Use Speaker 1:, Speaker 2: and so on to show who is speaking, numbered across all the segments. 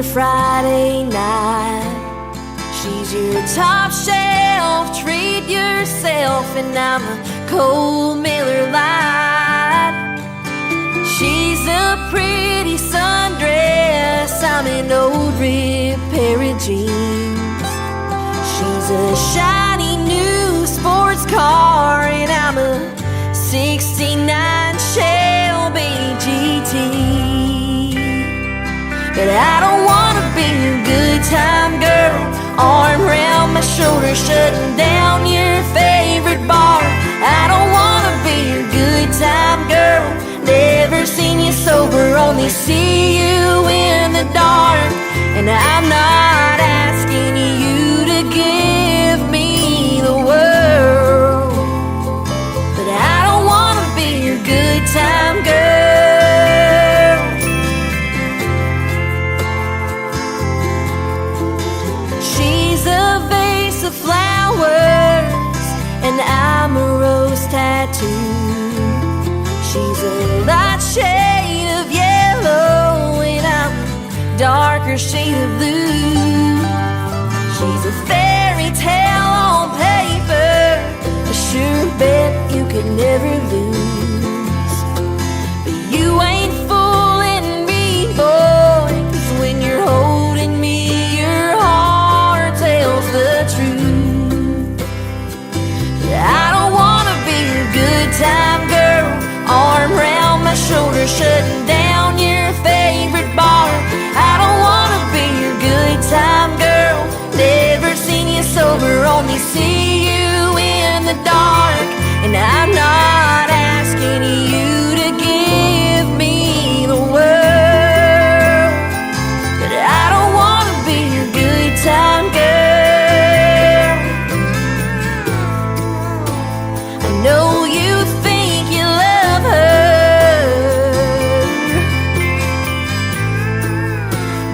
Speaker 1: your Friday night. She's your top shelf, treat yourself, and I'm a cold Miller Lite. She's a pretty sundress, I'm an old ripped pair of jeans. She's a shiny new sports car, and I'm a 69 Shelby GT. But I don't wanna be your good time girl, arm around my shoulder, shutting down your favorite bar. I don't wanna be your good time girl, never seen you sober, only see you in the dark. And I'm not asking you to give me the world, but I don't wanna be your good time girl. She's a vase of flowers, and I'm a rose tattoo. She's a light shade of yellow, and I'm a darker shade of blue. She's a fairy tale on paper, a sure bet you could never lose. But you ain't fooling me, boy, 'cause when you're holding me, your heart tells the truth. But I don't wanna be your good time girl, arm around my shoulder, shutting down your favorite bar. I don't wanna be your good time girl, never seen you sober, only see you in the dark. And I'm not asking you to give me the world, but I don't wanna be your good time girl. I know you think you love her,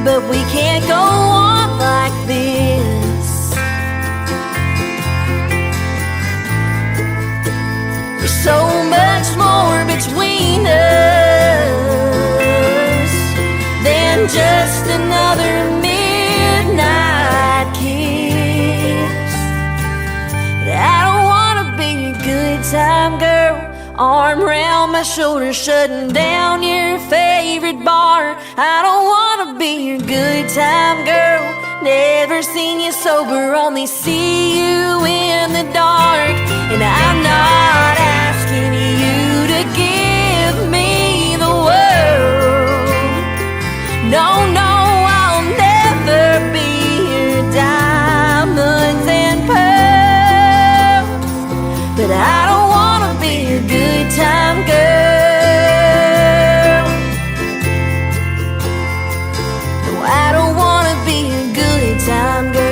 Speaker 1: but we can't go on like this. There's so much more between us than just another midnight kiss. But I don't wanna be your good time girl, arm around my shoulder, shutting down your favorite bar. I don't wanna be your good time girl, never seen you sober, only see you in the dark. And I'm not asking you to give me the world. No, no, I'll never be your diamonds and pearls, but I don't wanna be your good time girl. No, I don't wanna be your good time girl.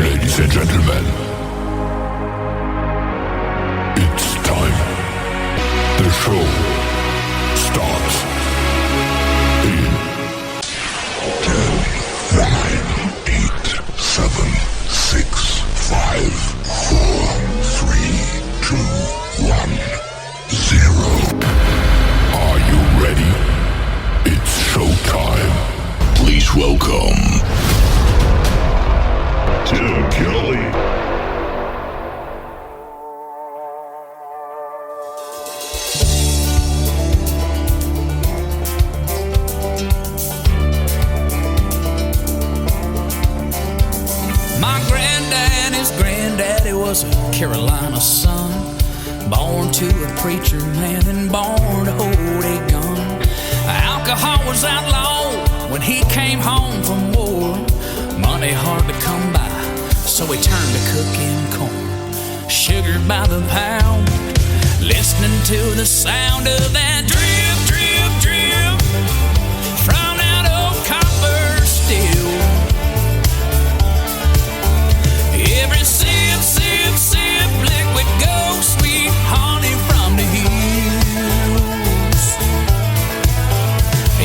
Speaker 2: Ladies and gentlemen, it's time. The show starts in 10, 9, 8, 7, 6, 5, 4, 3, 2, 1, 0. Are you ready? It's showtime. Please welcome Tim Kelly.
Speaker 3: My granddaddy's granddaddy was a Carolina son, born to a preacher man and born to hold a gun. Alcohol was outlawed when he came home from war. Money hard to come by, so he turned to cooking corn. Sugar by the pound, listening to the sound of that drip, drip, drip from that old copper still. Every sip, sip, sip, liquid gold, sweet honey from the hills.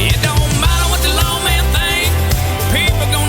Speaker 3: It don't matter what the lawman think, people gonna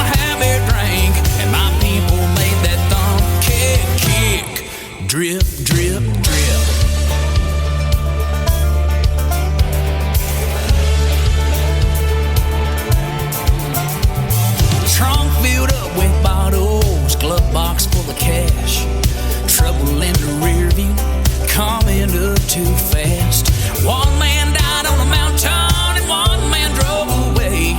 Speaker 3: too fast. One man died on a mountain and one man drove away.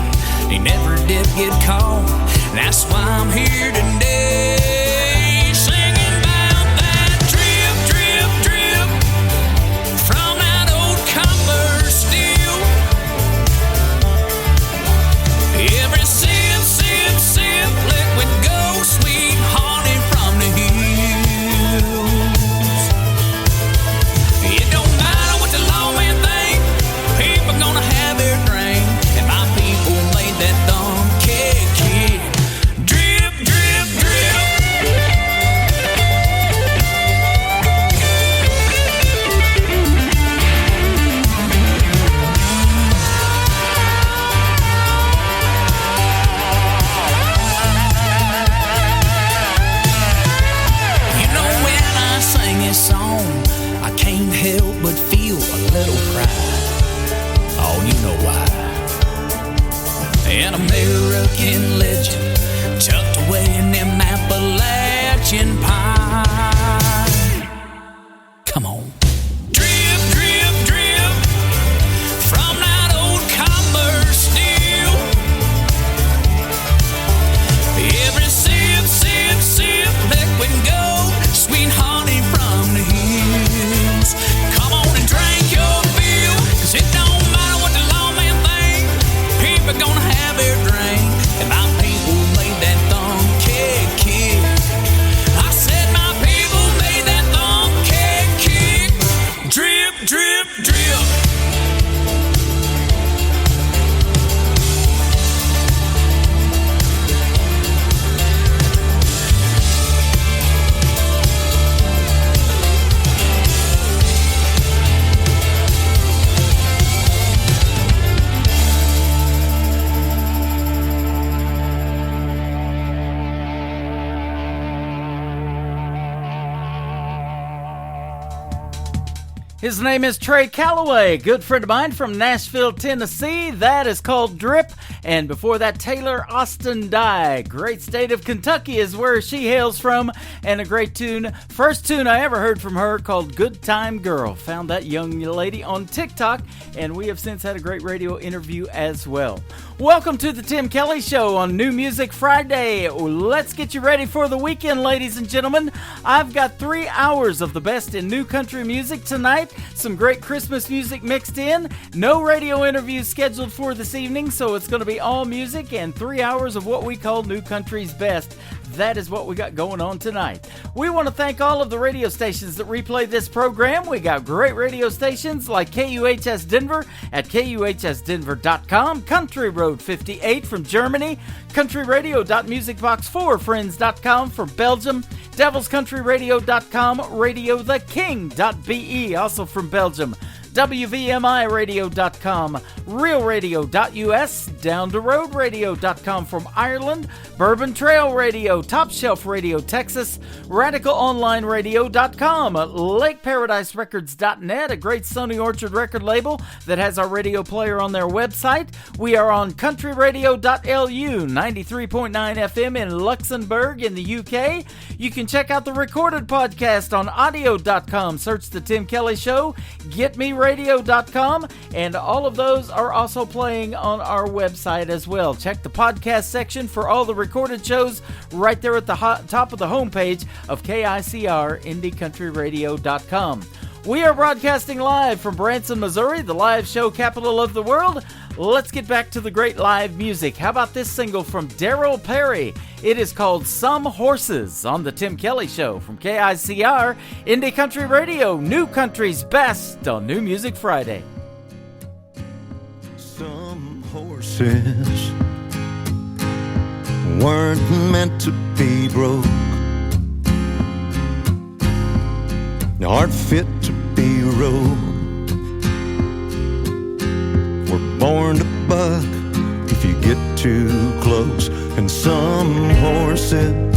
Speaker 3: He never did get caught. That's why I'm here today, singing about that drip, drip, drip from that old copper steel. Every sip, sip, sip, liquid gold, sweet honey from the hills. It don't matter what the lawman think, people gonna have their drink, and my people made that dumb cake. Drip, drip, drip. You know, when I sing this song, I can't help but feel a little pride. Oh, you know why? An American legend tucked away in them Appalachian pine. Come on. Drip, drip, drip from that old copper steel. Every sip, sip, sip, liquid gold, sweet honey from the hills. Come on and drink your fill, 'cause it don't matter what the lawman think, people gonna have their drink, and my people made that thumb cake kick. I said my people made that thumb cake kick. Drip, drip, drip.
Speaker 4: His name is Trey Calloway, good friend of mine from Nashville, Tennessee. That is called Drip. And before that, Taylor Austin Dye. Great state of Kentucky is where she hails from. And a great tune. First tune I ever heard from her called Good Time Girl. Found that young lady on TikTok. And we have since had a great radio interview as well. Welcome to the Tim Kelly Show on New Music Friday. Let's get you ready for the weekend, ladies and gentlemen. I've got 3 hours of the best in new country music tonight. Some great Christmas music mixed in. No radio interviews scheduled for this evening, so it's going to be all music and 3 hours of what we call New Country's Best. That is what we got going on tonight. We want to thank all of the radio stations that replay this program. We got great radio stations like KUHS Denver at KUHSdenver.com, Country Road 58 from Germany, countryradio.musicbox4friends.com from Belgium, devilscountryradio.com, radiotheking.be, also from Belgium, WVMIradio.com, realradio.us, downtheroadradio.com from Ireland, Bourbon Trail Radio, Top Shelf Radio Texas, radicalonlineradio.com, lakeparadiserecords.net, a great Sony Orchard record label that has our radio player on their website. We are on countryradio.lu, 93.9 FM in Luxembourg in the UK. You can check out the recorded podcast on audio.com. Search The Tim Kelly Show, getmeradio.com, and all of those are also playing on our website as well. Check the podcast section for all the recorded shows right there at the top of the homepage of KICR, IndieCountryRadio.com. We are broadcasting live from Branson, Missouri, the live show capital of the world. Let's get back to the great live music. How about this single from Daryl Perry? It is called Some Horses on The Tim Kelly Show from KICR, Indie Country Radio, New Country's Best on New Music Friday.
Speaker 5: Some horses weren't meant to be broke, aren't fit to be rode. We're born to buck if you get too close. And some horses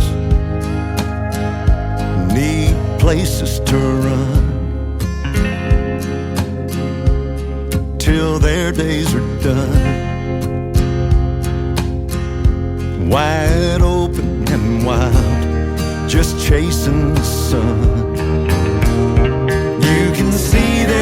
Speaker 5: need places to run till their days are done. Wide open and wild, just chasing the sun. You can see their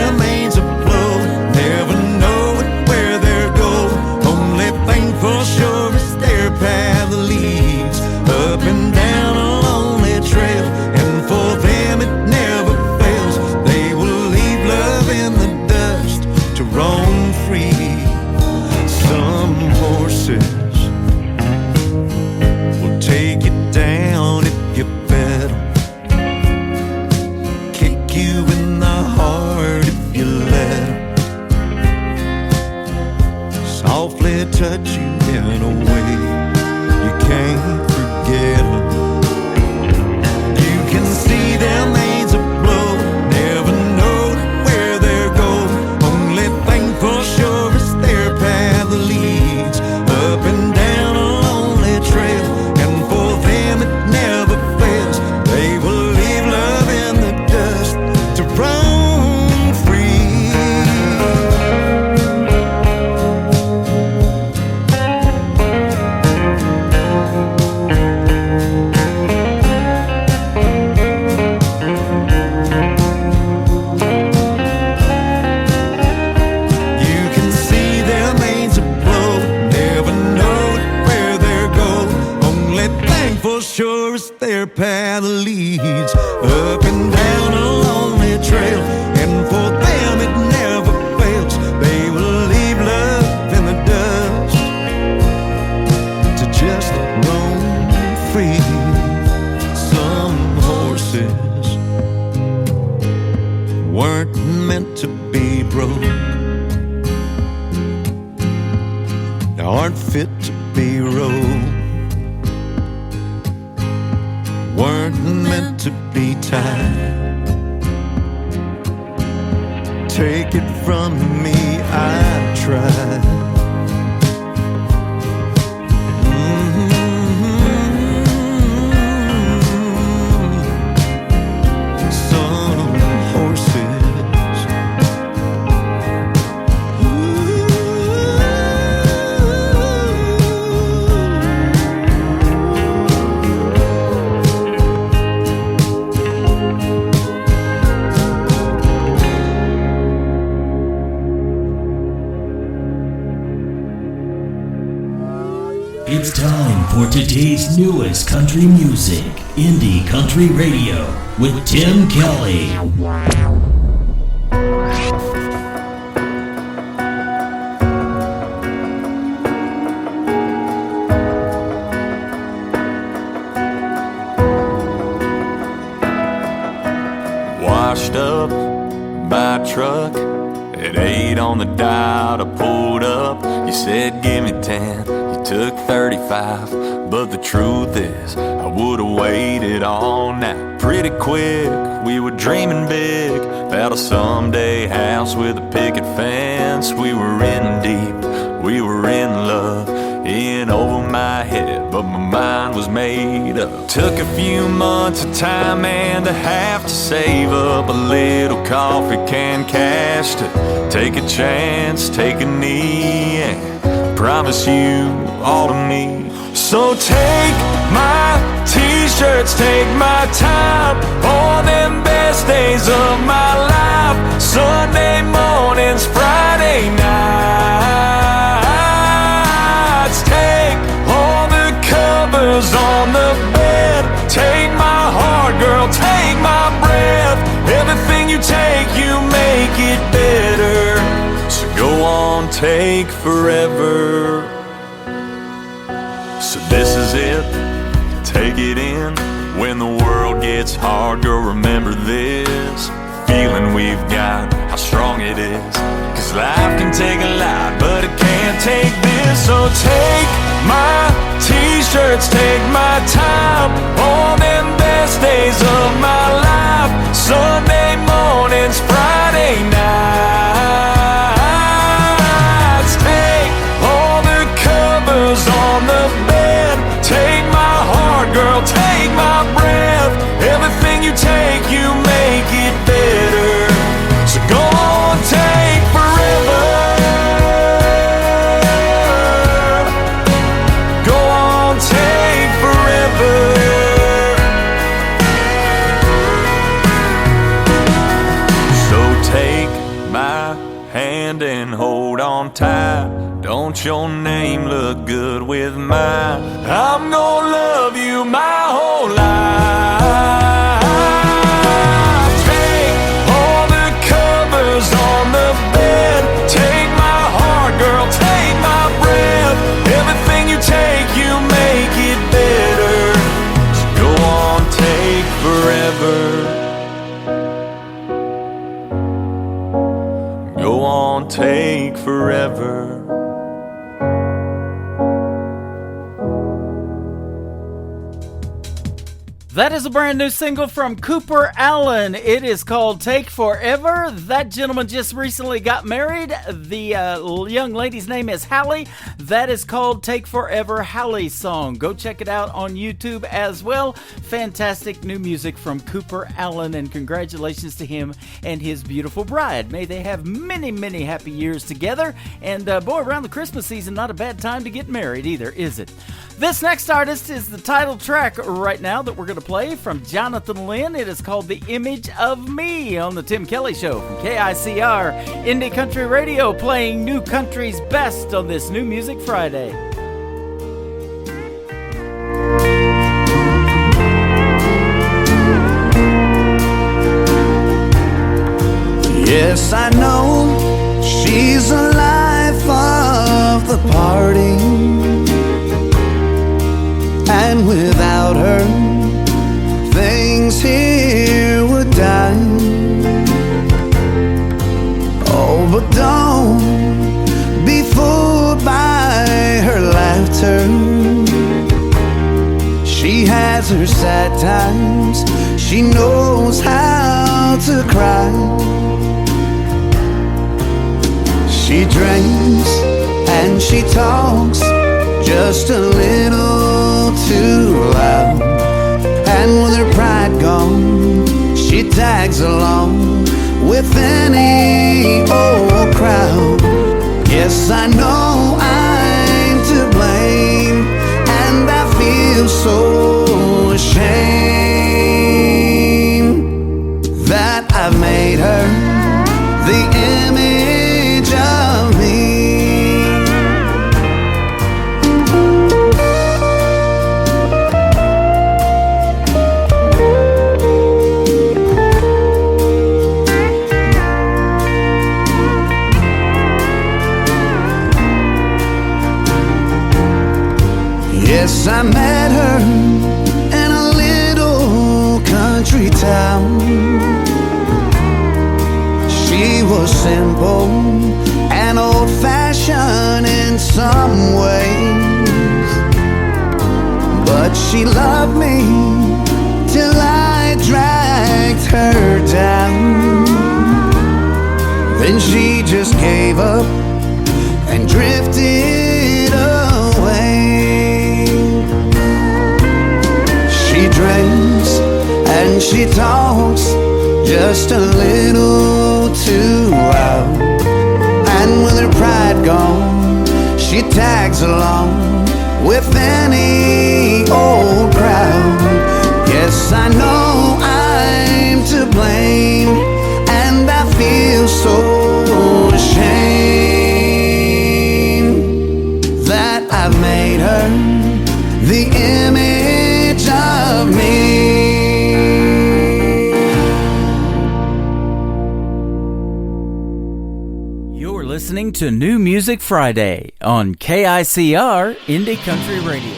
Speaker 5: path leads up and down a lonely trail, and for them it never fails. They will leave love in the dust to just roam free. Some horses weren't meant to be broke, aren't fit to be rode, weren't meant to be tied. Take it from me, I tried. Some horses
Speaker 6: It's time for today's newest country music, Indie Country Radio, with Tim Kelly.
Speaker 7: Washed up by a truck at 8 on the dot. I pulled up, you said give me 10, you took 35. But the truth is I would've waited all night. Pretty quick, we were dreaming big about a someday house with a picket fence. We were in deep, we were in love, in over my head, but my mind was made up. Took a few months of time and a half to save up a little coffee can cash to take a chance, take a knee, and promise you all to me. So take my t-shirts, take my time, all them best days of my life. Sunday mornings, Friday nights. Take all the covers on the bed. Take my heart, girl, take my breath. Everything you take, you make it better. So go on, take forever. So this is it, take it in. When the world gets hard, girl, remember this feeling we've got, how strong it is. Cause life can take a lot, but it can't take this. So take my t-shirts, take my time, all them best days of my life. Sunday mornings, Friday nights. Take all the covers on the bed. Take my heart, girl, take my breath. Everything you take, you make it better. So go on, take forever. Go on, take forever. So take my hand and hold on tight. Don't your name look good with mine? I'm gonna love you my whole life. Take all the covers on the bed. Take my heart, girl, take my breath. Everything you take, you make it better. So go on, take forever. Go on, take forever.
Speaker 4: That is a brand new single from Cooper Allen. It is called Take Forever. That gentleman just recently got married. The young lady's name is Hallie. That is called Take Forever, Hallie's song. Go check it out on YouTube as well. Fantastic new music from Cooper Allen, and congratulations to him and his beautiful bride. May they have many, many happy years together. And boy, around the Christmas season, not a bad time to get married either, is it? This next artist is the title track right now that we're going to play from Jonathan Lynn. It is called The Image of Me on the Tim Kelly Show from KICR Indie Country Radio, playing new country's best on this New Music Friday.
Speaker 5: Yes, I know she's the life of the party, and without her, things here would die. Oh, but don't be fooled by her laughter. She has her sad times, she knows how to cry. She drinks and she talks just a little too loud, and with her pride gone, she tags along with any old crowd. Yes, I know I'm to blame, and I feel so ashamed that I've made her the image of me. Yes, I met her in a little country town. She was simple and old-fashioned in some ways, but she loved me till I dragged her down. Then she just gave up and drifted away. She drinks and she talks just a little too loud, and with her pride gone, she tags along with any old crowd. Yes, I know I'm to blame, and I feel so ashamed that I've made her the image of me.
Speaker 4: You're listening to New Music Friday on KICR Indie Country Radio.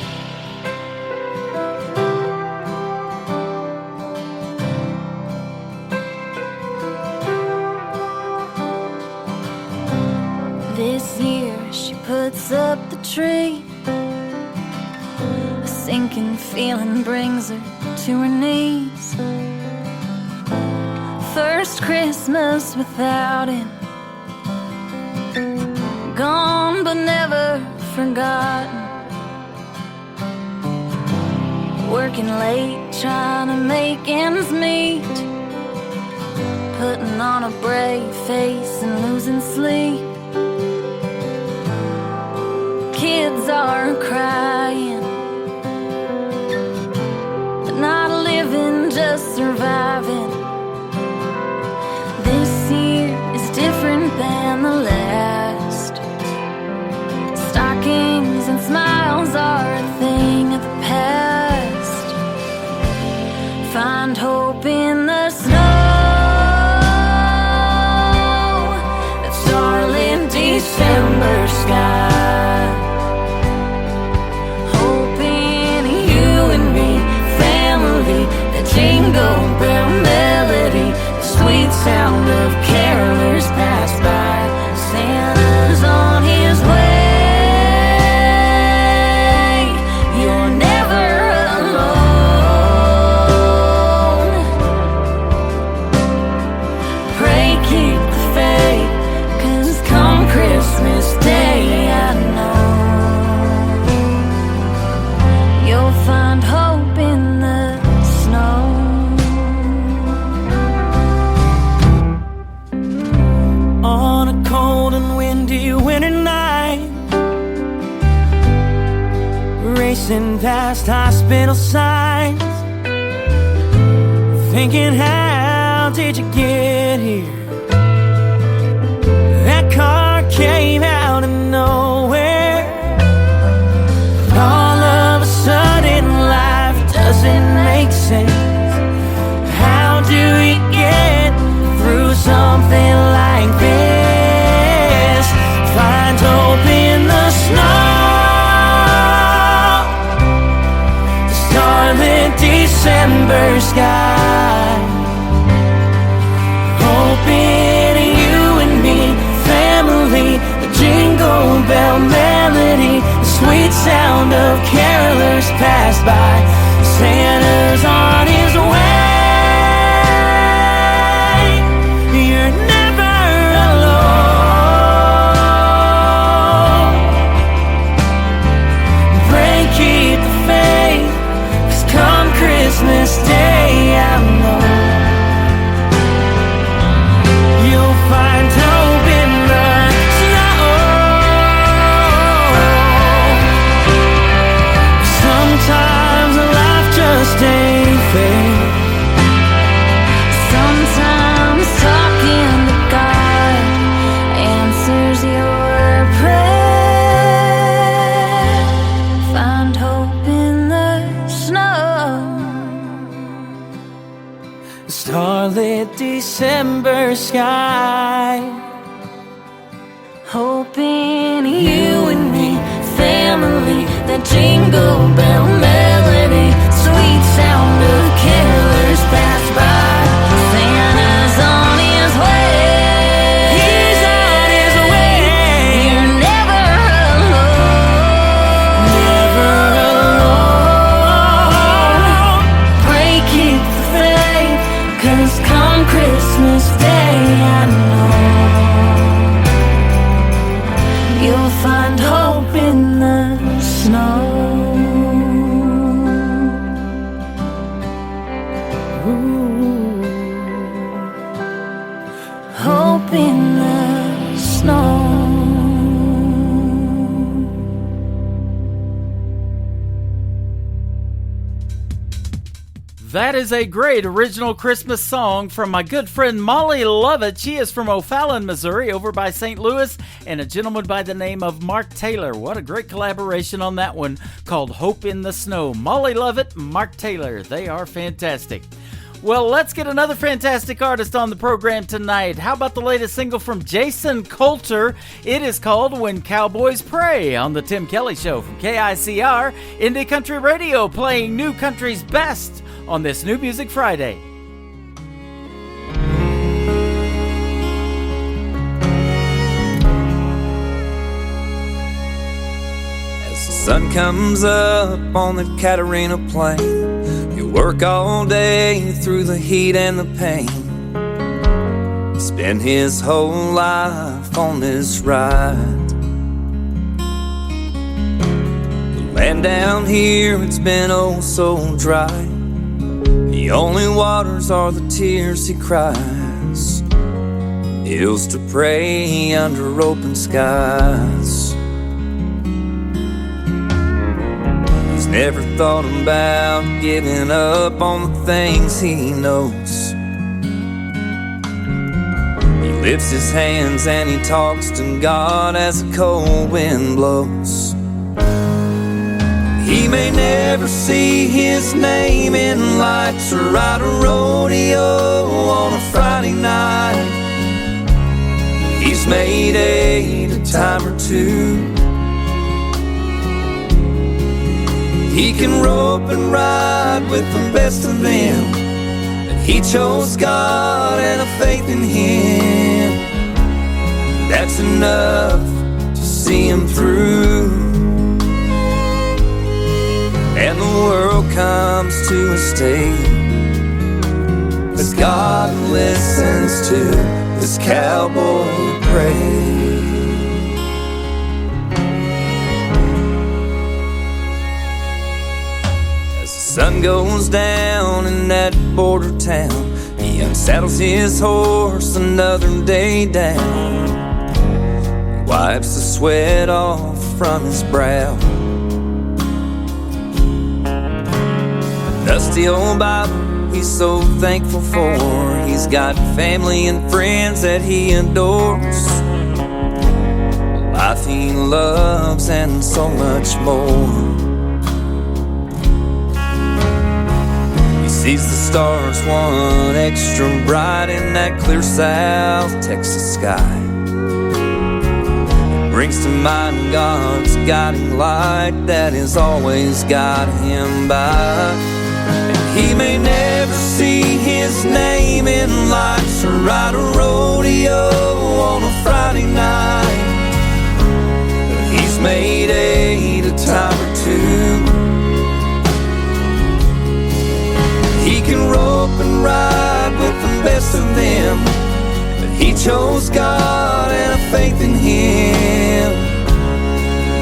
Speaker 1: This year she puts up the tree. A sinking feeling brings her to her knees. First Christmas without him, gone but never forgotten. Working late, trying to make ends meet, putting on a brave face and losing sleep. Kids are crying, but not living, just surviving. This year is different than the last. Stockings and smiles are a thing of the past. Find hope in the snow, that starlit December sky. Hope in you and me, family, the jingle bell melody, the sweet sound of carolers pass by. Santa's on his way, you're never alone. Pray keep the faith, 'cause come Christmas Day I know you'll find hope in the snow.
Speaker 8: On a cold and windy winter night, racing past hospital signs, thinking how did you get here? That car came out of nowhere. All of a sudden life doesn't make sense. How do you get through something like sky. Hoping you and me, family, the jingle bell melody, the sweet sound of carolers pass by. Santa's on his way. You're never alone. Pray keep the faith, 'cause come Christmas Day, I know you'll find hope in the snow. Sometimes life just ain't fair.
Speaker 1: Sometimes talking to God answers your prayer. Find hope in the snow.
Speaker 8: Starlit December sky.
Speaker 1: Hoping you and me, family, that jingle bell melody, sweet sound of carolers pass by. Santa's on his way.
Speaker 8: He's on his way.
Speaker 1: You're never alone.
Speaker 8: Never alone.
Speaker 1: Pray keep the faith, 'cause come Christmas Day, I know you'll find hope in the snow. Ooh. Hope in the snow.
Speaker 4: That is a great original Christmas song from my good friend Molly Lovett. She is from O'Fallon, Missouri, over by St. Louis, and a gentleman by the name of Mark Taylor. What a great collaboration on that one called Hope in the Snow. Molly Lovett, Mark Taylor, they are fantastic. Well, let's get another fantastic artist on the program tonight. How about the latest single from Jason Coulter? It is called When Cowboys Pray on the Tim Kelly Show from KICR, Indie Country Radio, playing new country's best on this New Music Friday.
Speaker 9: As the sun comes up on the Catarina Plain, you work all day through the heat and the pain. Spend his whole life on this ride. The land down here, it's been oh so dry. The only waters are the tears he cries. Hills to pray under open skies. He's never thought about giving up on the things he knows. He lifts his hands and he talks to God as the cold wind blows. He may never see his name in lights or ride a rodeo on a Friday night. He's made a time or two. He can rope and ride with the best of them, but he chose God and a faith in him. That's enough to see him through. And the world comes to a state as God listens to this cowboy pray. As the sun goes down in that border town, he unsaddles his horse another day down, wipes the sweat off from his brow. Dusty old Bible he's so thankful for. He's got family and friends that he adores, a life he loves and so much more. He sees the stars one extra bright in that clear South Texas sky. It brings to mind God's guiding light that has always got him by. He may never lights or ride a rodeo on a Friday night. He's made 8 a time or two. He can rope and ride with the best of them, but he chose God and a faith in Him.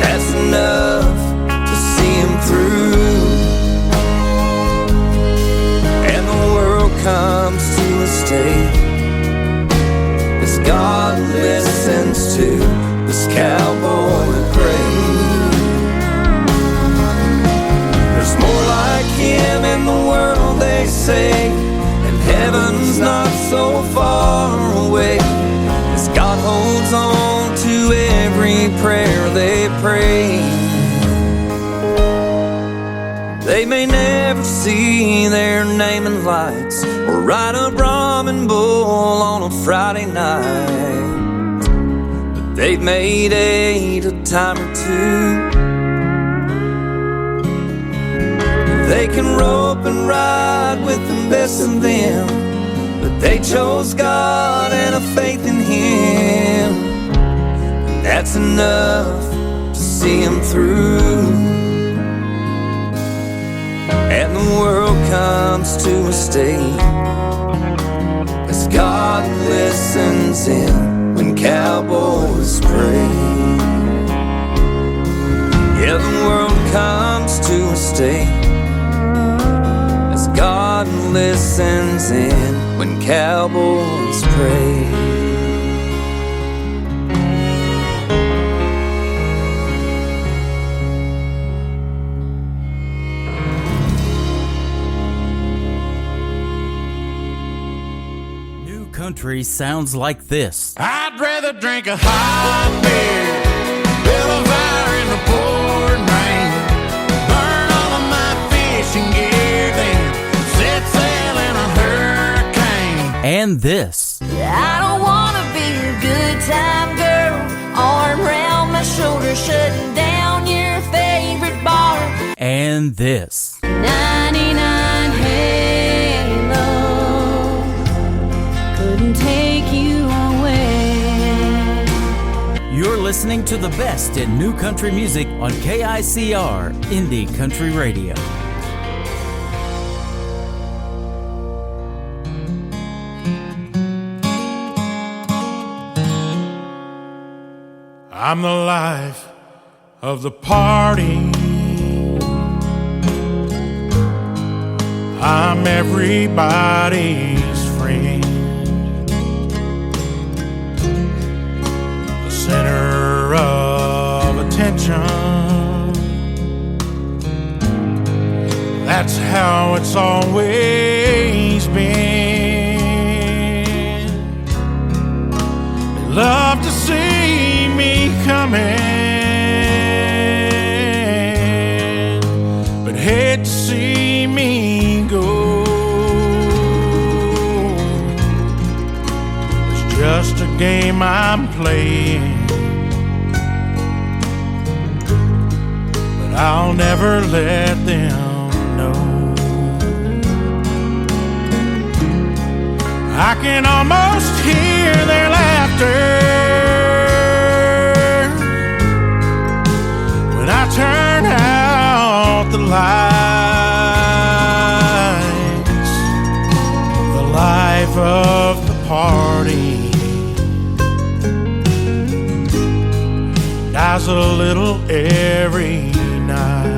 Speaker 9: That's enough to see him through. And the world comes to a state as God listens to this cowboy pray. There's more like him in the world, they say, and heaven's not so far away, as God holds on to every prayer they pray. They may never see their name in lights or ride a Brahmin bull on a Friday night, but they've made 8 a time or two. They can rope and ride with the best of them, but they chose God and a faith in Him. And that's enough to see him through. And the world comes to a state as God listens in when cowboys pray. Yeah, the world comes to a state as God listens in when cowboys pray.
Speaker 4: Country sounds like this.
Speaker 5: I'd rather drink a hot beer, build a fire in the pouring rain, burn all of my fishing gear, then set sail in a hurricane.
Speaker 4: And this.
Speaker 1: I don't wanna be a good time girl, arm around my shoulder, shutting down your favorite bar.
Speaker 4: And this.
Speaker 1: 99 Halo couldn't take you away.
Speaker 4: You're listening to the best in new country music on KICR Indie Country Radio.
Speaker 5: I'm the life of the party. I'm everybody's friend. The center of attention. That's how it's always been. They love to see me coming, but hate to see me go. It's just a game I'm playing, but I'll never let them know. I can almost hear their laughter when I turn out the lights. The life of the party dies a little every night.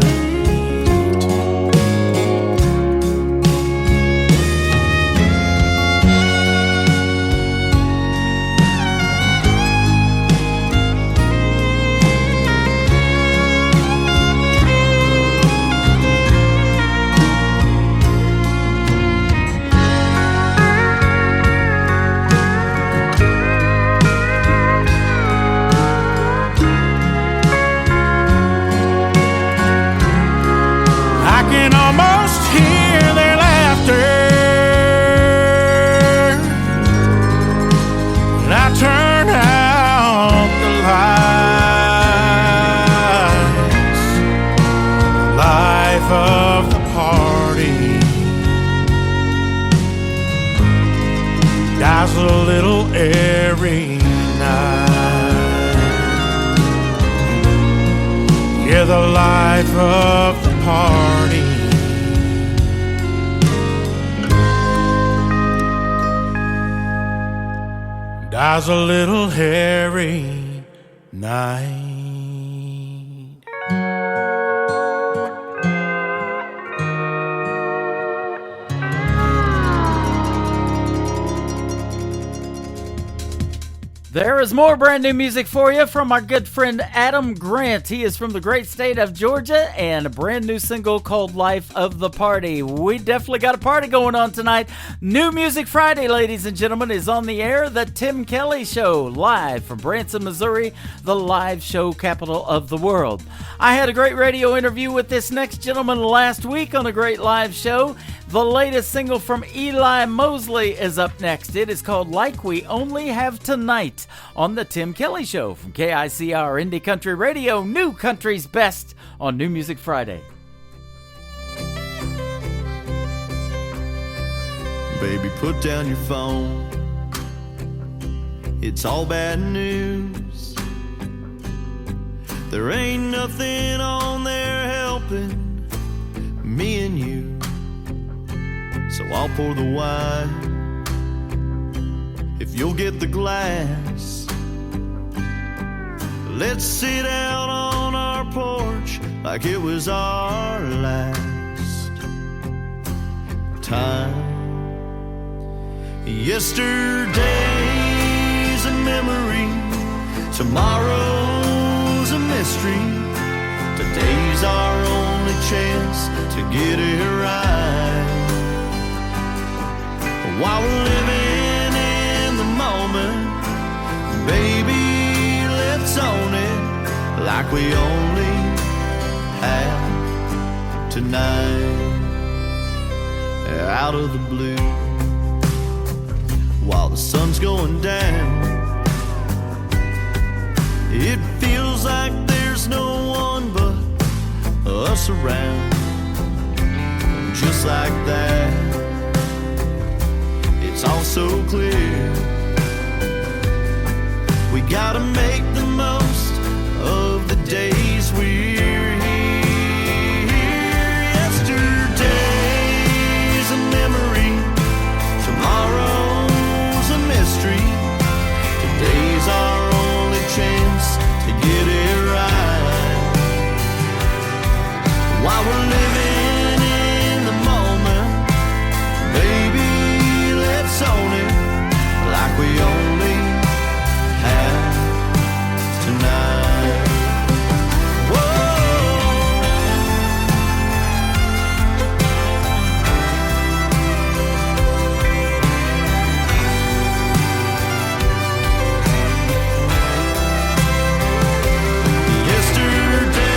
Speaker 5: dies a little every night. Yeah, the life of the party dies a little every night.
Speaker 4: There is more brand new music for you from our good friend Adam Grant. He is from the great state of Georgia, and a brand new single called Life of the Party. We definitely got a party going on tonight. New Music Friday, ladies and gentlemen, is on the air. The Tim Kelly Show, live from Branson, Missouri, the live show capital of the world. I had a great radio interview with this next gentleman last week on a great live show. The latest single from Eli Mosley is up next. It is called Like We Only Have Tonight on The Tim Kelly Show from KICR Indie Country Radio, New Country's Best on New Music Friday.
Speaker 10: Baby, put down your phone. It's all bad news. There ain't nothing on there helping me and you. So I'll pour the wine, if you'll get the glass. Let's sit out on our porch like it was our last time. Yesterday's a memory, tomorrow's a mystery. Today's our only chance to get it right. While we're living in the moment, baby, let's own it like we only have tonight. Out of the blue, while the sun's going down, it feels like there's no one but us around. Just like that, it's all so clear. We gotta make the most of the days we're here. Yesterday's a memory, tomorrow's a mystery. Today's our only chance to get it right. While we're living in the moment, baby, let's own it like we only have tonight. Whoa.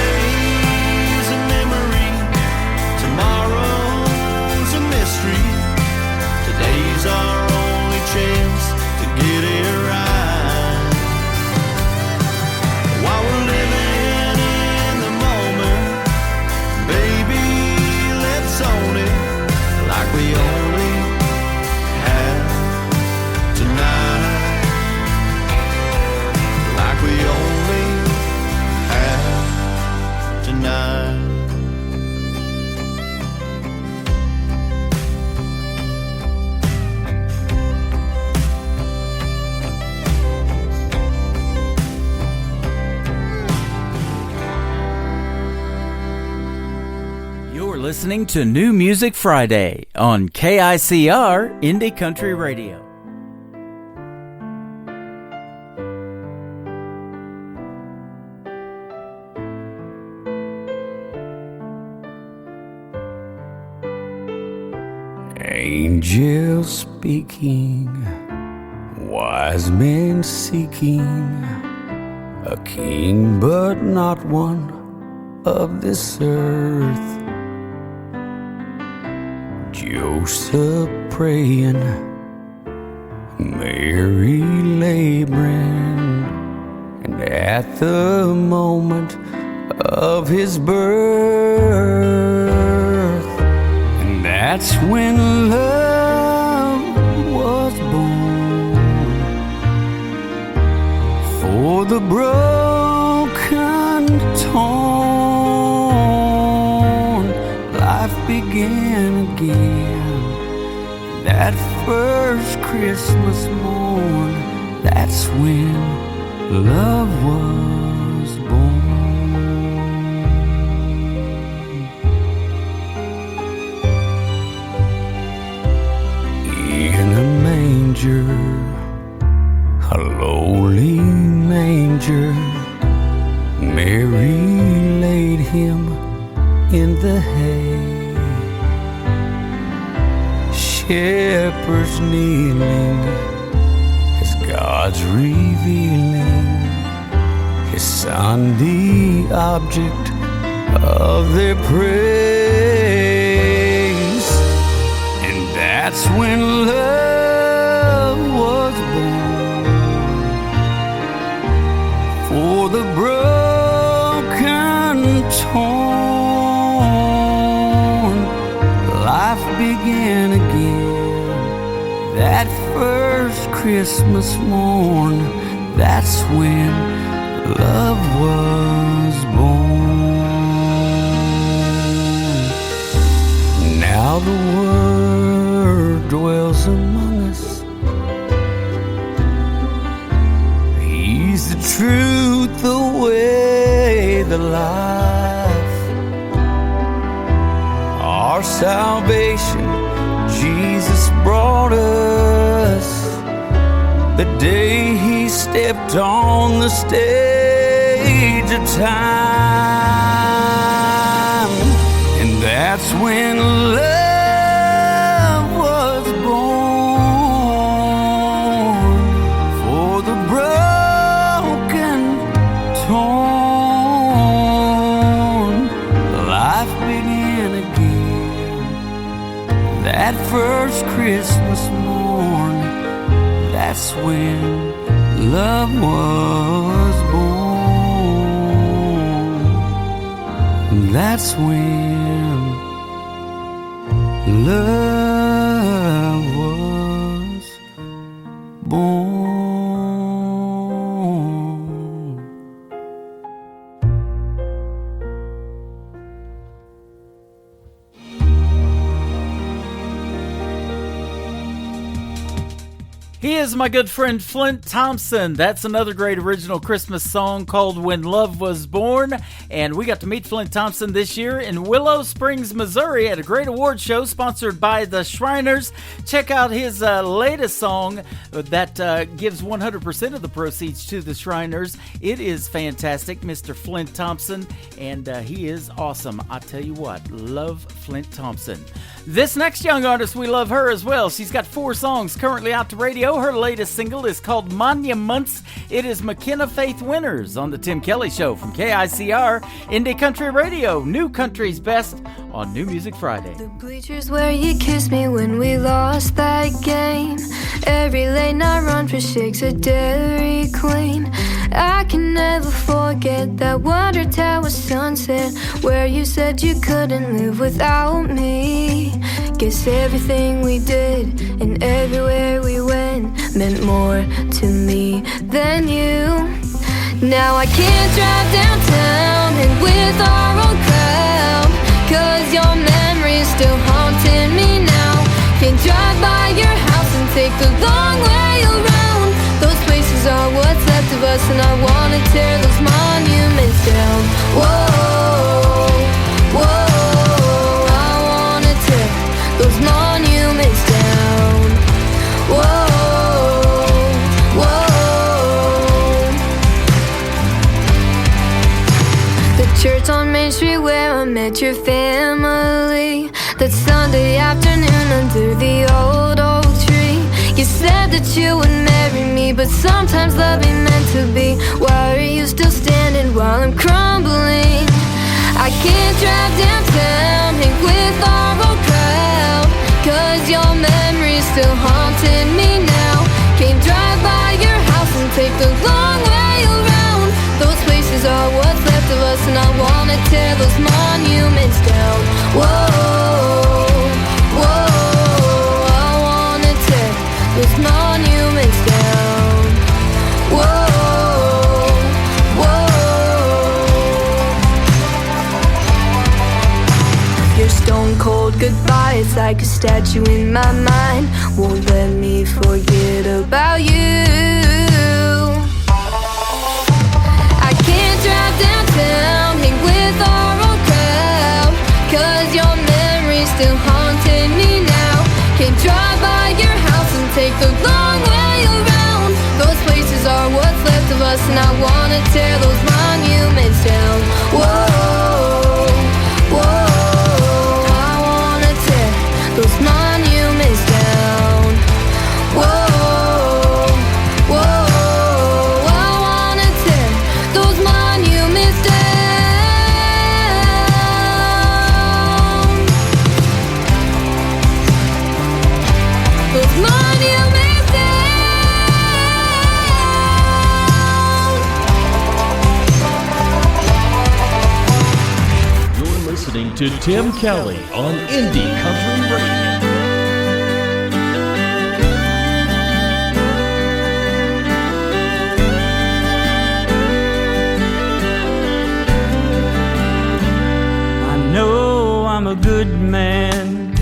Speaker 10: Yesterday's a memory, tomorrow's a mystery. Today's our only chance to get it right. While we're living in the moment, baby, let's own it like we only have tonight. Like we only have tonight.
Speaker 4: Listening to New Music Friday on KICR Indie Country Radio.
Speaker 11: Angels speaking, wise men seeking, a king but not one of this earth. Joseph praying, Mary laboring, and at the moment of his birth, and that's when love was born. that first Christmas morn, that's when love was born. In a manger, a lowly manger, Mary laid him in the hay. Shepherds kneeling as God's revealing His Son, the object of their praise. And that's when love was born for the broken, torn. Life began again that first Christmas morn. That's when love was born. Now the Word dwells among us. He's the truth, the way, the life. Our salvation Jesus brought us the day He stepped on the stage of time. And that's when love was born for the broken, torn. Life began again that first Christmas morn. That's when love was born. That's when love was born.
Speaker 4: He is my good friend Flint Thompson. That's another great original Christmas song called When Love Was Born. And we got to meet Flint Thompson this year in Willow Springs, Missouri at a great award show sponsored by the Shriners. Check out his latest song that gives 100% of the proceeds to the Shriners. It is fantastic, Mr. Flint Thompson, and he is awesome. I tell you what, love Flint Thompson. This next young artist, we love her as well. She's got 4 songs currently out to radio. Her latest single is called Monuments. It is McKenna Faith Winters on The Tim Kelly Show from KICR, Indie Country Radio, New Country's Best on New Music Friday.
Speaker 1: The bleachers where you kissed me when we lost that game. Every late night run for shakes at Dairy Queen. I can never forget that Wonder Tower sunset where you said you couldn't live without me. Guess everything we did and everywhere we went meant more to me than you. Now I can't drive downtown and with our old crowd, 'cause your memory's still haunting me now. Can't drive by your house and take the long way around. Those places are what's left of us, and I wanna tear those monuments down. Whoa, whoa, I wanna tear those monuments down. Whoa, whoa. The church on Main Street where I met your family. That Sunday afternoon under the old oak tree. You said that you would marry me, but sometimes love ain't meant to be. Why are you still standing while I'm crumbling? I can't drive downtown, hang with our old crowd, 'cause your memory's still haunting me now. Can't drive by your house and take the long way around. Those places are what's left of us, and I wanna tear those monuments down. Whoa, whoa, I wanna tear those monuments down. Whoa, whoa. Your stone cold goodbye, it's like a statue in my mind.
Speaker 12: take the long way around. Those places are what's left of us, and I wanna tear those monuments down. Whoa, whoa, I wanna tear those monuments down. Whoa, whoa, I wanna tear those monuments down. Those monuments down.
Speaker 6: You're listening to Tim Kelly on Indie Country Radio.
Speaker 13: I know I'm a good man,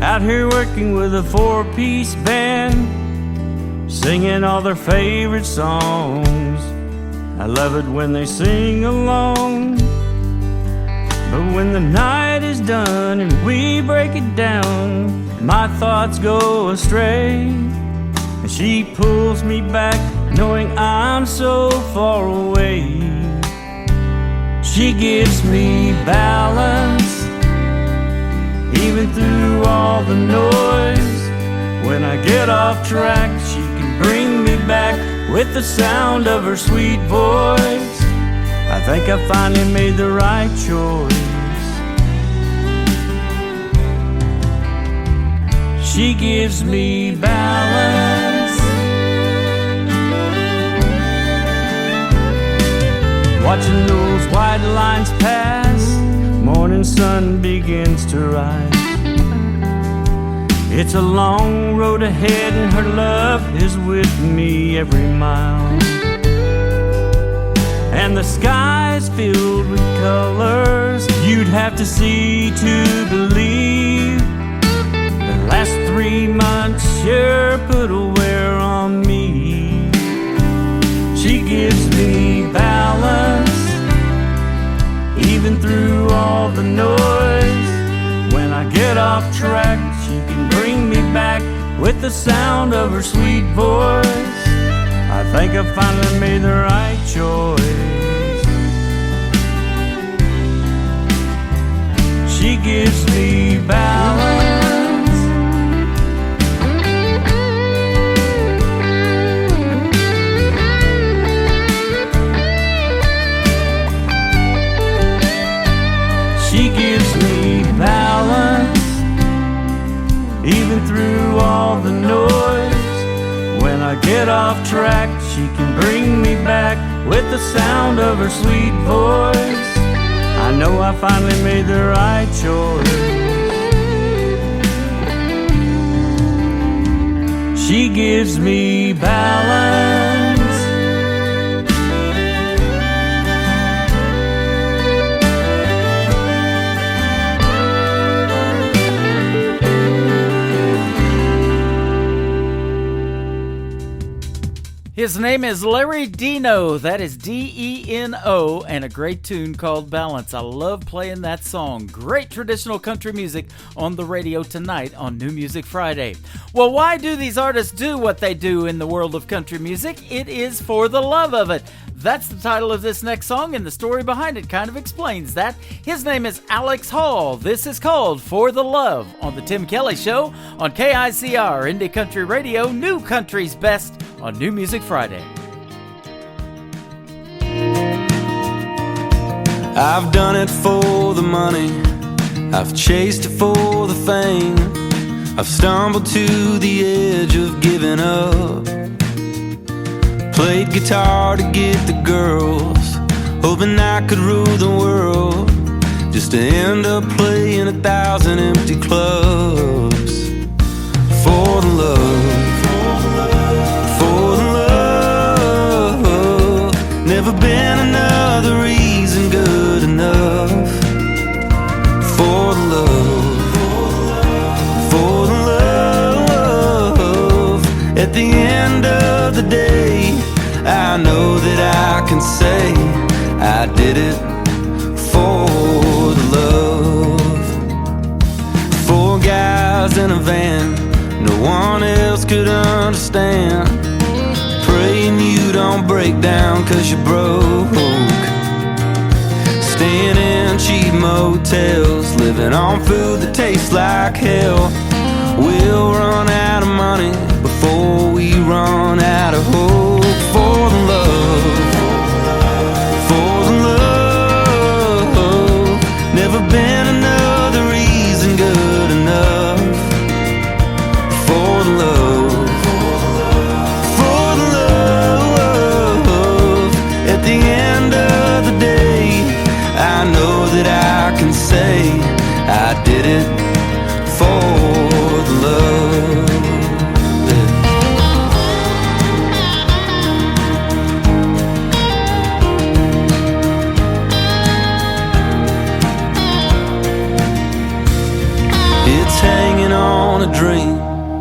Speaker 13: out here working with a four-piece band, singing all their favorite songs. I love it when they sing along. But when the night is done and we break it down, my thoughts go astray, and she pulls me back knowing I'm so far away. She gives me balance even through all the noise. When I get off track, she can bring me back with the sound of her sweet voice. I think I finally made the right choice. She gives me balance. Watching those white lines pass, morning sun begins to rise. It's a long road ahead and her love is with me every mile. And the sky is filled with colors you'd have to see to believe. The last 3 months sure put a wear on me. She gives me balance even through all the noise. When I get off track, she can bring me back with the sound of her sweet voice. I think I finally made the right choice. She gives me balance. She gives me balance even through all the noise. When I get off track, she can bring me back with the sound of her sweet voice. I know I finally made the right choice. She gives me balance.
Speaker 4: His name is Larry Deno, that is D-E-N-O, and a great tune called Balance. I love playing that song. Great traditional country music on the radio tonight on New Music Friday. Well, why do these artists do what they do in the world of country music? It is for the love of it. That's the title of this next song, and the story behind it kind of explains that. His name is Alex Hall. This is called For the Love on The Tim Kelly Show on KICR, Indie Country Radio, New Country's Best on New Music Friday.
Speaker 9: I've done it for the money, I've chased it for the fame, I've stumbled to the edge of giving up, played guitar to get the girls, hoping I could rule the world, just to end up playing 1,000 empty clubs. For the love, for the love, never been another reason good enough. For the love, for the love, at the end of the day, I know that I can say I did it for the love. 4 guys in a van, no one else could understand. Praying you don't break down 'cause you're broke. Staying in cheap motels, living on food that tastes like hell. We'll run out of money before we run out of hope. For the love, for the love. Never been another reason good enough. For the love, for the love. At the end of the day, I know that I can say I did it for the love. It's hanging on a dream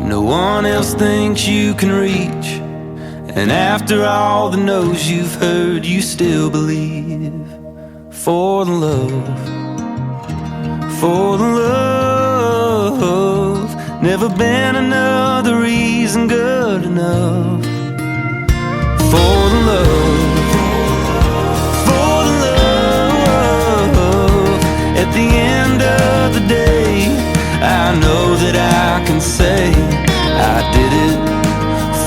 Speaker 9: no one else thinks you can reach. And after all the no's you've heard, you still believe. For the love, for the love. Never been another reason good enough. For the love, for the love. At the end of the day, I know that I can say I did it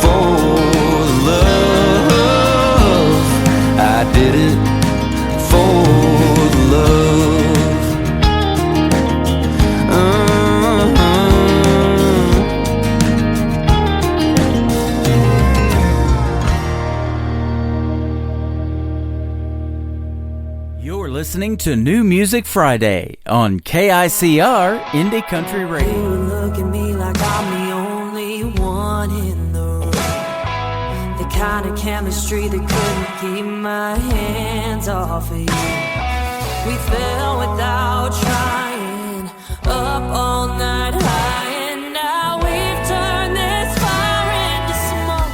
Speaker 9: for the love. I did it for the love.
Speaker 4: You're listening to New Music Friday on KICR Indie Country Radio.
Speaker 8: You look at me like I'm the only one in the room. The kind of chemistry that couldn't keep my hands off of you. We fell without trying, up all night high, and now we've turned this fire into smoke.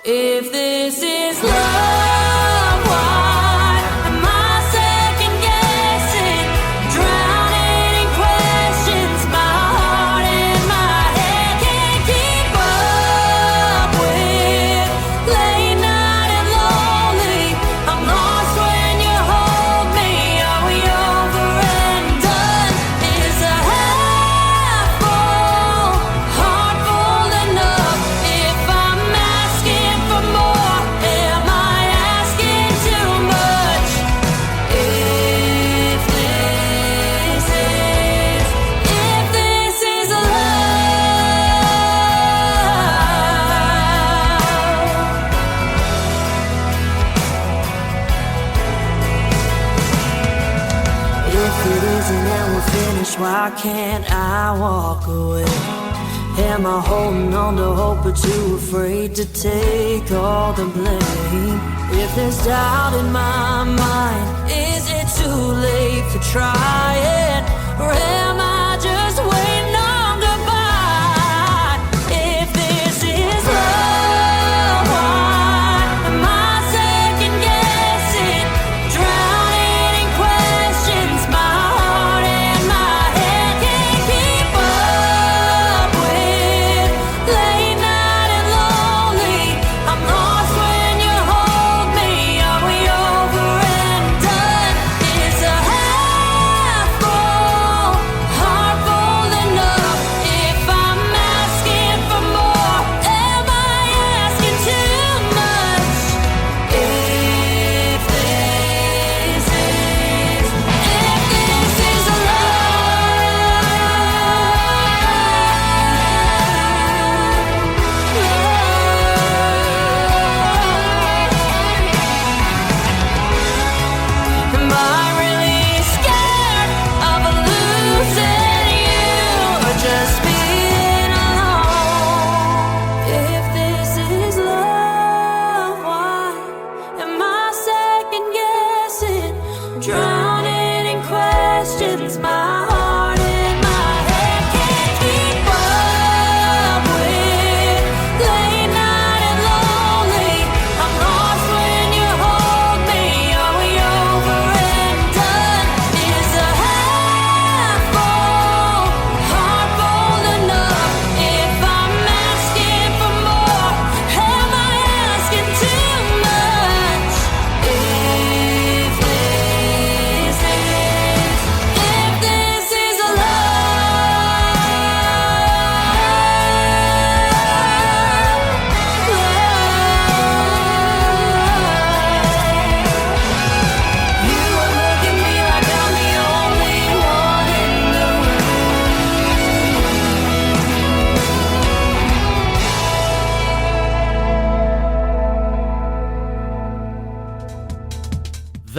Speaker 8: If this is love, why am I second guessing, drowning in questions? My heart and my head can't keep up with late night and lonely. I'm lost when you hold me. Are we over and done? Is a half full, heart full enough? If I'm asking for more, am I asking too much? If this is love. If it isn't and we're finished, why can't I walk away? Am I holding on to hope or too afraid to take all the blame? If there's doubt in my mind, is it too late for trying? Or am I just waiting on goodbye? If this is love, why am I second guessing, drowning in questions? My heart and my head can't keep up with late night and lonely. I'm lost when you hold me. Are we over and done? Is a half full,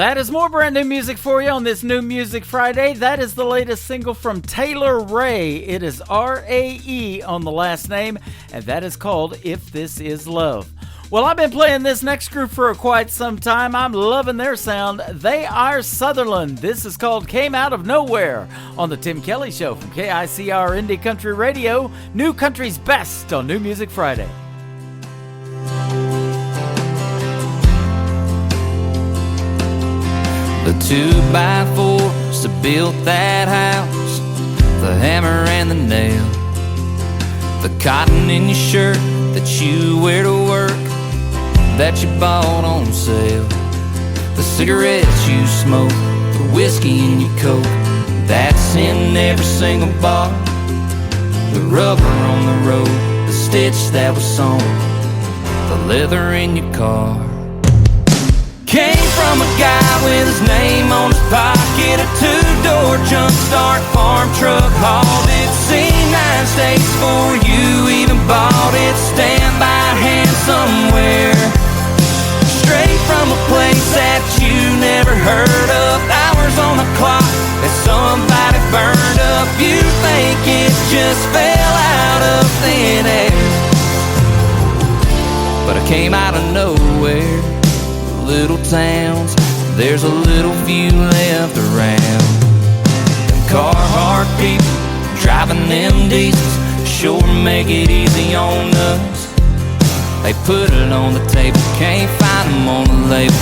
Speaker 4: That is more brand new music for you on this New Music Friday. That is the latest single from Taylor Ray. It is R-A-E on the last name, and that is called If This Is Love. Well, I've been playing this next group for quite some time. I'm loving their sound. They are Sutherland. This is called Came Out of Nowhere on the Tim Kelly Show from KICR Indie Country Radio. New Country's best on New Music Friday.
Speaker 3: The 2x4s that built that house, the hammer and the nail, the cotton in your shirt that you wear to work, that you bought on sale, the cigarettes you smoke, the whiskey in your coat, that's in every single bar, the rubber on the road, the stitch that was sewn, the leather in your car. Came from a guy with his name on his pocket, a two-door jump start farm truck, hauled it, seen 9 states for you, even bought it, stand by hand somewhere, straight from a place that you never heard of, hours on the clock that somebody burned up, you think it just fell out of thin air, but I came out of nowhere. Little towns, there's a little few left around. Them Carhartt people driving them diesels sure make it easy on us. They put it on the table, can't find them on the label,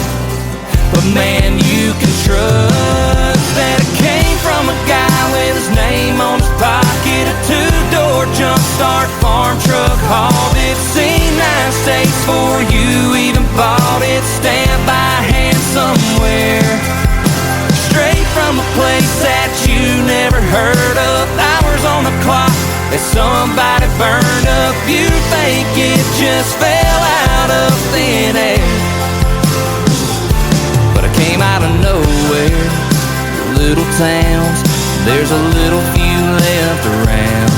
Speaker 3: but man, you can trust that it came from a guy with his name on his pocket, a two-door jump start farm truck, hauled it, seen 9 states for you, even bought it, stand by hand somewhere, straight from a place that you never heard of, hours on the clock that somebody burned up, you think it just fell out of thin air, but I came out of nowhere. Little towns, there's a little few left around,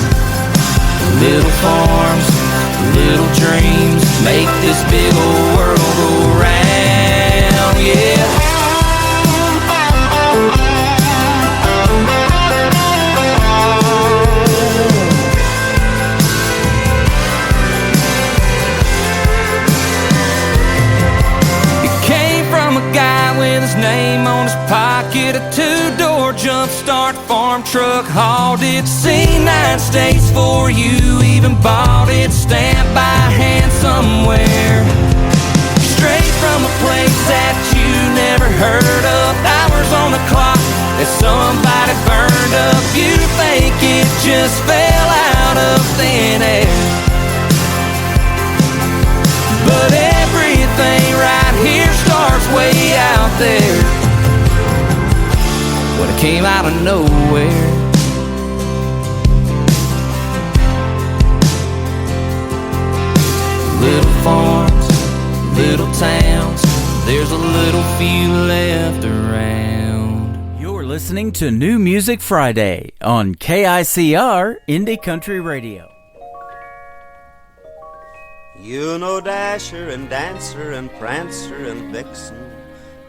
Speaker 3: little farms, little dreams make this big old world go round, yeah. It came from a guy with his name on his pocket, a two-door jump start farm truck, hauled it, seen 9 states for you, even bought it, stand by hand somewhere, straight from a place that you never heard of, hours on the clock that somebody burned up, you think it just fell out of thin air, but everything right here starts way out there, when it came out of nowhere. Little farms, little towns, there's a little few left around.
Speaker 4: You're listening to New Music Friday on KICR Indie Country Radio.
Speaker 14: You know Dasher and Dancer and Prancer and Vixen,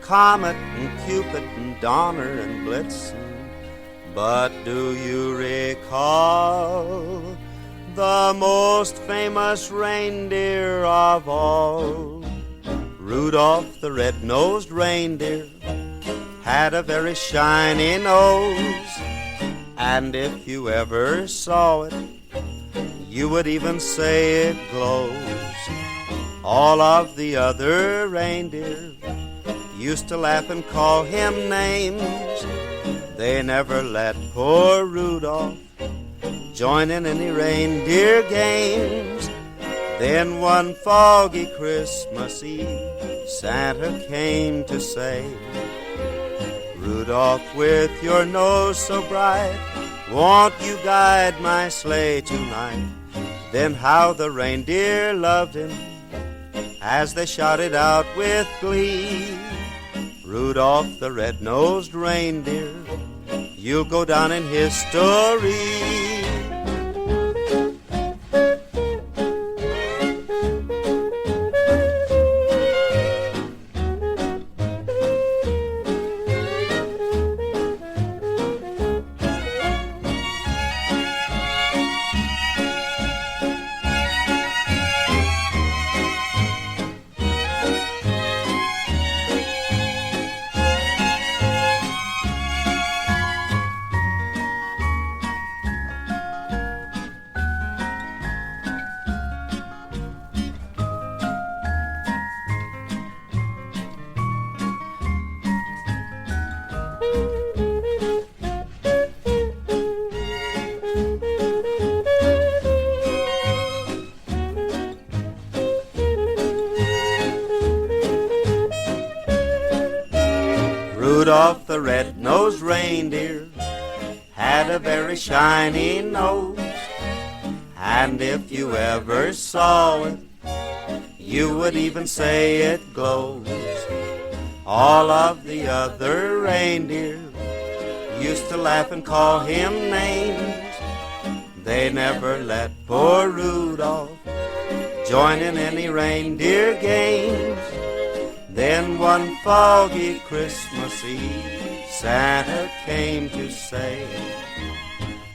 Speaker 14: Comet and Cupid and Donner and Blitzen, but do you recall the most famous reindeer of all? Rudolph the red-nosed reindeer had a very shiny nose, and if you ever saw it, you would even say it glows. All of the other reindeer used to laugh and call him names. They never let poor Rudolph join in any reindeer games. Then one foggy Christmas Eve, Santa came to say, Rudolph, with your nose so bright, won't you guide my sleigh tonight? Then how the reindeer loved him as they shouted out with glee, Rudolph the red-nosed reindeer, you'll go down in history. Rudolph the red-nosed reindeer had a very shiny nose, and if you ever saw it, you would even say it glows. All of the other reindeer used to laugh and call him names. They never let poor Rudolph join in any reindeer games. Then one foggy Christmas Eve, Santa came to say,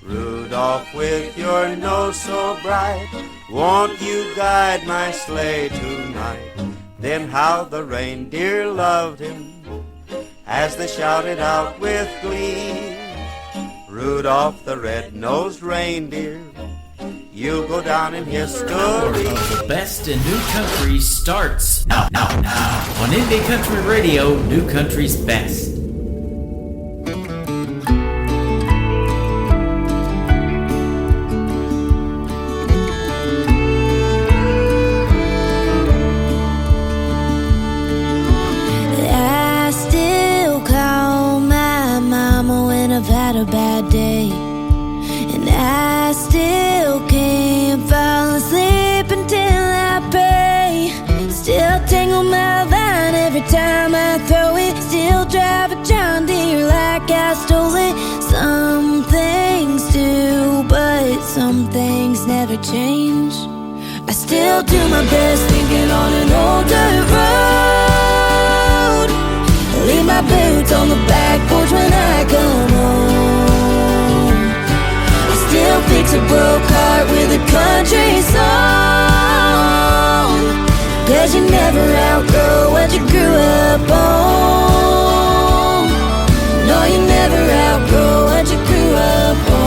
Speaker 14: Rudolph, with your nose so bright, won't you guide my sleigh tonight? Then how the reindeer loved him as they shouted out with glee, Rudolph the red-nosed reindeer, you'll go down in history.
Speaker 4: The best in new country starts now on Indie Country Radio, New Country's Best.
Speaker 1: I still call my mama when I've had a bad day, and I still can't fall asleep until I pray. Still tangle my vine every time I throw it. Still drive a John Deere like I stole it. Some things do, but some things never change. I still do my best thinking on an old dirt road. Leave my boots on the back porch when I come home. I still fix a broke heart with a country song. 'Cause you never outgrow what you grew up on. No, you never outgrow what you grew up on.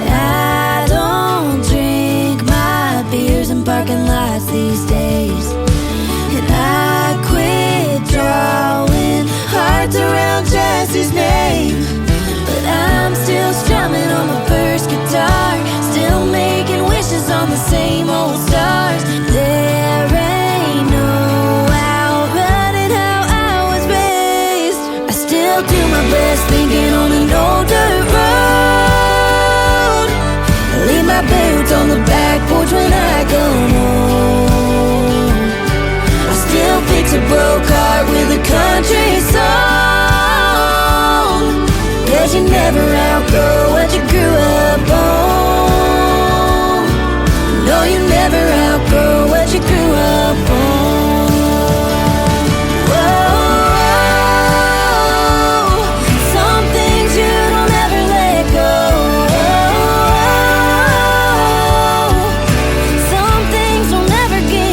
Speaker 1: I don't drink my beers in parking lots these days, and I quit drawing hearts around Jesse's name. But I'm still strumming on my first guitar, still making wishes on the same old stars. There ain't no outrunning how I was raised. I still do my best thinking on an old dirt road. Leave my boots on the back porch when I come home. I still fix a broke heart with a country song. 'Cause you never outgrow what you grew up on. No, you never outgrow what you grew up on. Whoa, some things you don't ever let go. Some things will never get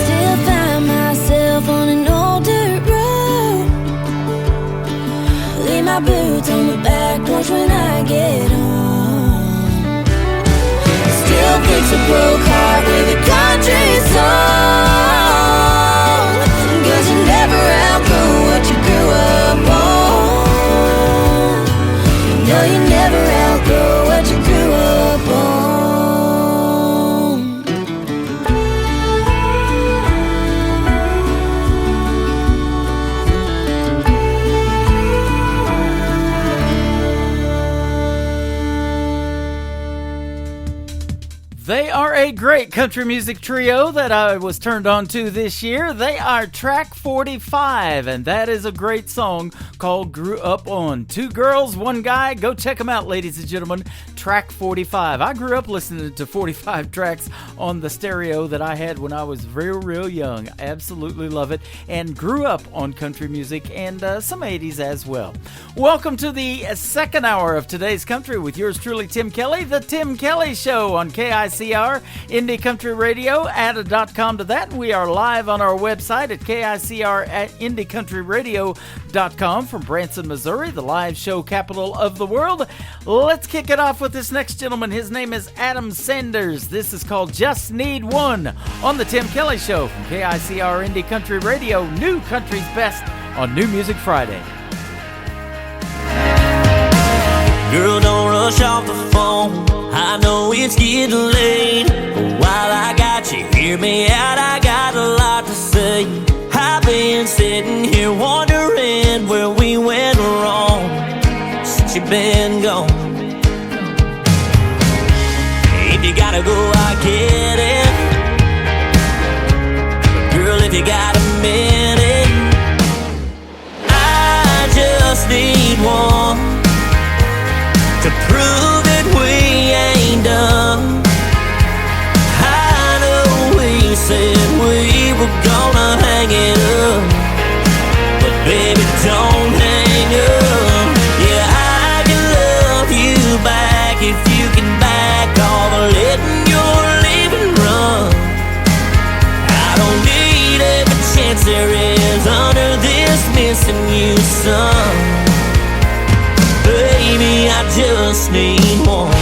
Speaker 1: Still find myself on an old dirt road. Leave my boots on the back porch when I get home. Still fix a broke heart with a country song. 'Cause you never outgrow what you grew up on. No, you never outgrow what you grew up on.
Speaker 4: They are a great country music trio that I was turned on to this year. They are Track 45, and that is a great song called Grew Up On. Two girls, one guy. Go check them out, ladies and gentlemen. Track 45. I grew up listening to 45 tracks on the stereo that I had when I was real young. Absolutely love it, and grew up on country music and some 80s as well. Welcome to the second hour of today's country with yours truly, Tim Kelly. The Tim Kelly Show on KICS KICR Indie Country Radio. Add a .com to that. We are live on our website at KICR at IndieCountryRadio.com from Branson, Missouri, the live show capital of the world. Let's kick it off with this next gentleman. His name is Adam Sanders. This is called Just Need One on the Tim Kelly Show from KICR Indie Country Radio, New Country's Best on New Music Friday.
Speaker 8: Girl, don't rush off the phone. I know it's getting late, but while I got you, hear me out, I got a lot to say. I've been sitting here wondering where we went wrong since you've been gone. If you gotta go, I get it. But girl, if you got a minute, I just need one to prove that we ain't done. I know we said we were gonna hang it up, but baby, don't hang up. Yeah, I can love you back if you can back off letting your leaving run. I don't need every chance there is under this missing you, son. Baby, I just need one.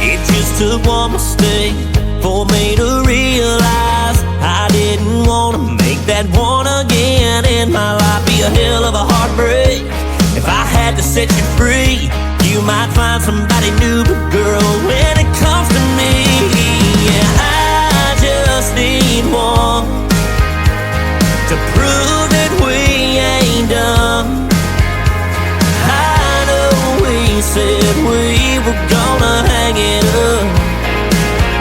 Speaker 8: It just took one mistake for me to realize I didn't want to make that one again in my life. Be a hell of a heartbreak if I had to set you free. You might find somebody new, but girl, when it comes to me, yeah, I just need one to prove that we ain't done. I know we said we were gonna hang it up,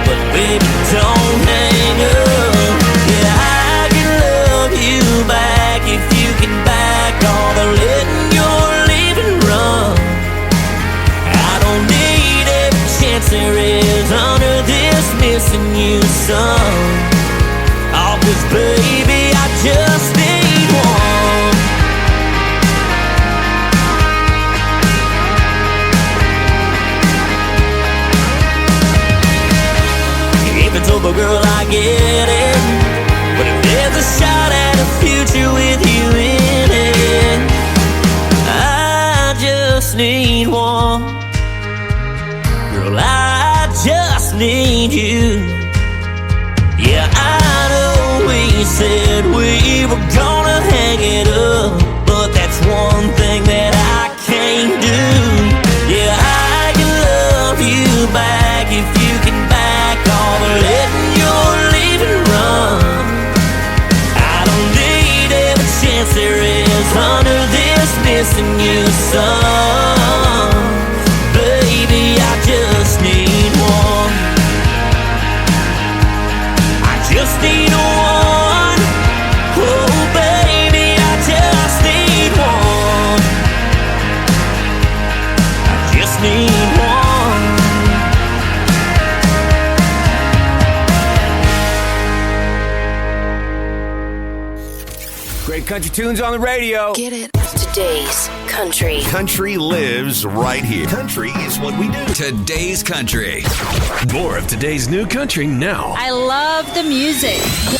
Speaker 8: but baby, don't hang up. Yeah, I can love you back if you can back all the letting your leaving run. I don't need every chance there is under this missing you, son. Oh, 'cause baby, I just need one. If it's over, girl, I get it, but if there's a shot at a future with you in it, I just need one. Girl, I just need you. Yeah, I know we said we were gonna hang it up, but that's one thing that I can't do. Yeah, I can love you back if you can back off letting your leaving run. I don't need every chance there is under this missing you, son. Baby, I just need one. Just need one. Oh, baby, I just need one. I just need one.
Speaker 15: Great country tunes on the radio.
Speaker 16: Get it? Today's country.
Speaker 17: Country lives right here. Country is what we do. Today's country.
Speaker 18: More of today's new country now.
Speaker 19: I love the music.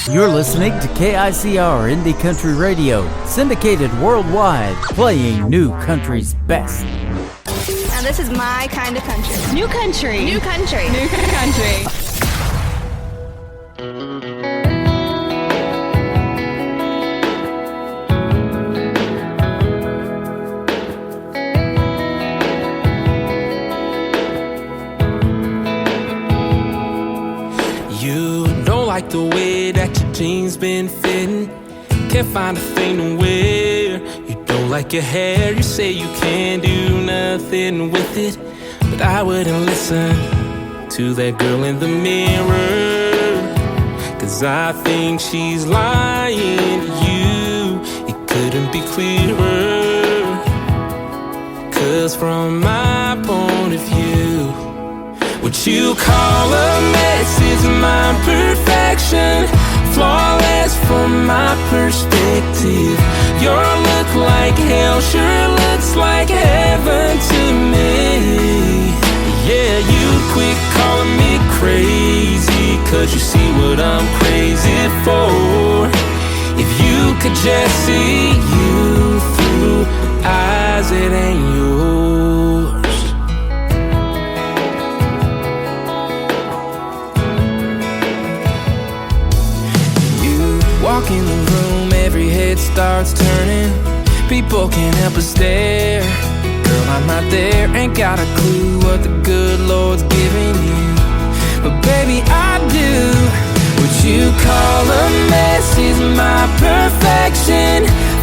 Speaker 4: You're listening to KICR Indie Country Radio, syndicated worldwide, playing New Country's best.
Speaker 19: Now this is my kind of country. New country. New country. New country.
Speaker 20: Like the way that your jeans been fitting, can't find a thing to wear. You don't like your hair, you say you can't do nothing with it, but I wouldn't listen to that girl in the mirror, 'cause I think she's lying to you. It couldn't be clearer, 'cause from my point of view, what you call a mess is my perfection, flawless from my perspective. You're 'cause you see what I'm crazy for. If you could just see you through eyes that ain't yours. You walk in the room, every head starts turning. People can't help but stare. Girl, I'm not there, ain't got a clue what the good Lord's giving you. But baby, I do. What you call a mess is my perfection.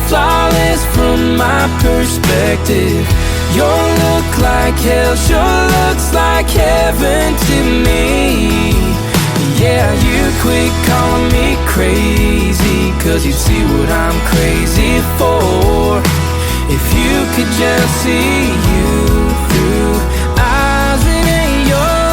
Speaker 20: Flawless from my perspective. Your look like hell sure looks like heaven to me. Yeah, you quit calling me crazy, 'cause you see what I'm crazy for. If you could just see you through eyes that ain't yours.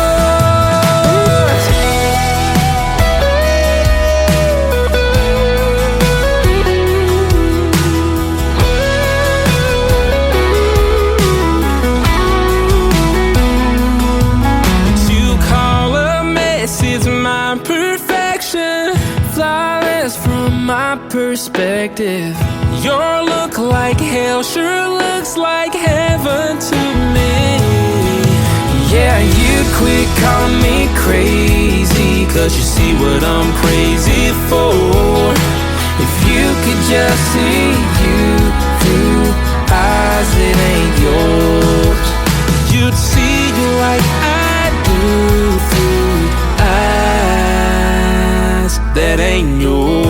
Speaker 20: What you call a mess is my perfection. Flawless from my perspective. Your look like hell sure looks like heaven to me. Yeah, you quit calling me crazy, 'cause you see what I'm crazy for. If you could just see you through eyes that ain't yours, you'd see you like I do through eyes that ain't yours.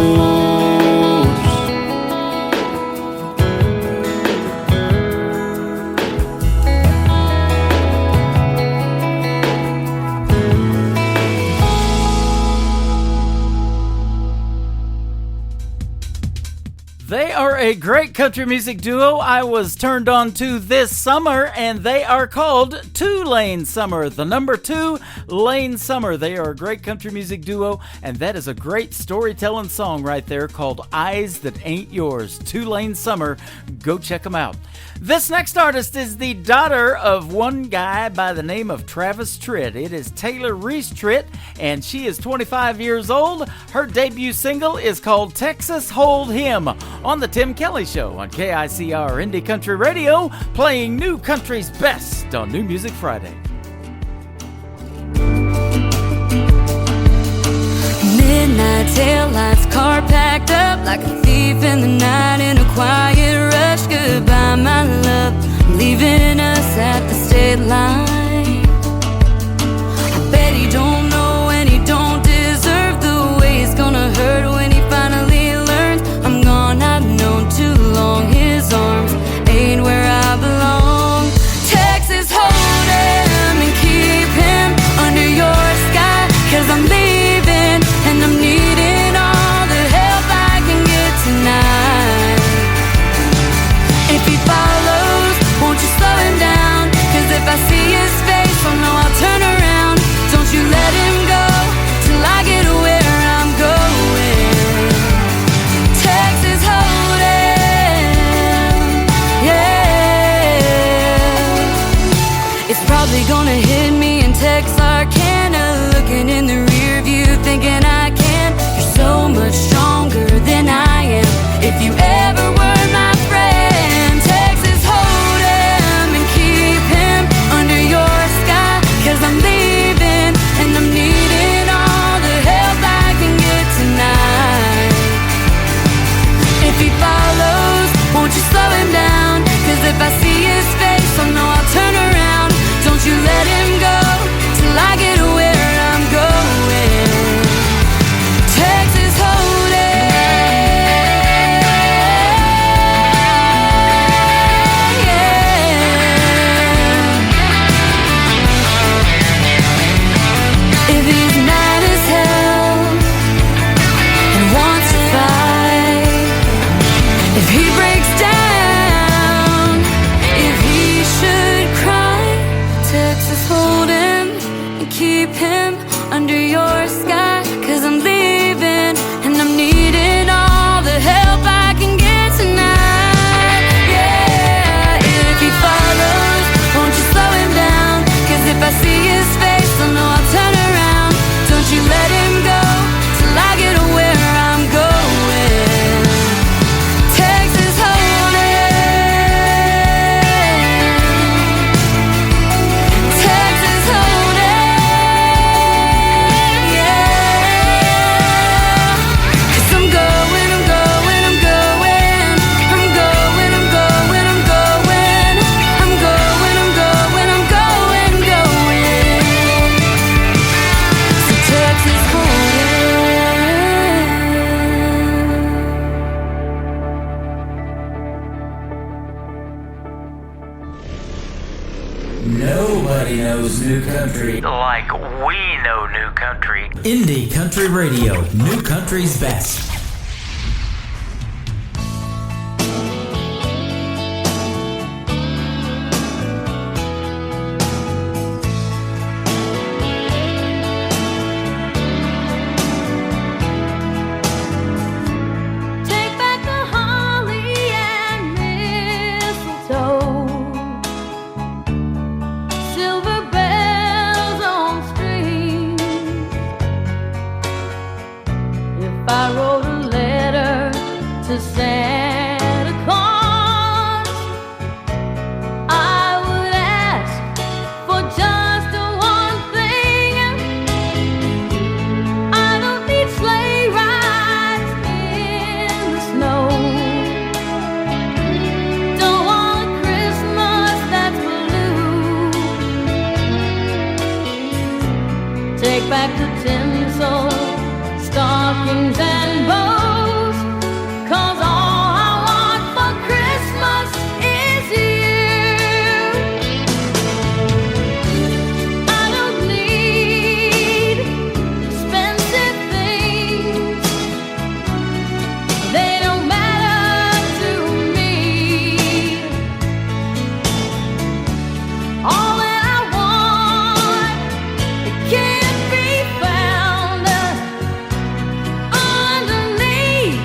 Speaker 4: They are a great country music duo I was turned on to this summer, and they are called Two Lane Summer. The number 2 Lane Summer. They are a great country music duo, and that is a great storytelling song right there called Eyes That Ain't Yours. Two Lane Summer. Go check them out. This next artist is the daughter of one guy by the name of Travis Tritt. It is Taylor Reese Tritt, and she is 25 years old. Her debut single is called Texas Hold Him on the Tim Kelly Show on KICR Indie Country Radio, playing new country's best on New Music Friday.
Speaker 1: Midnight taillights, car packed up like a thief in the night in a quiet rush. Goodbye, my love, leaving us at the state line. I bet he don't know and he don't deserve the way it's gonna hurt when he finally learns I'm gone. I've known too long his arms ain't where I belong. Texas, hold him and keep him under your sky, 'cause I'm leaving and I'm needing all the help I can get tonight. If he follows, won't you slow him down? 'Cause if I see you
Speaker 6: new country.
Speaker 15: Like we know new country.
Speaker 6: Indie Country Radio, new country's best.
Speaker 1: I wrote a letter to Santa Claus, I would ask for just one thing. I don't need sleigh rides in the snow. Don't want a Christmas that's blue. Take back the tinsel, stockings and bows, 'cause all I want for Christmas is you. I don't need expensive things, they don't matter to me. All that I want, it can't be found underneath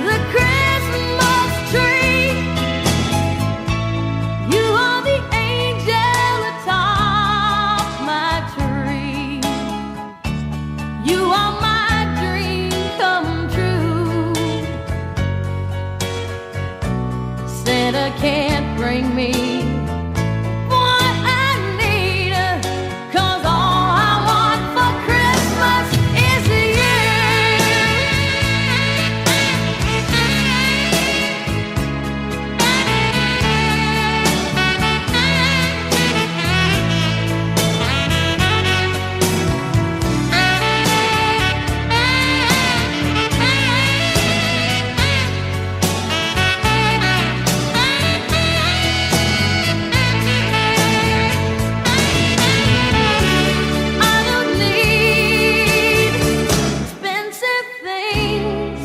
Speaker 1: the Christmas tree. You are the angel atop my tree. You are my dream come true. Santa can't bring me what I need, 'cause all I want for Christmas is you. I don't need expensive things,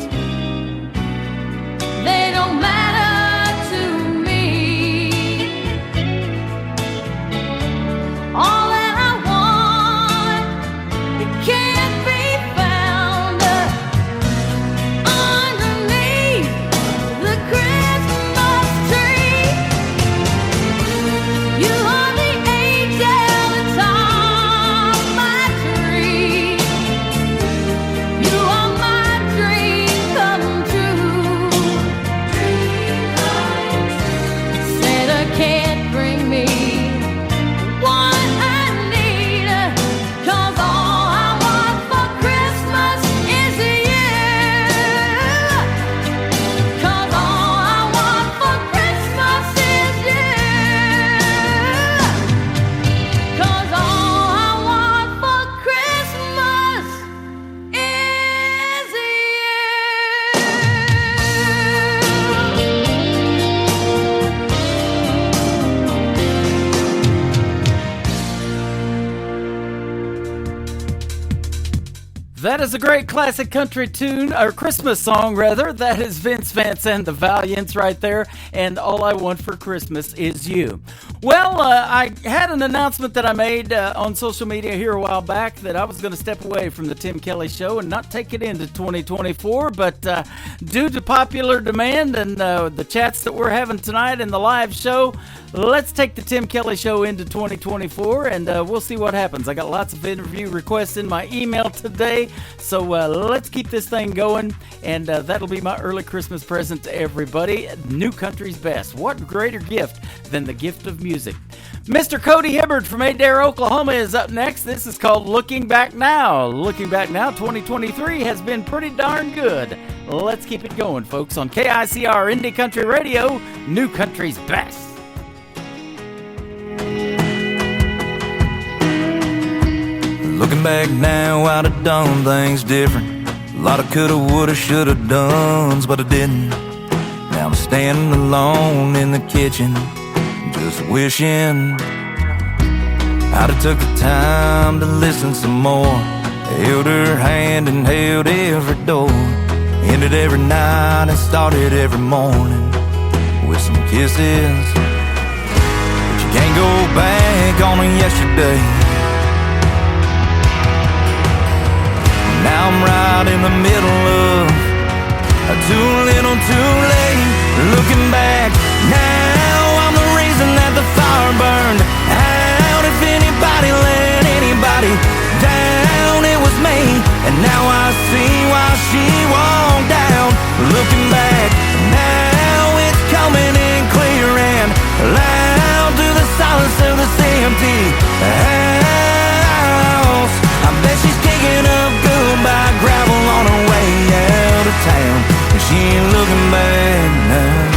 Speaker 1: they don't matter to me. All that I want, it can't be found underneath the Christmas tree. You are the angel atop my tree. You are my dream come true. Santa can't bring me what I need, 'cause all I want for Christmas is you. 'Cause all I want for Christmas is you. 'Cause all I want for Christmas is
Speaker 4: That is a great classic country tune, or Christmas song rather. That is Vince Vance and the Valiants right there, and All I Want for Christmas Is You. Well, I had an announcement that I made on social media here a while back that I was going to step away from the Tim Kelly Show and not take it into 2024, but due to popular demand and the chats that we're having tonight in the live show, let's take the Tim Kelly Show into 2024, and we'll see what happens. I got lots of interview requests in my email today, so let's keep this thing going, and that'll be my early Christmas present to everybody. New country's best. What greater gift than the gift of music? Mr. Cody Hibbard from Adair, Oklahoma is up next. This is called Looking Back Now. Looking Back Now, 2023 has been pretty darn good. Let's keep it going, folks, on KICR Indie Country Radio, New Country's best.
Speaker 9: Looking back now, I'd have done things different. A lot of coulda, woulda, shoulda dones, but I didn't. Now I'm standing alone in the kitchen, just wishing I'd have took the time to listen some more. Held her hand and held every door. Ended every night and started every morning with some kisses. But you can't go back on yesterday. Now I'm right in the middle of too little, too late. Looking back, now I'm the reason that the fire burned out. If anybody let anybody down, it was me. And now I see why she walked down. Looking back, now it's coming in clear and loud through the silence of this empty house. I bet she's kicking up goodbye gravel on her way out of town. She ain't looking back now.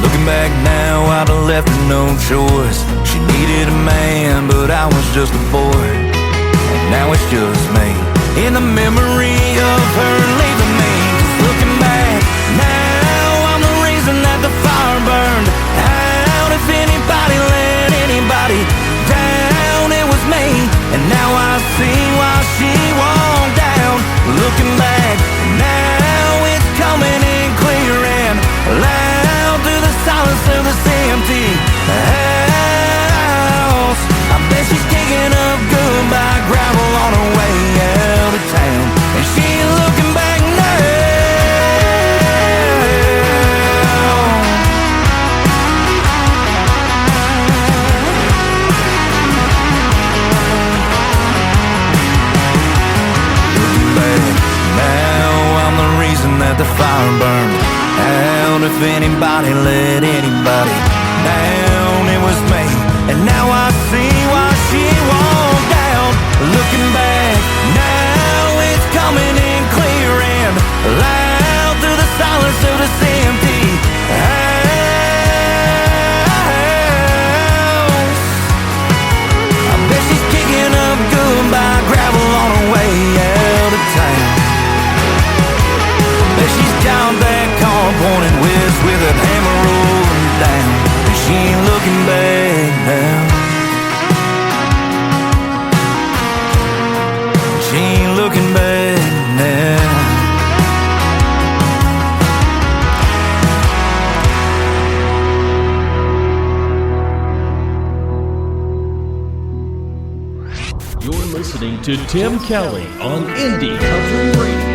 Speaker 9: Looking back now, I'd have left her no choice. She needed a man, but I was just a boy. And now it's just me in the memory of her leaving me. Just looking back now, I'm the reason that the fire burned out. If anybody let anybody down, it was me. And now I see why she walked down. Looking back, now it's coming in clear and loud through the silence of this empty house. I bet she's kicking up goodbye gravel on her way out of town. And she ain't looking back now. That the fire burned out. If anybody let anybody down, it was me. And now I see why she walked down. Looking back, now it's coming in clear and loud through the silence of this empty house. I bet she's kicking up goodbye gravel on her way out of town. She's down that car pointing west with a hammer rolling down. And she ain't looking back now. She ain't looking back
Speaker 6: now. You're listening to Tim Kelly on Indie Country Radio.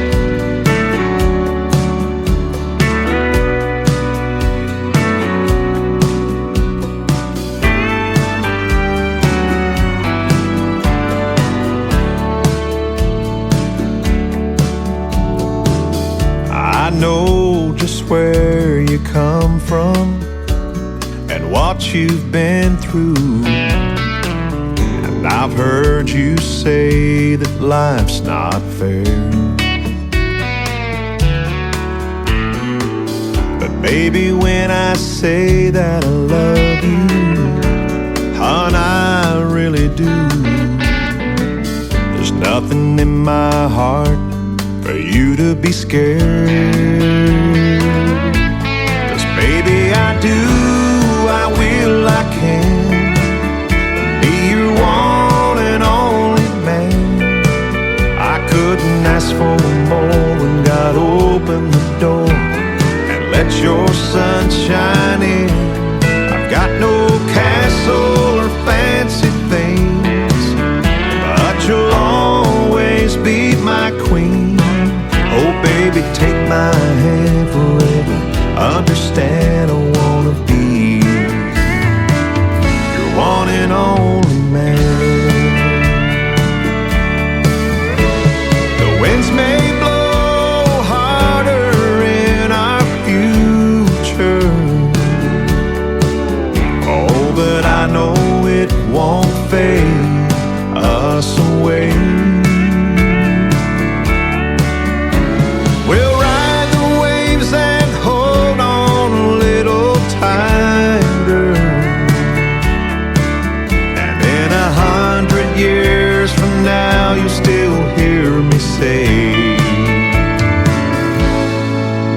Speaker 10: I know just where you come from and what you've been through. And I've heard you say that life's not fair. But baby, when I say that I love you, hon, I really do. There's nothing in my heart for you to be scared. 'Cause baby, I do, I will, I can be your one and only man. I couldn't ask for more when God opened the door and let your sun shine in. I've got no castle or fancy things, but you'll always be my queen. Oh baby, take my hand forever. Understand I wanna be your one and only man. The winds may blow harder in our future, oh, but I know it won't fade us away.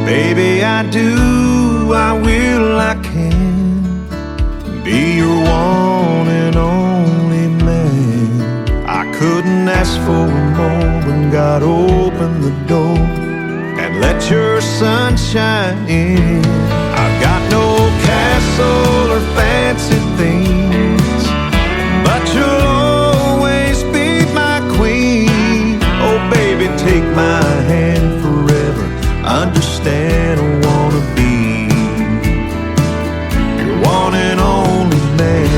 Speaker 10: Baby, I do
Speaker 5: sunshine in. I've got no castle or fancy things, but you'll always be my queen. Oh baby, take my hand forever. Understand I wanna be your one and only man.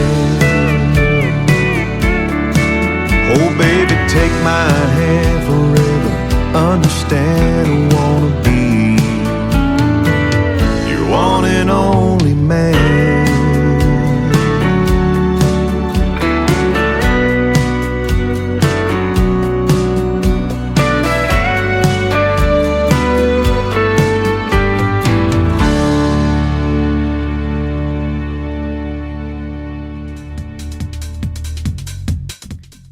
Speaker 5: Oh baby, take my hand forever. Understand I wanna be your one and only man.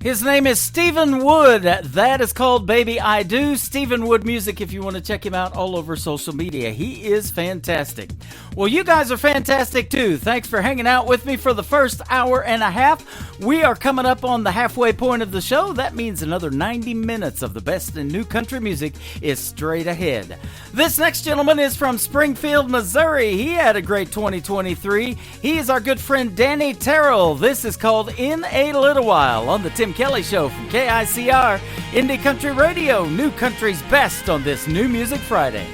Speaker 4: His name is Stephen Wood. That is called Baby I Do. Stephen Wood Music, if you want to check him out all over social media. He is fantastic. Well, you guys are fantastic too. Thanks for hanging out with me for the first hour and a half. We are coming up on the halfway point of the show. That means another 90 minutes of the best in new country music is straight ahead. This next gentleman is from Springfield, Missouri. He had a great 2023. He is our good friend Danny Terrell. This is called In a Little While on the Tim Kelly Show from KICR, Indie Country Radio, New Country's best on this New Music Friday.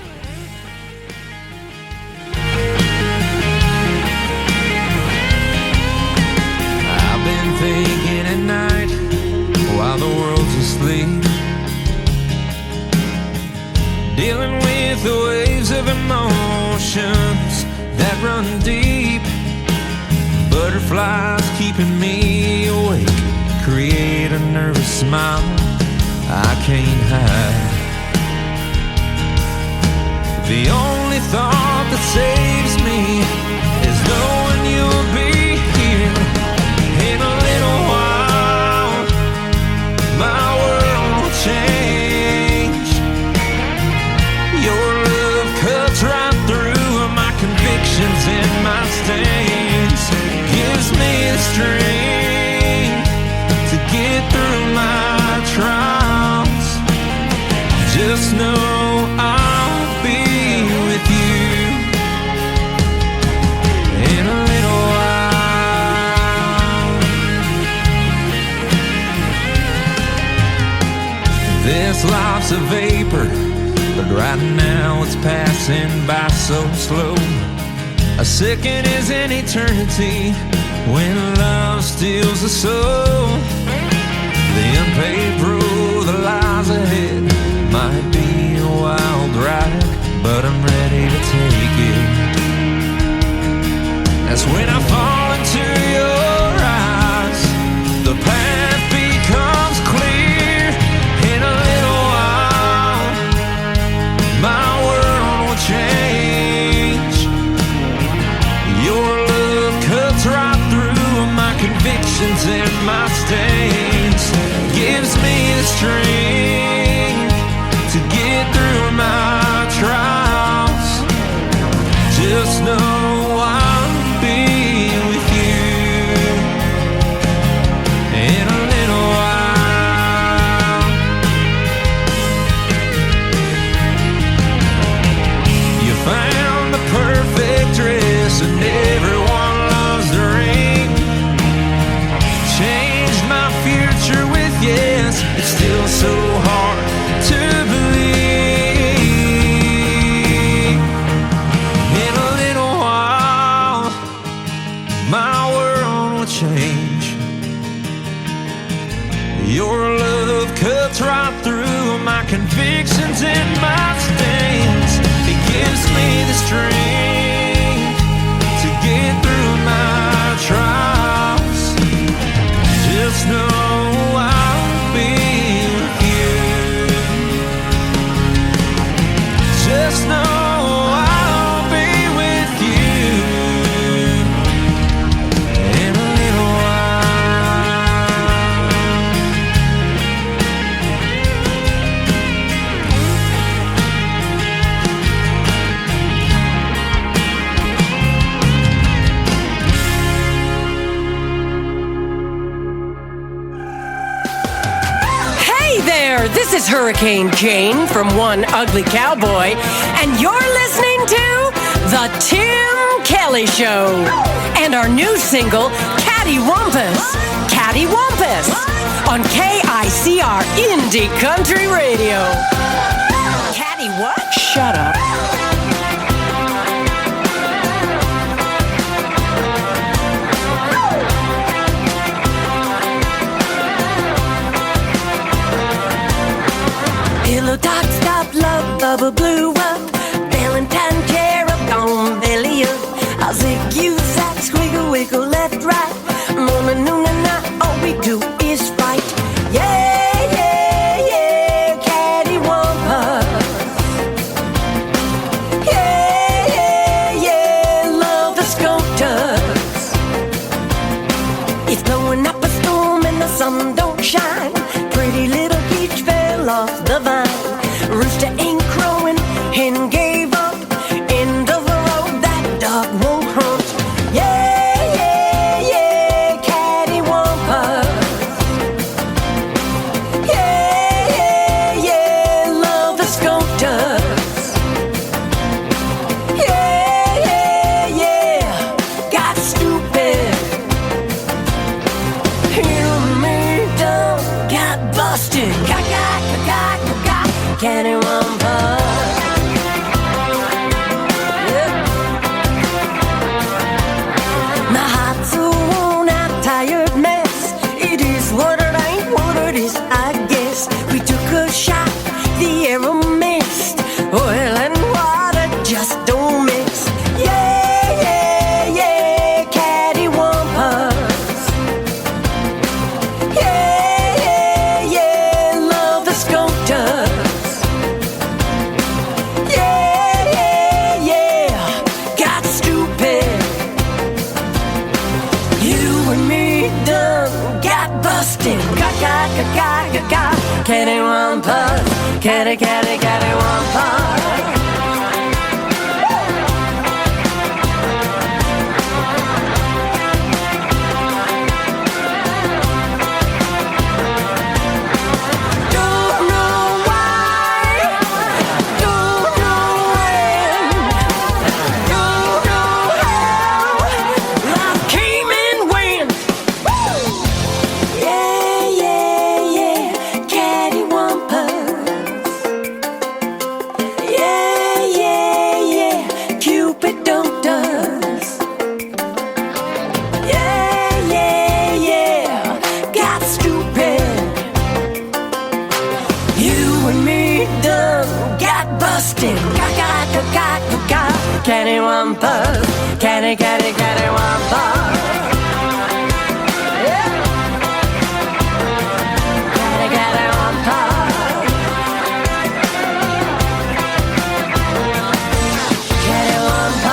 Speaker 20: I've been thinking at night while the world's asleep, dealing with the waves of emotions that run deep. Butterflies keeping me awake, create a nervous smile I can't hide. The only thought that saves me is knowing you'll be here in a little while. My world will change. Your love cuts right through my convictions and my stains, gives me the strength to get through my trials. Just know I'll be with you in a little while. This life's a vapor, but right now it's passing by so slow. A second is an eternity when love steals the soul. The unpaved road that lies ahead might be a wild ride, but I'm ready to take it. That's when I fall into your eyes. The path becomes clear. In a little while, my world will change. Your love cuts right through my convictions and my stains, gives me the strength to get through my trials. Just know I'll be with you in a little while. You found the perfect dress and everyone loves the ring. Changed my future with yes. It's still so hard to believe. In a little while, my world will change. Your love cuts right through my convictions and my stains. It gives me the strength to get through my trials. Just know I'll be with you. Just know I'll be with you in a little while.
Speaker 21: there, this is Hurricane Jane from One Ugly Cowboy, and you're listening to The Tim Kelly Show and our new single, Cattywampus. Cattywampus on KICR Indie Country Radio. Catty what? Shut up. Pillow talk, stop, love, bubble blew up. Valentine cherub, gone belly up. I'll zig you, zag, squiggle, wiggle, left, right. Morning, noon, and night, all we do is fight. Yeah, yeah, yeah, cattywampus. Yeah, yeah, yeah, love the sculptors. It's blowing up a storm and the sun don't shine. Pretty little peach fell off the vine. Rooster ain't crowing, hen gave up. End of the road, that dog won't hunt. Yeah, yeah, yeah, cattywampus. Yeah, yeah, yeah, love the sculptors. Yeah, yeah, yeah, got stupid. You and me done got busted. Cattywampus. Yep. My heart's a worn out, tired mess. It is what it ain't, what it is, I guess. We took a shot, the arrow missed. Oil and water just don't mix. Yeah, yeah, yeah, cattywampus. Yeah, yeah, yeah, love the sculptors. Cattywampus, cattywampus. Cattywampus, cattywampus. Yeah. Cattywampus. Cattywampus.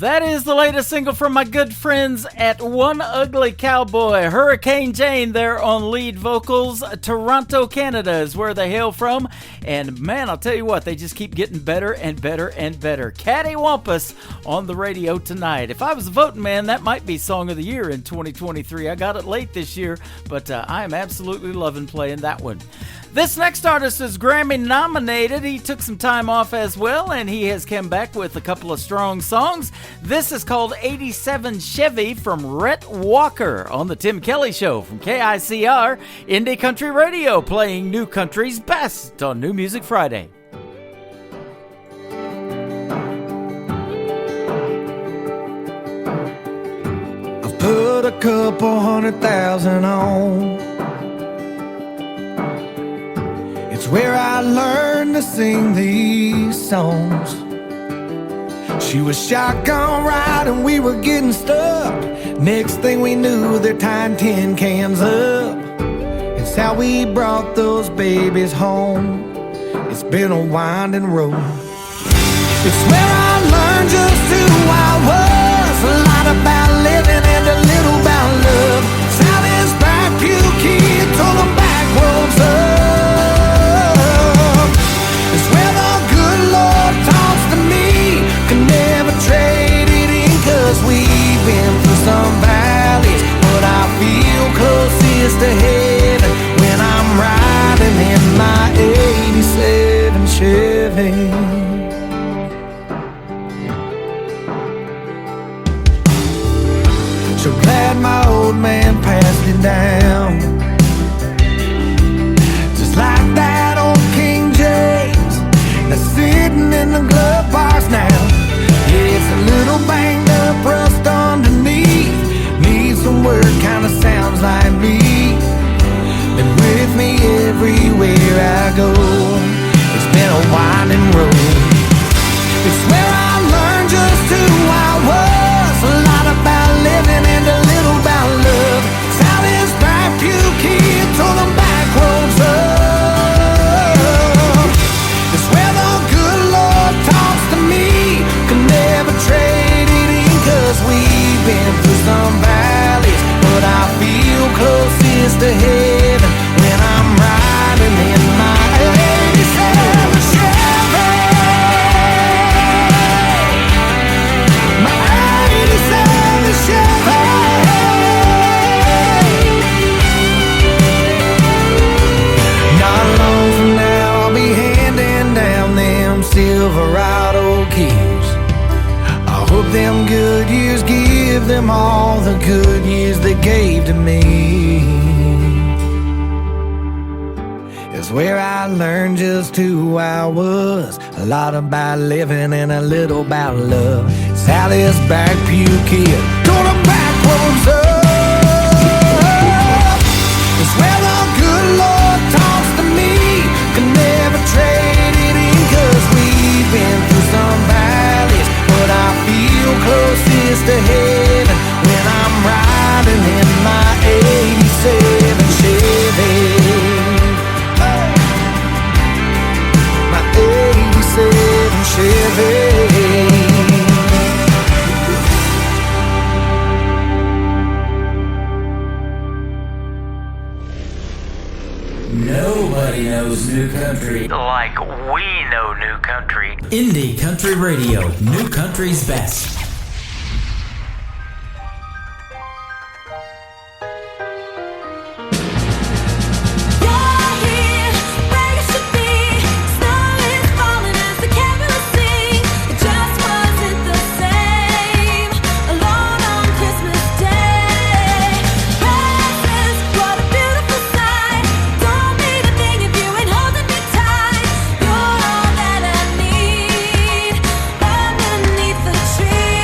Speaker 4: That is the latest single from my good friends at One Ugly Cowboy. Hurricane Jane there on lead vocals. Toronto, Canada is where they hail from. And man, I'll tell you what, they just keep getting better and better and better. Cattywampus on the radio tonight. If I was a voting man, that might be Song of the Year in 2023. I got it late this year, but I am absolutely loving playing that one. This next artist is Grammy nominated. He took some time off as well, and he has come back with a couple of strong songs. This is called 87 Chevy from Rhett Walker on the Tim Kelly Show from KICR Indie Country Radio, playing new country's best on New Music Friday.
Speaker 5: I've put a couple $100,000 on. It's where I learned to sing these songs. She was shotgun riding, we were getting stuck. Next thing we knew, they're tying tin cans up. It's how we brought those babies home. It's been a winding road. It's where I learned just who I was. A lot about living and a little about love. It's how So glad my old man passed it down. Just like that old King James that's sitting in the glove box now. Yeah, it's a little banged up, rust underneath. Needs some work, kinda sounds like me. Been with me everywhere I go. It's been a winding road. It's where I learned just who I was. A lot about living and a little about love. It's how this bright few kids told them back roads up. It's where the good Lord talks to me. Can never trade it in, 'cause we've been through some valleys, but I feel closest to heaven when I'm riding in my 87 Chevy. My 87 Chevy. Not long from now I'll be handing down them Silverado keys. I hope them good years give them all the good years they gave to me. It's where I learned just who I was. A lot about living and a little about love. It's how this back pew kid told them back roads up. It's where the good Lord talks to me. Can never trade it in, 'cause we've been through some valleys, but I feel closest to heaven when I'm riding in my 87 Chevy. My 87 Chevy.
Speaker 6: Nobody knows new country
Speaker 15: like we know new country.
Speaker 6: Indie Country Radio, new country's best.
Speaker 1: Underneath the tree.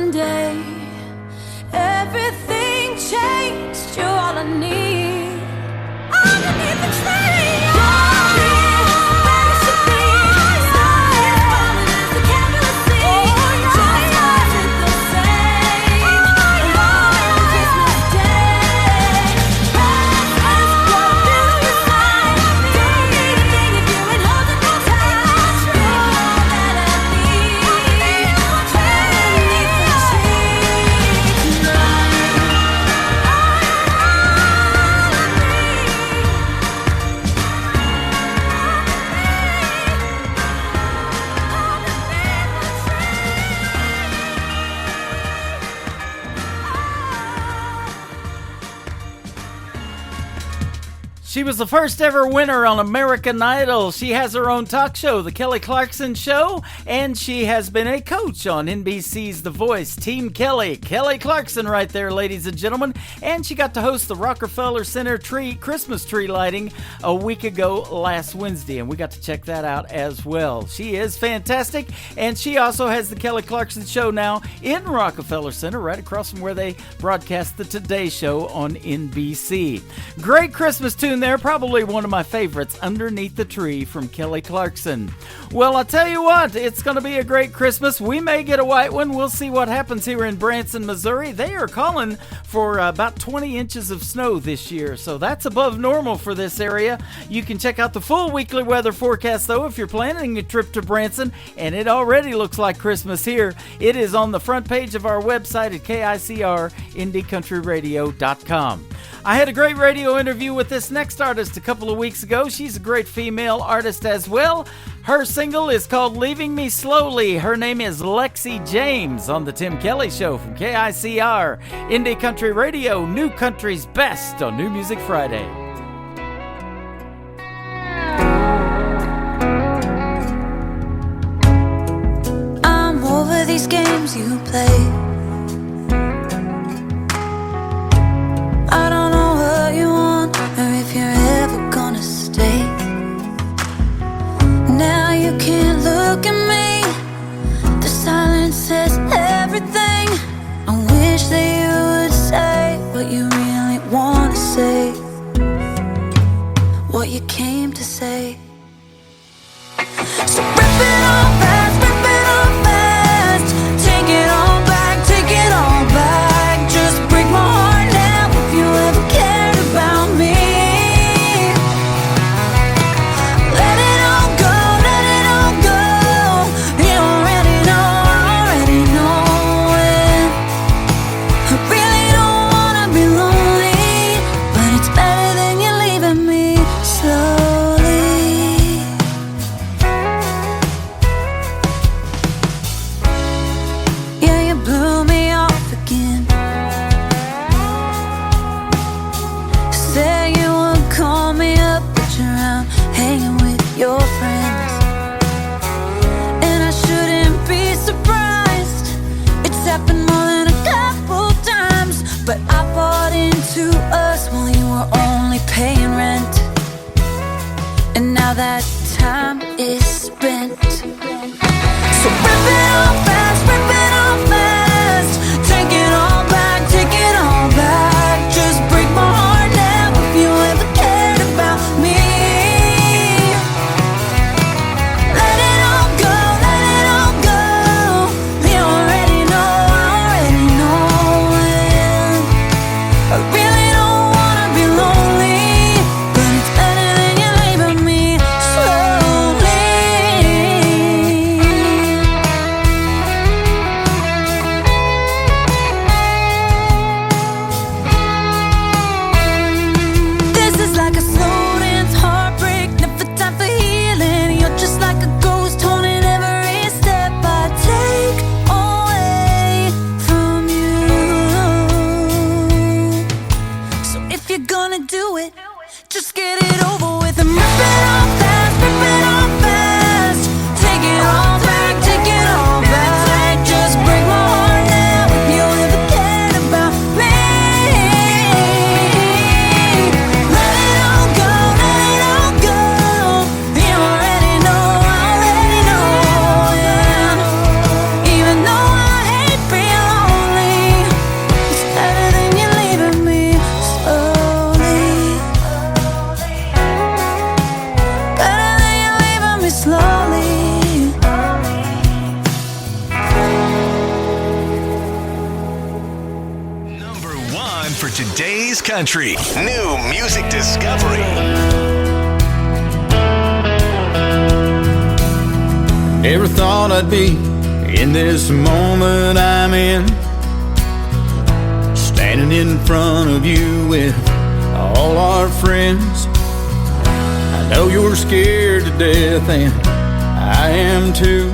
Speaker 1: one day everything changed. You're all I need. Underneath the tree.
Speaker 4: She was the first ever winner on American Idol. She has her own talk show, The Kelly Clarkson Show, and she has been a coach on NBC's The Voice. Team Kelly. Kelly Clarkson right there, ladies and gentlemen. And she got to host the Rockefeller Center Christmas tree lighting a week ago last Wednesday, and we got to check that out as well. She is fantastic, and she also has The Kelly Clarkson Show now in Rockefeller Center, right across from where they broadcast the Today Show on NBC. Great Christmas tune there, probably one of my favorites, Underneath the Tree from Kelly Clarkson. Well, I'll tell you what, it's going to be a great Christmas. We may get a white one. We'll see what happens here in Branson, Missouri. They are calling for about 20 inches of snow this year, so that's above normal for this area. You can check out the full weekly weather forecast, though, if you're planning a trip to Branson, and it already looks like Christmas here. It is on the front page of our website at KICR-IndieCountryRadio.com. I had a great radio interview with this next artist a couple of weeks ago. She's a great female artist as well. Her single is called Leaving Me Slowly. Her name is Lexi James on The Tim Kelly Show from KICR, Indie Country Radio, New Country's Best on New Music Friday.
Speaker 1: I'm over these games you play. I don't know what you want or if you're ever gonna stay. Now you can't look at me. The silence says everything. I wish that you would say what you really want to say, what you came to say. So rip it all fast, rip it all fast. Take it all back, take it all back. Just break my heart now if you ever cared about me. Let it all go, let it all go. You already know it. I really don't wanna be lonely, but it's better than you leaving me slowly. Yeah, you blew me off again. Said you would call me up, but you're out hanging with your friends. And I shouldn't be surprised. It's happened more than a couple times. But I bought into us while you were only paying rent. And now that time is spent. So rip it all fast, rip it all fast. Take it all back, take it all back. Just break my heart now if you ever cared about me. Let it all go, let it all go. You already know it. I really don't wanna be lonely, but it's better than you leaving me slowly.
Speaker 17: Today's Country. New music discovery.
Speaker 10: Never thought I'd be in this moment I'm in, standing in front of you with all our friends. I know you're scared to death and I am too.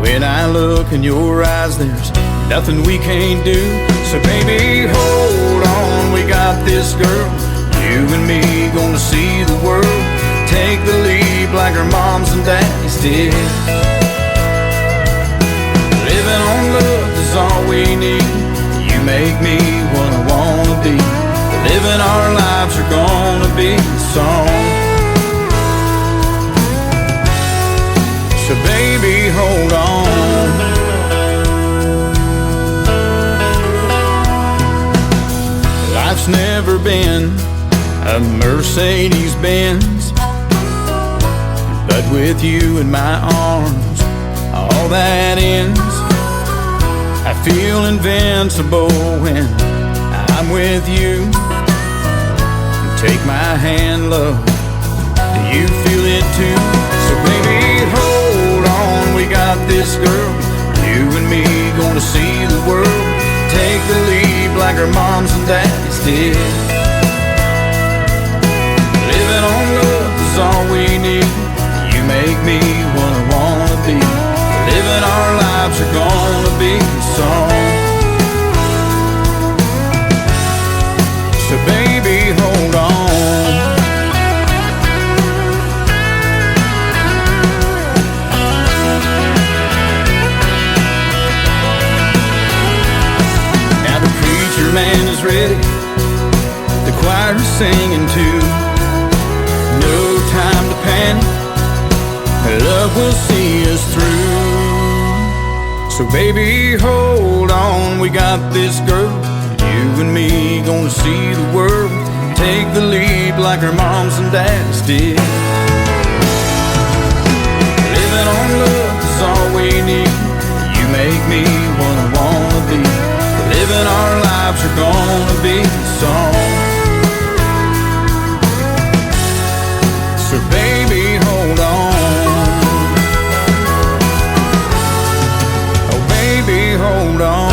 Speaker 10: When I look in your eyes, there's nothing we can't do. So baby, hold on, we got this, girl. You and me gonna see the world. Take the lead like our moms and daddies did. Living on love is all we need. You make me what I wanna be. Living our lives are gonna be a song. So baby, hold on. Life's never been a Mercedes-Benz, but with you in my arms, all that ends. I feel invincible when I'm with you. Take my hand, love, do you feel it too? So baby, hold on, we got this, girl. You and me gonna see the world. Take the lead like our moms and daddies did. Living on love is all we need. You make me what I wanna be. Living our lives are gonna be a song. So baby, hold on. Now the preacher man is ready, the choir's singing too. No time to panic, love will see us through. So baby, hold on, we got this, girl. You and me gonna see the world. Take the lead like our moms and dads did. Living on love is all we need. You make me what I wanna be. Living our lives are gonna be a song. So baby, hold on. Oh baby, hold on.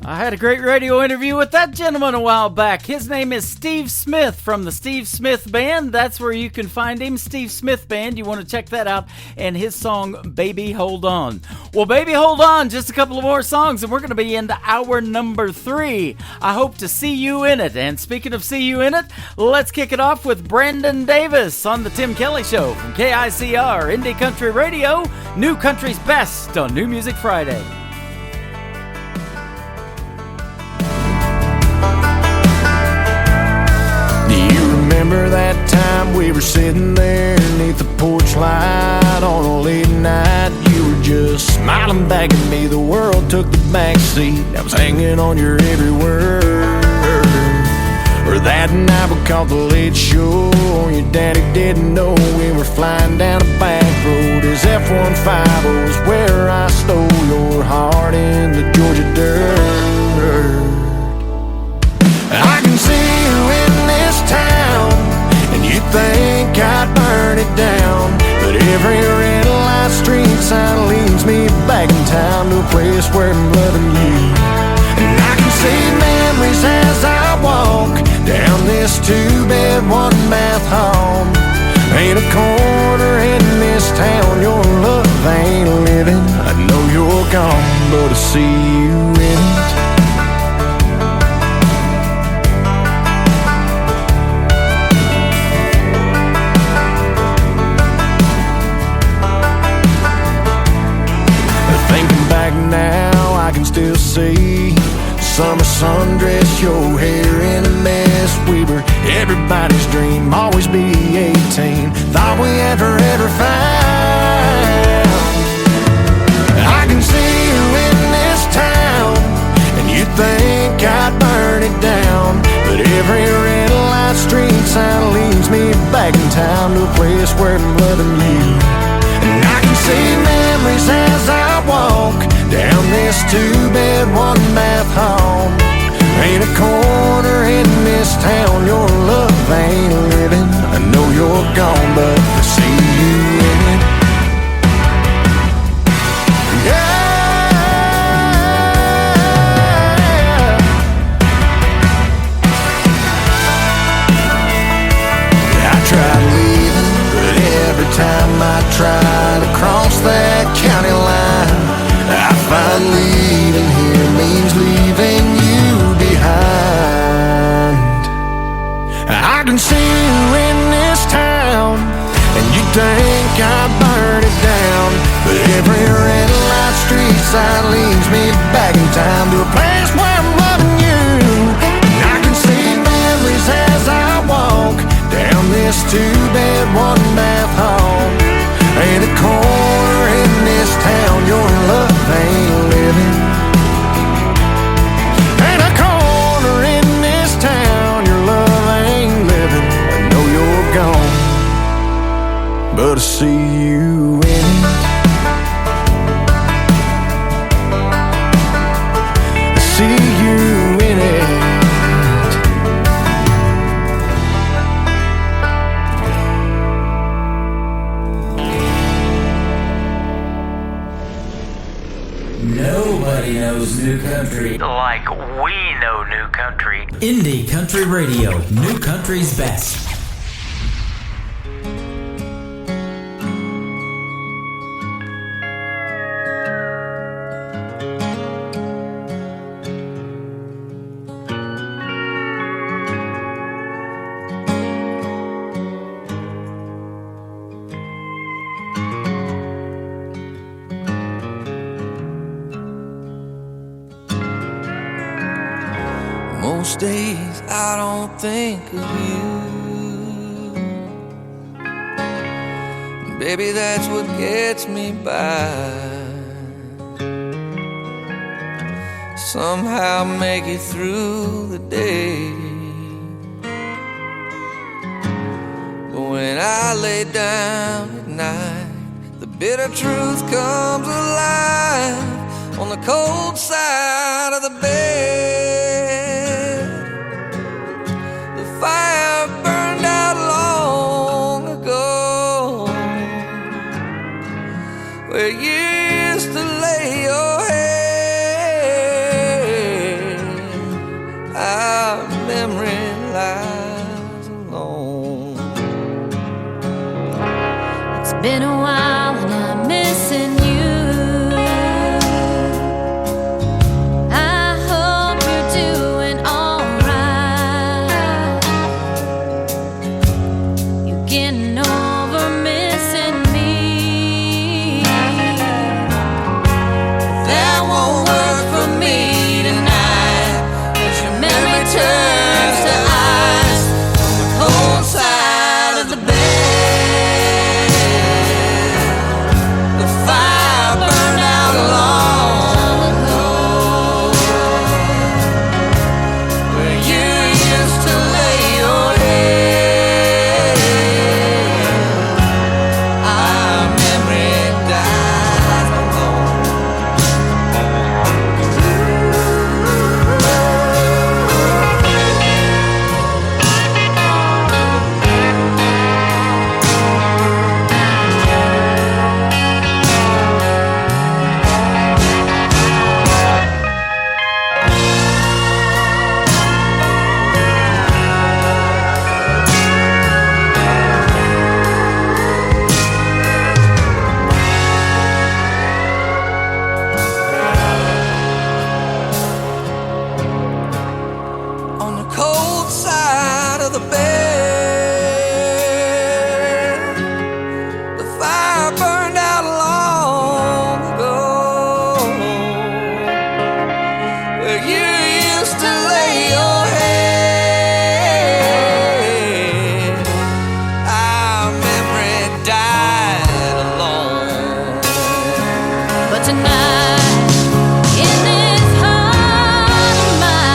Speaker 4: I had a great radio interview with that gentleman a while back. His name is Steve Smith from the Steve Smith Band. That's where you can find him, Steve Smith Band. You want to check that out. And his song, Baby Hold On. Well, Baby Hold On, just a couple of more songs, and we're going to be into hour number 3. I hope to see you in it. And speaking of see you in it, let's kick it off with Brandon Davis on The Tim Kelly Show from KICR, Indie Country Radio, New Country's Best on New Music Friday.
Speaker 2: Remember that time we were sitting there beneath the porch light on a late night? You were just smiling back at me. The world took the back seat. I was hanging on your every word. Or that night we caught the late show. Your daddy didn't know we were flying down a back road. His F-150 was where I stole your heart in the Georgia dirt. I can see you in this town, and you think I'd burn it down, but every red light street sign leads me back in town to a place where I'm loving you. And I can see memories as I walk down this 2-bed, 1-bath home. Ain't a corner in this town your love ain't living. I know you're gone, but I see you in it. Now I can still see summer sundress, your hair in a mess. We were everybody's dream, always be 18. Thought we had forever found. I can see you in this town, and you think I'd burn it down, but every red light street sign leads me back in town to a place where I'm loving you. this two-bed, one-bath home. Ain't a corner in this town your love ain't living. I know you're gone, but I see you in it. Time I try to cross that county line, I find leaving here means leaving you behind. I can see you in this town, and you think I burned it down, but every red light street sign leads me back in time to a place where I'm loving you. And I can see memories as I walk down this two-bed, one-bath home. Ain't a corner in this town your love ain't living. Ain't a corner in this town your love ain't living. I know you're gone, but I see you in it. I see you in it.
Speaker 6: Nobody knows new country
Speaker 15: like we know new country.
Speaker 6: Indie Country Radio, new country's best.
Speaker 9: Most days I don't think of you. Baby, that's what gets me by. Somehow make it through the day. But when I lay down at night, the bitter truth comes alive on the cold side of the bed. Fire burned out long ago, where you used to lay your head. Our memory lies alone.
Speaker 1: It's been a while and I'm missing you.
Speaker 9: Turns to ice on the cold side of the bed. The fire burned out long ago, where you used to lay your head. Our memory dies alone. Cold side of the bed, the fire burned out long ago, where you used to lay your head. Our memory died alone,
Speaker 1: But tonight, in this heart of mine,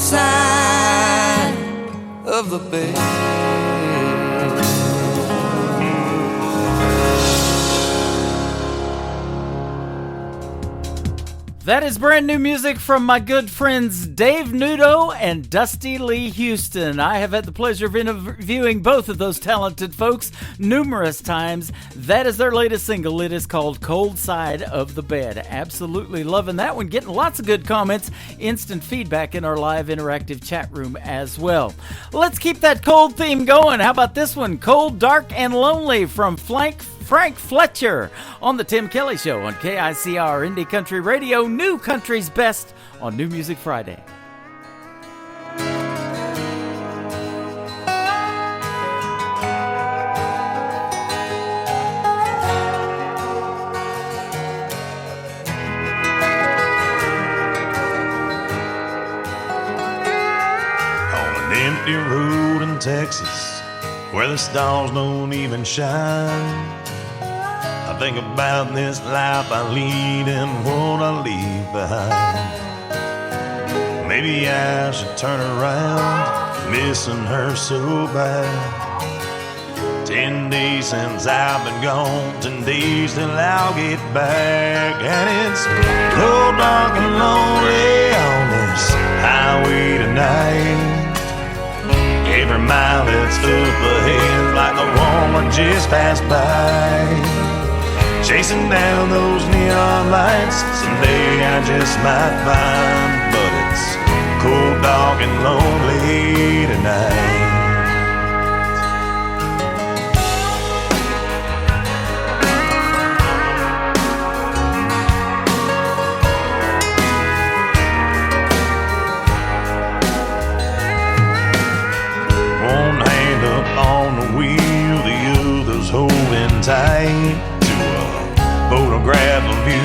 Speaker 9: side of the bed.
Speaker 4: That is brand new music from my good friends Dave Nudo and Dusty Lee Houston. I have had the pleasure of interviewing both of those talented folks numerous times. That is their latest single. It is called Cold Side of the Bed. Absolutely loving that one. Getting lots of good comments, instant feedback in our live interactive chat room as well. Let's keep that cold theme going. How about this one? Cold, Dark, and Lonely from Frank Fletcher on the Tim Kelly Show on KICR Indie Country Radio, New Country's Best on New Music Friday.
Speaker 10: On an empty road in Texas where the stars don't even shine, I think about this life I lead and what I leave behind. Maybe I should turn around, missing her so bad. 10 days since I've been gone, 10 days till I'll get back. And it's cold, dark, and lonely on this highway tonight. Every mile that's up ahead like a woman just passed by. Chasing down those neon lights, someday I just might find. But it's cold, dark, and lonely tonight. One hand up on the wheel, the other's holding tight. Photograph of you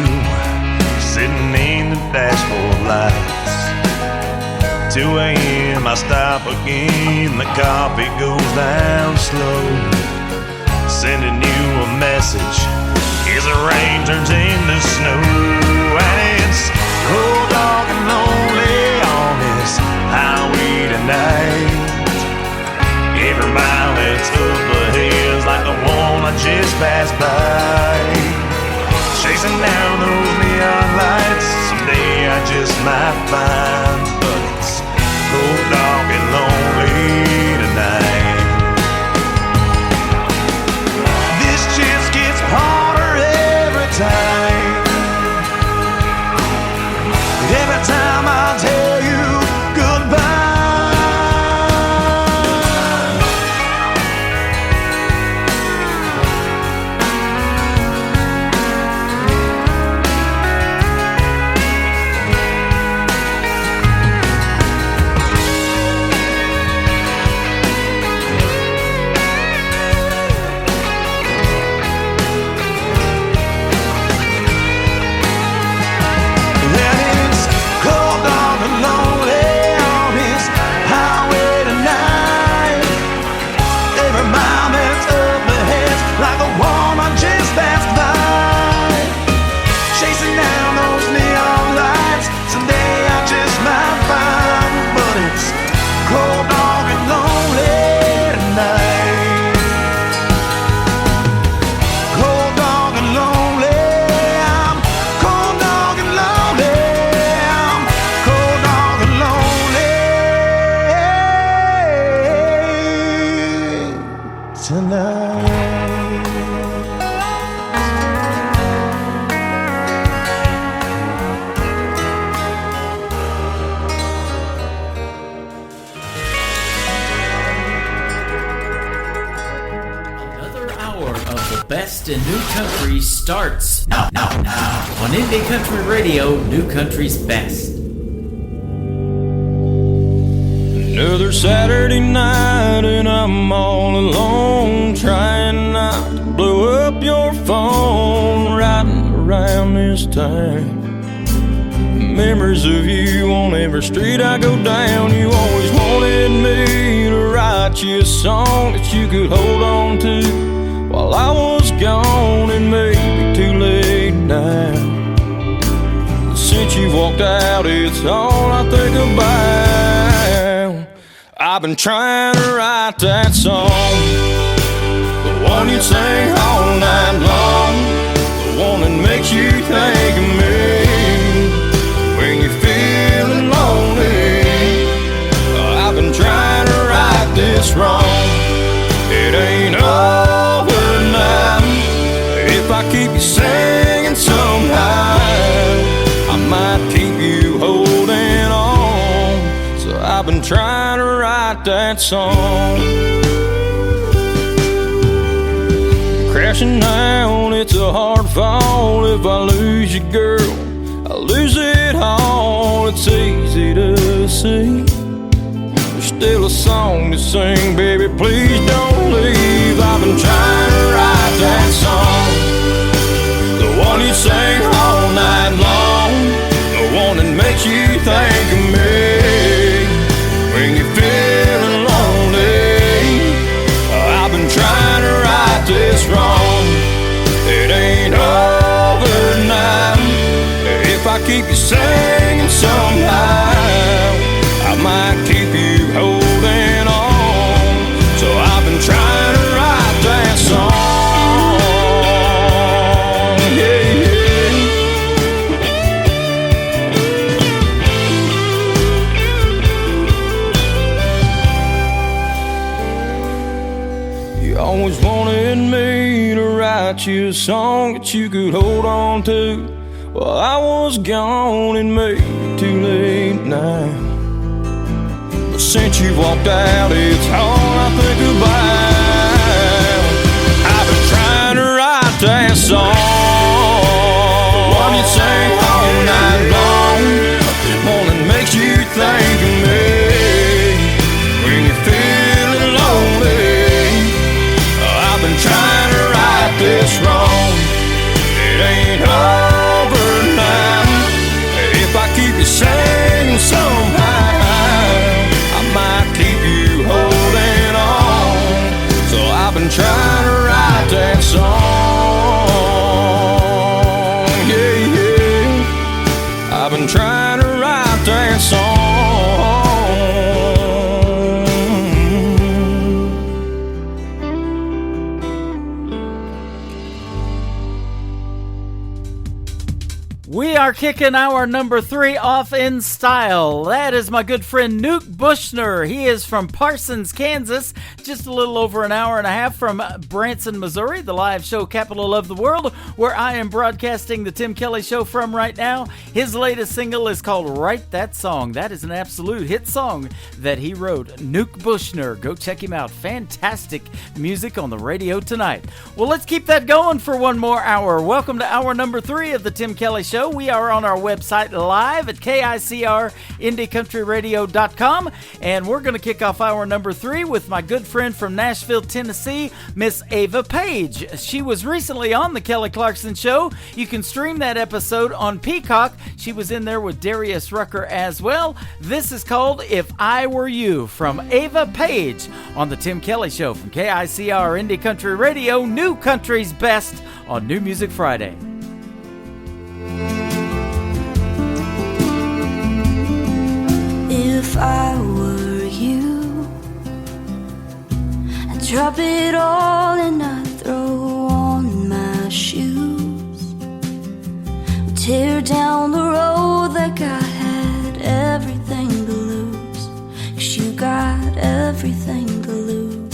Speaker 10: sitting in the dashboard lights. 2 a.m. I stop again, the coffee goes down slow. Sending you a message as the rain turns into snow. And it's cold, dark, and lonely on this highway tonight. Every mile that's up ahead is like the one I just passed by. Chasing down those neon lights, someday I just might find. But it's cold, dark, and lonely tonight. This just gets harder every time. Every time I tell you goodbye.
Speaker 4: In New Country starts now on Indie Country Radio, New Country's Best.
Speaker 5: Another Saturday night and I'm all alone, trying not to blow up your phone, riding around this town. Memories of you on every street I go down. You always wanted me to write you a song that you could hold on to while I was gone. It may be too late now. Since you walked out, it's all I think about. I've been trying to write that song, the one you sing all night long, the one that makes you think of me when you're feeling lonely. I've been trying to right this wrong. It ain't over now. If I keep you singing somehow, I might keep you holding on. So I've been trying to write that song. Crashing down, it's a hard fall. If I lose you, girl, I lose it all. It's easy to see. There's still a song to sing, baby, please don't leave. I've been trying to write that song, the one you sing all night long, the one that makes you think of me when you're feeling lonely. I've been trying to right this wrong. It ain't over now. If I keep you singing somehow, I might keep you holding on. So I've been trying to write that song. Yeah, yeah. You always wanted me to write you a song that you could hold on to. Well, I was gone and maybe too late now. But since you walked out, it's all I think about. I've been trying to write that song, the one you sing all night long, the one that makes you think of me when you're feeling lonely. I've been trying to right this wrong. It ain't over now. If I keep you singing somehow, I might keep you holding on. So I've been trying to write that song. Yeah, yeah. I've been trying to write that song.
Speaker 4: We are kicking our number 3 off in style. That is my good friend Nuke Bushner. He is from Parsons, Kansas, just a little over an hour and a half from Branson, Missouri, the live show capital of the world, where I am broadcasting the Tim Kelly Show from right now. His latest single is called Write That Song. That is an absolute hit song that he wrote. Nuke Bushner. Go check him out. Fantastic music on the radio tonight. Well, let's keep that going for one more hour. Welcome to hour number 3 of the Tim Kelly Show. We are on our website live at KICRIndieCountryRadio.com, and we're going to kick off hour number 3 with my good friend from Nashville, Tennessee, Miss Ava Page. She was recently on the Kelly Clarkson Show. You can stream that episode on Peacock. She was in there with Darius Rucker as well. This is called If I Were You from Ava Page on the Tim Kelly Show from KICR Indie Country Radio, New Country's Best on New Music Friday.
Speaker 1: If I were you, I'd drop it all and I'd throw on my shoes, tear down the road like I had everything to lose, 'cause you got everything to lose.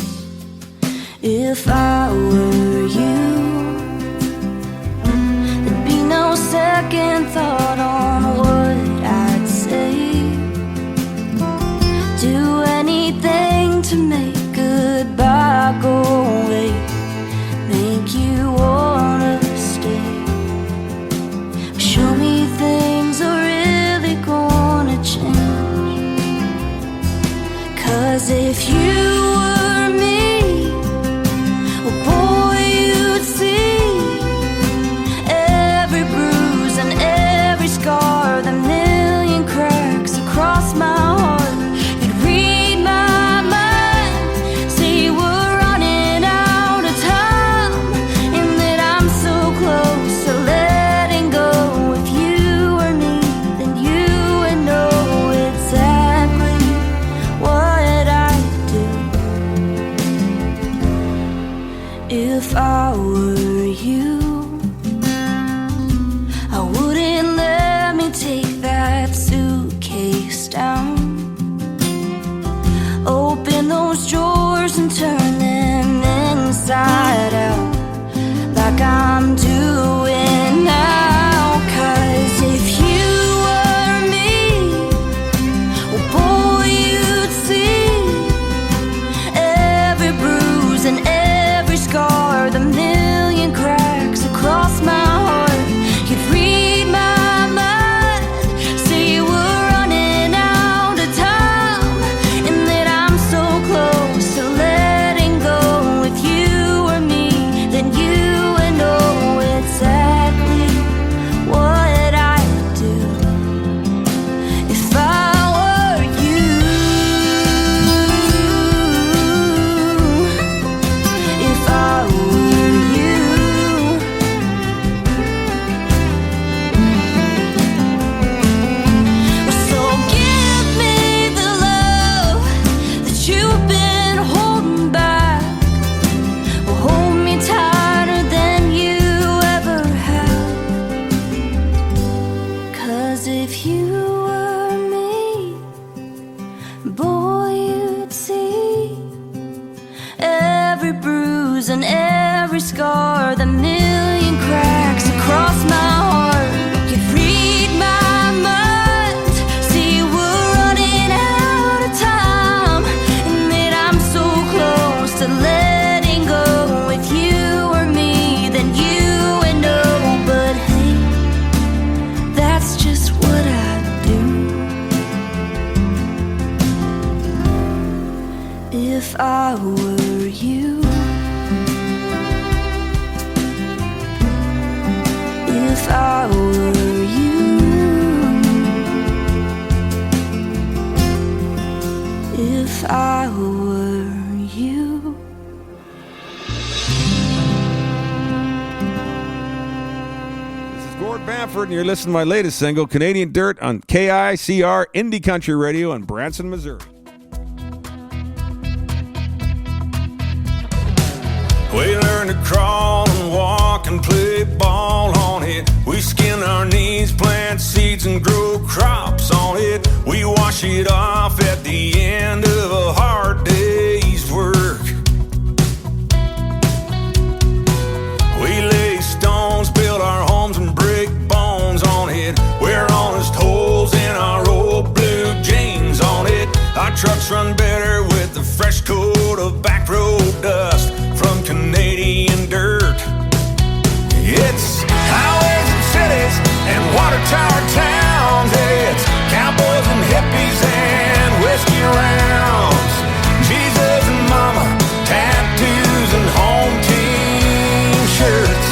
Speaker 1: If I were you, there'd be no second thought on what I'd say. Do anything to make goodbye go away, make you wanna stay. Show me things are really gonna change. 'Cause if you were me, well boy you'd see every bruise and every scar, the million cracks across my heart. What I gears and turn them inside out like I'm doing now. 'Cause if you were me, well, boy, you'd see every bruise and every scar, the million cracks across my heart. You'd read my mind, say you were running out of time, and that I'm so close to letting go. If you were me, then you would know exactly what I'd do if I were you. If I were you. So give me the love that you've been holding back. Well, hold me tighter than you ever have. 'Cause if you were me, boy, you'd see every bruise and every scar, the million cracks across my heart. You'd read my mind, see you were running out of time, and that I'm so close to letting go. If you were me, then you would know. But hey, that's just what I do. If I were you. If I were you. If I were you.
Speaker 7: This is Gord Bamford, and you're listening to my latest single, Canadian Dirt, on KICR Indie Country Radio in Branson, Missouri.
Speaker 10: We learn to crawl and walk and play ball on it. We skin our knees, plant seeds and grow crops on it. We wash it off at the end of a hard day's work. We lay stones, build our homes and break bones on it. Wear honest holes in our old blue jeans on it. Our trucks run better with the fresh coat of back road dust from Canadian dirt. It's highways and cities and water tower towns. It's cowboys and hippies and whiskey rounds. Jesus and mama, tattoos and home team shirts.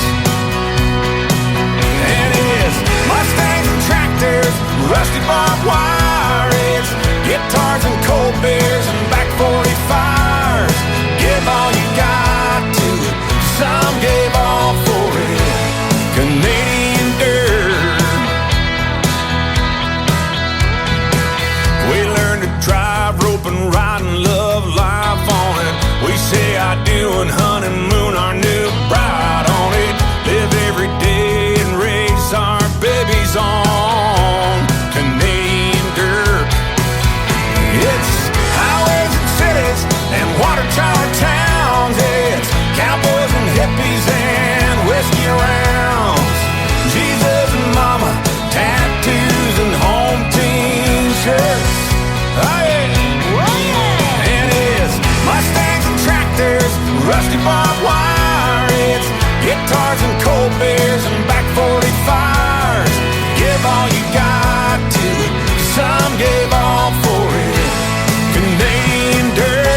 Speaker 10: And it's Mustangs and tractors, rusty barbed wire. It's guitars and cold beers and back 45s. Give all you got to it, some gave all for it. Canadian dirt. We learned to drive, rope and ride and love life on it. We say I do and honeymoon our new bride on it. Live every day and raise our babies on Canadian dirt. It's highways and cities and water tower towns. It's cowboys and hippies and whiskey rounds. Jesus and mama, tattoos and home team shirts. Oh yeah, oh yeah. And it's Mustangs and tractors, rusty barbed wire. It's guitars and cold beers and back 45s. Give all you got to it, some gave all for it. Canadian dirt.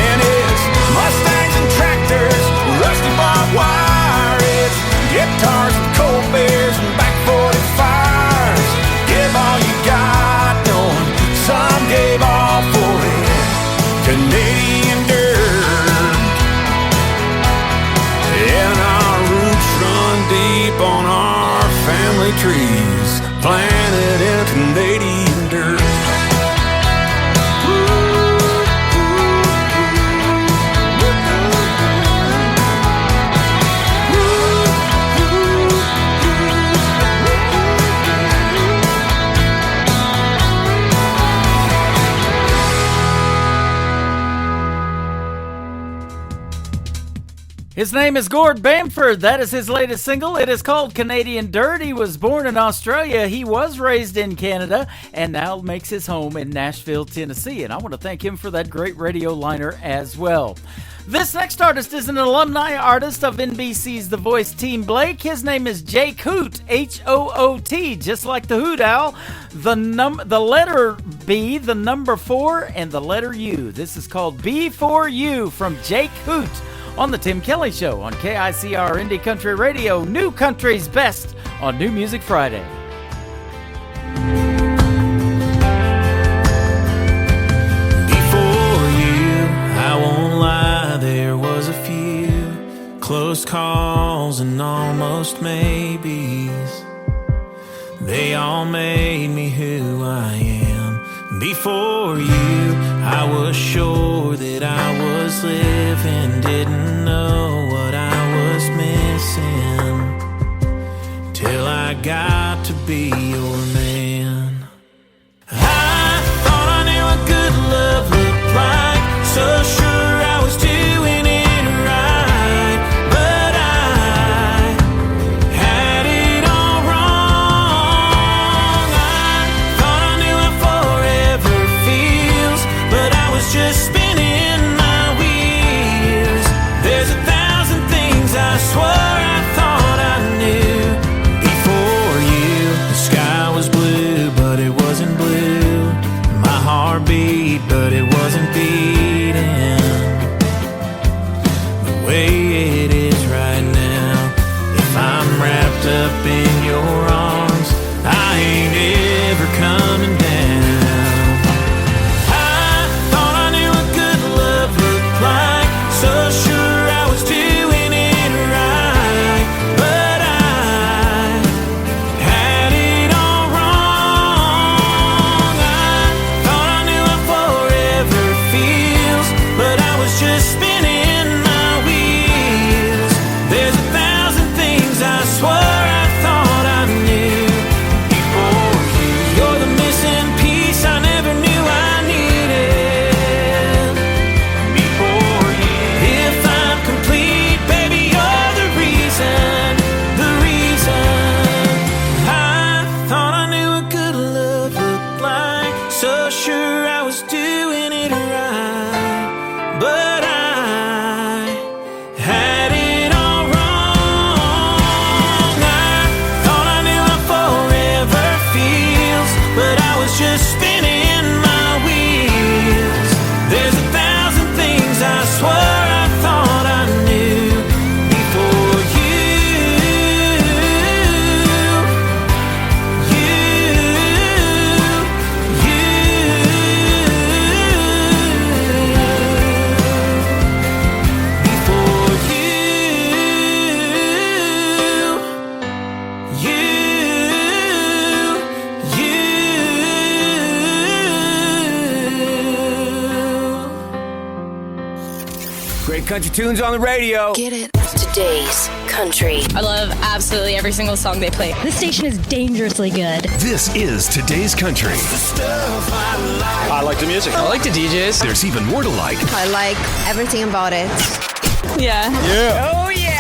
Speaker 10: And it's Mustangs and tractors, rusty barbed wire. It's guitars and cold beers and back 45s. Give all you got, knowing some gave all for it. Canadian dirt. And our roots run deep on our family trees, planted in Canadian dirt.
Speaker 4: His name is Gord Bamford. That is his latest single. It is called Canadian Dirt. He was born in Australia. He was raised in Canada and now makes his home in Nashville, Tennessee. And I want to thank him for that great radio liner as well. This next artist is an alumni artist of NBC's The Voice Team Blake. His name is Jake Hoot, H-O-O-T, just like the Hoot Owl. The letter B, the number 4, and the letter U. This is called B4U from Jake Hoot on The Tim Kelly Show on KICR Indie Country Radio, New Country's Best on New Music Friday.
Speaker 20: Before you, I won't lie, there was a few close calls and almost maybes. They all made me who I am. Before you, I was sure that I was living, didn't know what I was missing, till I got to be your man. I thought I knew what good love looked like, so sure I was doing it right, but I had it all wrong. I thought I knew how forever feels, but I was just spinning my wheels. There's 1,000 things I swore I thought I knew. Before you, the sky was blue, but it wasn't blue. My heart beat, but it wasn't beating the way it is right now. If I'm wrapped up in your arms, I ain't ever coming down. I thought I knew what good love looked like, so sure I was doing it right, but I had it all wrong. I thought I knew how forever feels, but I was just spinning my wheels. There's 1,000 things I swore I thought I knew before you. You're the missing piece I never knew I needed before you. If I'm complete, baby, you're the reason, the reason. I thought I knew what good love looked like, so sure I was doing it right, but I had it all wrong. I thought I knew how forever feels, but I was just spinning my wheels. There's 1,000 things I swore I thought I knew before
Speaker 11: Great country tunes on the radio.
Speaker 16: Get it? Today's country.
Speaker 19: I love absolutely every single song they play. This station is dangerously good.
Speaker 18: This is Today's Country.
Speaker 22: I like the music. I like the DJs.
Speaker 18: There's even more to like.
Speaker 23: I like everything about it.
Speaker 19: Yeah.
Speaker 18: Yeah.
Speaker 19: Oh, yeah.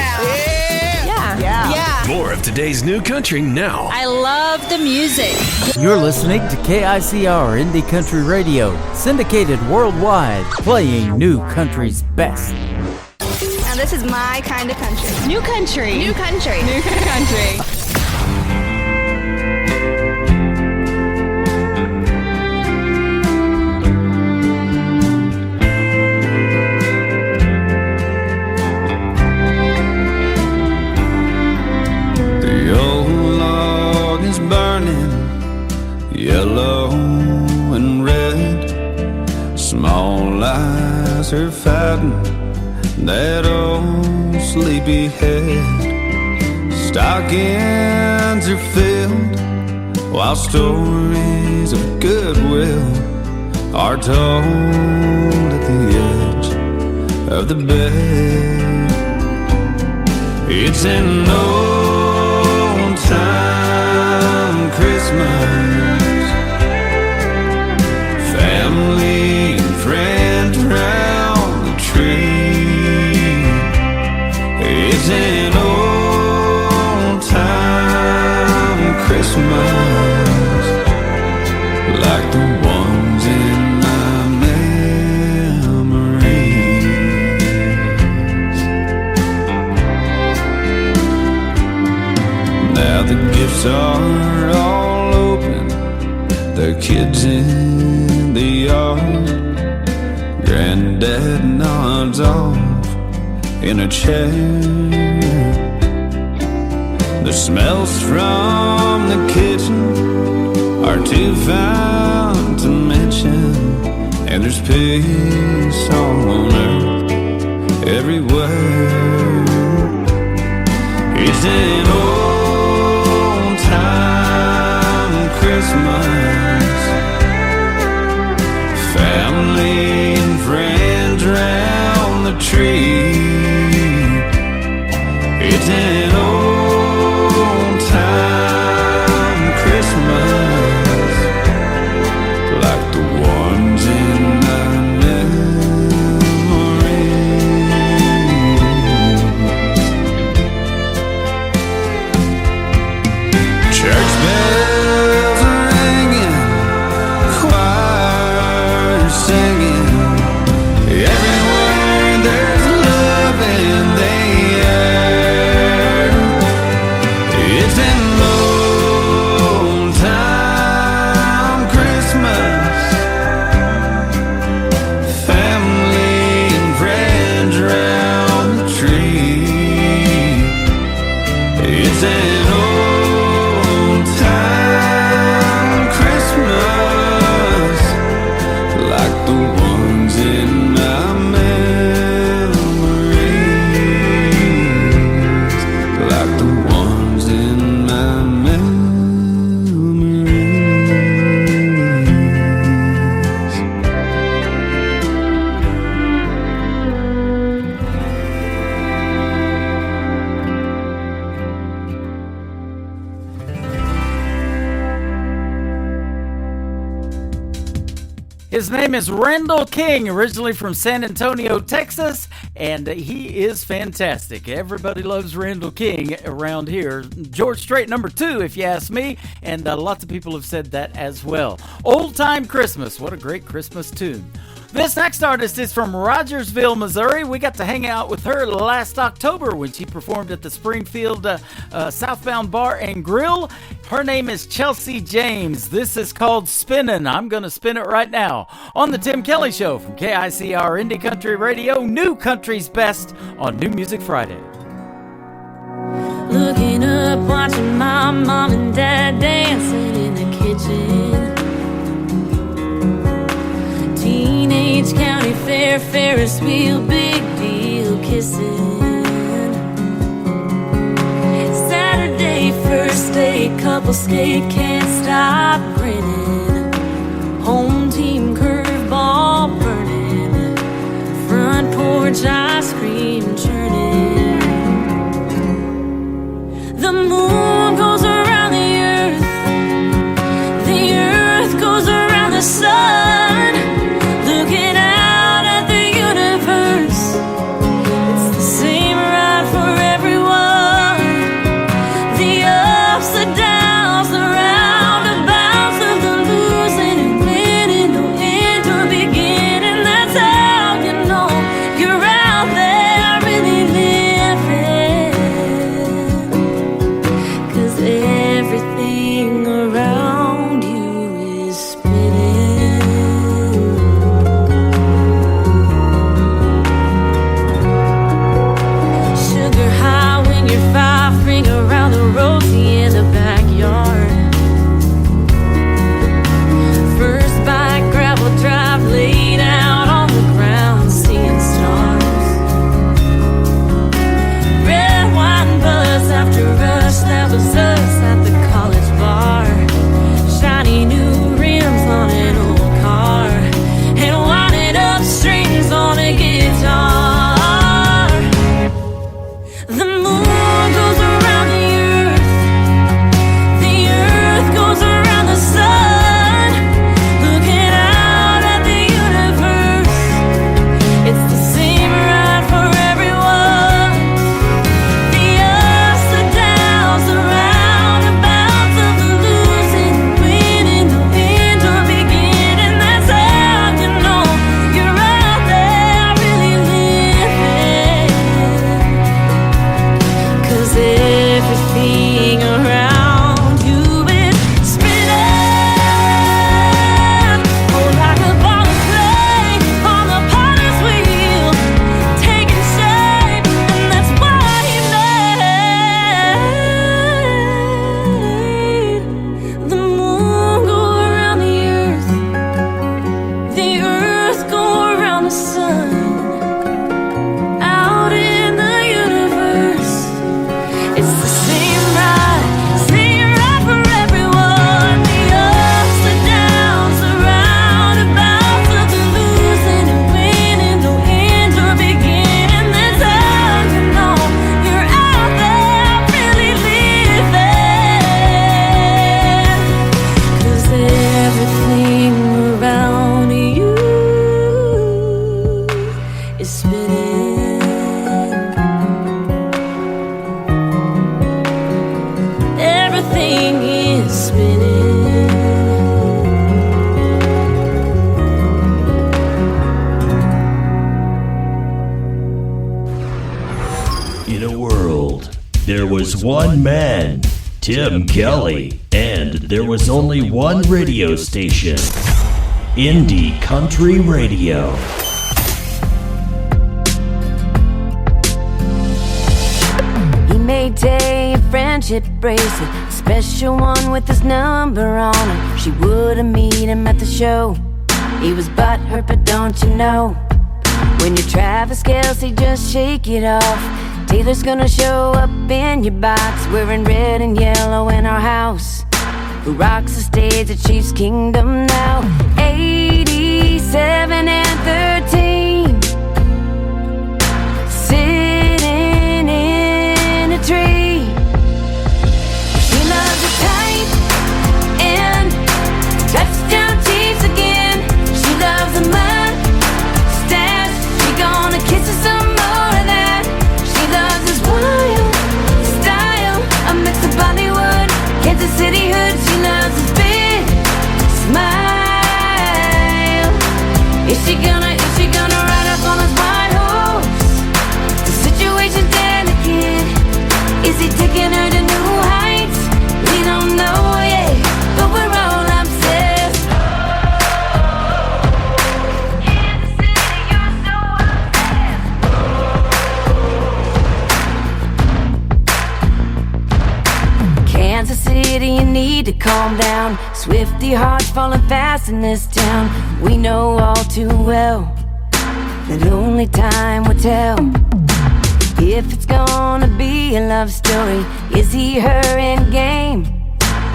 Speaker 19: Yeah.
Speaker 18: More of today's new country now.
Speaker 19: I love the music.
Speaker 4: You're listening to KICR Indie Country Radio, syndicated worldwide, playing New Country's best.
Speaker 19: Now this is my kind of country. New country. New country. New country.
Speaker 5: The old log is burning, yellow and red. Small eyes are fighting that old sleepy head. Stockings are filled while stories of goodwill are told at the edge of the bed. It's an old time Christmas, family and friends round the tree.
Speaker 9: the gifts are all open, the kids in the yard. Granddad nods off in a chair. The smells from the kitchen are too foul to mention, and there's peace on earth everywhere. It's an old time Christmas, family and friends round the tree. It's an old time Christmas, like the ones in my memories. Church bells are ringing, choir singing. Everywhere there's love in the air. It's an old time Christmas, family and friends round the tree. It's an old time Christmas, like the ones in my memories, like the ones in my memories.
Speaker 4: His name is Randall King, originally from San Antonio, Texas, and he is fantastic. Everybody loves Randall King around here. George Strait #2, if you ask me, and lots of people have said that as well. Old Time Christmas, what a great Christmas tune. This next artist is from Rogersville, Missouri. We got to hang out with her last October when she performed at the Springfield Southbound Bar and Grill. Her name is Chelsea James. This is called Spinnin'. I'm going to spin it right now on The Tim Kelly Show from KICR Indie Country Radio, New Country's Best on New Music Friday.
Speaker 1: Looking up, watching my mom and dad dancing in the kitchen. Teenage county fair, Ferris wheel, big deal kissing. Saturday, first date, couple skate, can't stop grinning. Home team curveball burning, front porch ice cream churning. The moon goes around the earth goes around the sun. Looking out at the universe, it's the same ride for everyone. The ups, the downs, the roundabouts of the losing and winning, no end or beginning. That's how you know you're out there.
Speaker 6: Tim Kelly, and there was only one radio station, Indie Country Radio.
Speaker 1: He made Tay a friendship bracelet, a special one with his number on it. She wouldn't meet him at the show. He was butthurt, but don't you know, when you're Travis Kelce, just shake it off. Taylor's gonna show up in your box, wearing red and yellow in our house. Who rocks the stage at Chiefs Kingdom now? 87 and 13, sitting in a tree. She loves the tight end, touchdown Chiefs again. She loves the mustache, she gonna kiss her some more of that. She loves his wild style, a mix of Bollywood, Kansas City hood. She loves his big smile. Is she gonna ride up on his white horse? The situation's delicate. Is he taking her to new heights? We don't know yet, but we're all obsessed. Kansas City, you need to calm down. Swifty hearts falling fast in this town. We know all too well that only time will tell if it's gonna be a love story. Is he her end game,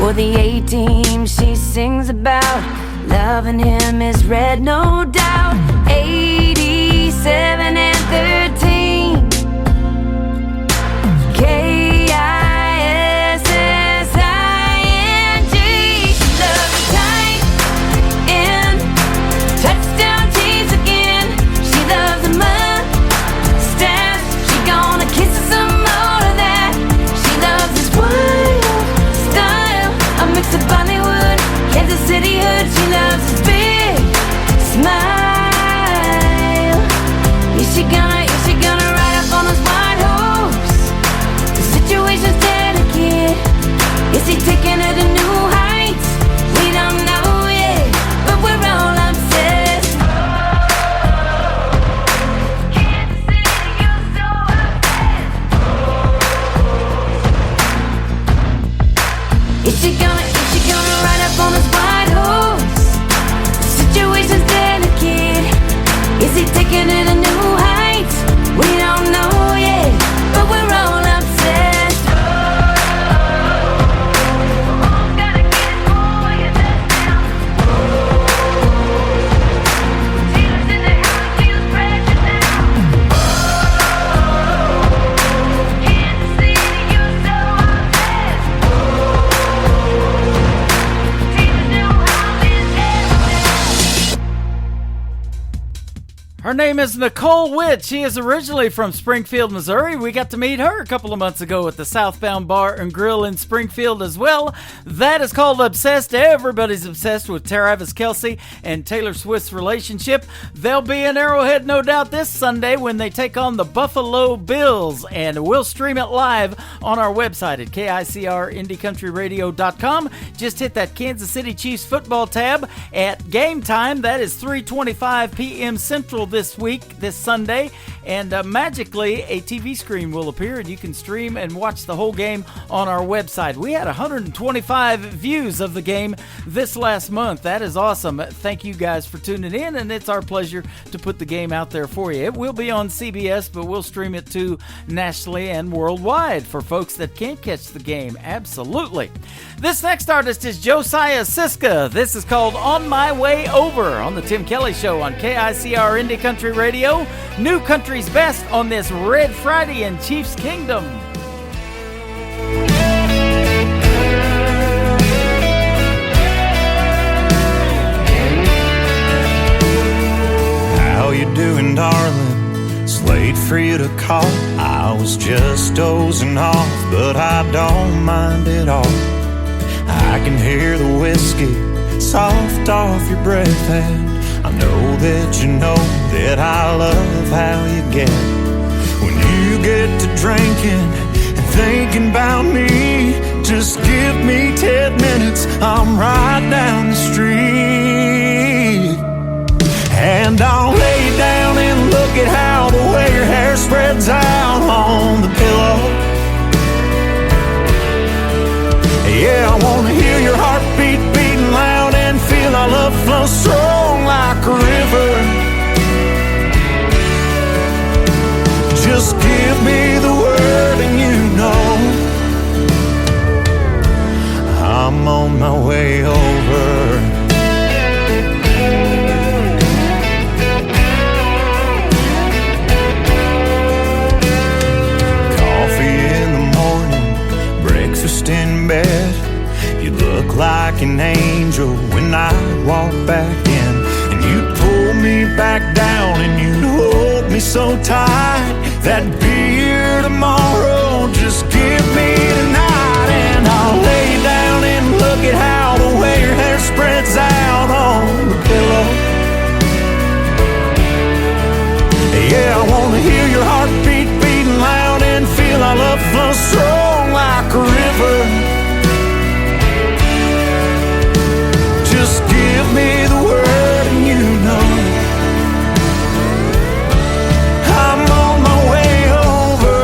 Speaker 1: or the A-team she sings about? Loving him is red, no doubt. 87 and 13, K-I-S-S-I-N-G. She loves the tight end, touchdown Chiefs again. She loves the mustache, she gonna kiss her some more of that. She loves his wild style, a mix of Bollywood, Kansas City hood. She loves his big smile. Is she gonna ride up on his white horse? The situation's delicate. Is he taking her to new heights? We don't know yet, but we're all obsessed. Is she gonna ride up on his white horse? The situation's delicate. Is he taking her to new heights? We don't know yet, but we're all obsessed.
Speaker 4: Her name is Nicole Witt. She is originally from Springfield, Missouri. We got to meet her a couple of months ago at the Southbound Bar and Grill in Springfield as well. That is called Obsessed. Everybody's obsessed with Travis Kelce and Taylor Swift's relationship. They'll be in Arrowhead, no doubt, this Sunday when they take on the Buffalo Bills, and we'll stream it live on our website at KICRIndieCountryRadio.com. Just hit that Kansas City Chiefs football tab at game time. That is 3:25 p.m. Central this Sunday, and magically a TV screen will appear and you can stream and watch the whole game on our website. We had 125 views of the game this last month. That is awesome. Thank you guys for tuning in, and it's our pleasure to put the game out there for you. It will be on CBS, but we'll stream it too nationally and worldwide for folks that can't catch the game. Absolutely. This next artist is Josiah Siska. This is called On My Way Over on the Tim Kelly Show on KICR Indie Country Radio. New country's best on this Red Friday in Chiefs Kingdom.
Speaker 5: How you doing, darling? It's late for you to call. I was just dozing off, but I don't mind at all. I can hear the whiskey soft off your breath, and I know that you know that I love how you get when you get to drinking and thinking about me. Just minutes, I'm right down the street. And I'll lay down and look at how the way your hair spreads out on the pillow. Yeah, I wanna hear your heartbeat beating loud and feel our love flow strong like a river. Just give me the word and you know I'm on my way over. In bed, you look like an angel when I walk back in, and you pull me back down and you hold me so tight. That'd be here tomorrow, just give me tonight. And I'll lay down and look at how the way your hair spreads out on the pillow. Yeah, I wanna hear your heartbeat beating loud and feel our love flow strong like a river. Just give me the word and you know I'm on my way over.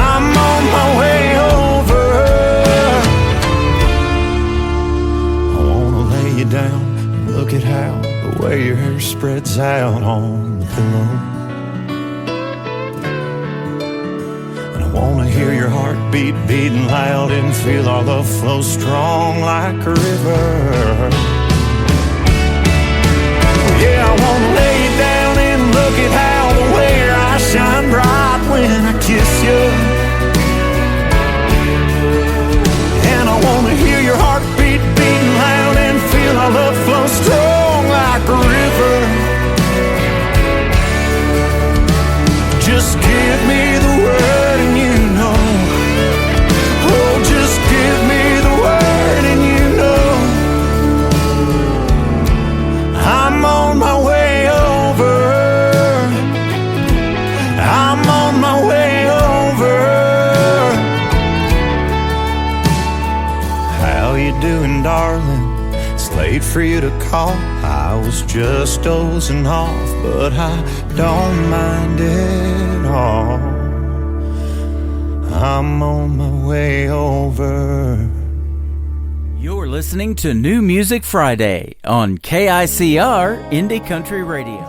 Speaker 5: I'm on my way over. I wanna lay you down and look at how the way your hair spreads out on the pillow. And I wanna hear your heartbeat beating loud and feel our love flow strong like a river. Yeah, I wanna lay you down and look at how the way your eyes shine bright when I kiss you. And I wanna hear your heartbeat beating loud and feel our love flow strong like a river. Just give me the word and you know. Oh, just give me the word and you know I'm on my way over. I'm on my way over. How you doing, darling? It's late for you to call. I was just dozing off, but I don't mind it all. I'm on my way over.
Speaker 4: You're listening to New Music Friday on KICR Indie Country Radio.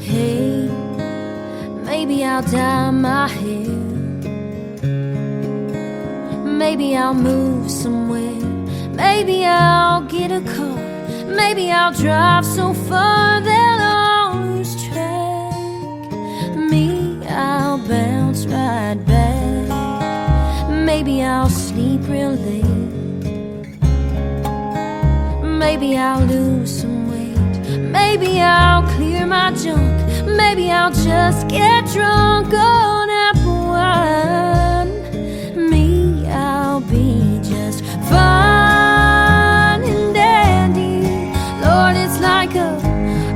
Speaker 1: Hey, maybe I'll dye my hair. Maybe I'll move somewhere. Maybe I'll get a car. Maybe I'll drive so far that I'll lose track. Me, I'll bounce right back. Maybe I'll sleep real late. Maybe I'll lose some weight. Maybe I'll clear my junk. Maybe I'll just get drunk on apple wine. Me, I'll be just fine and dandy. Lord, it's like a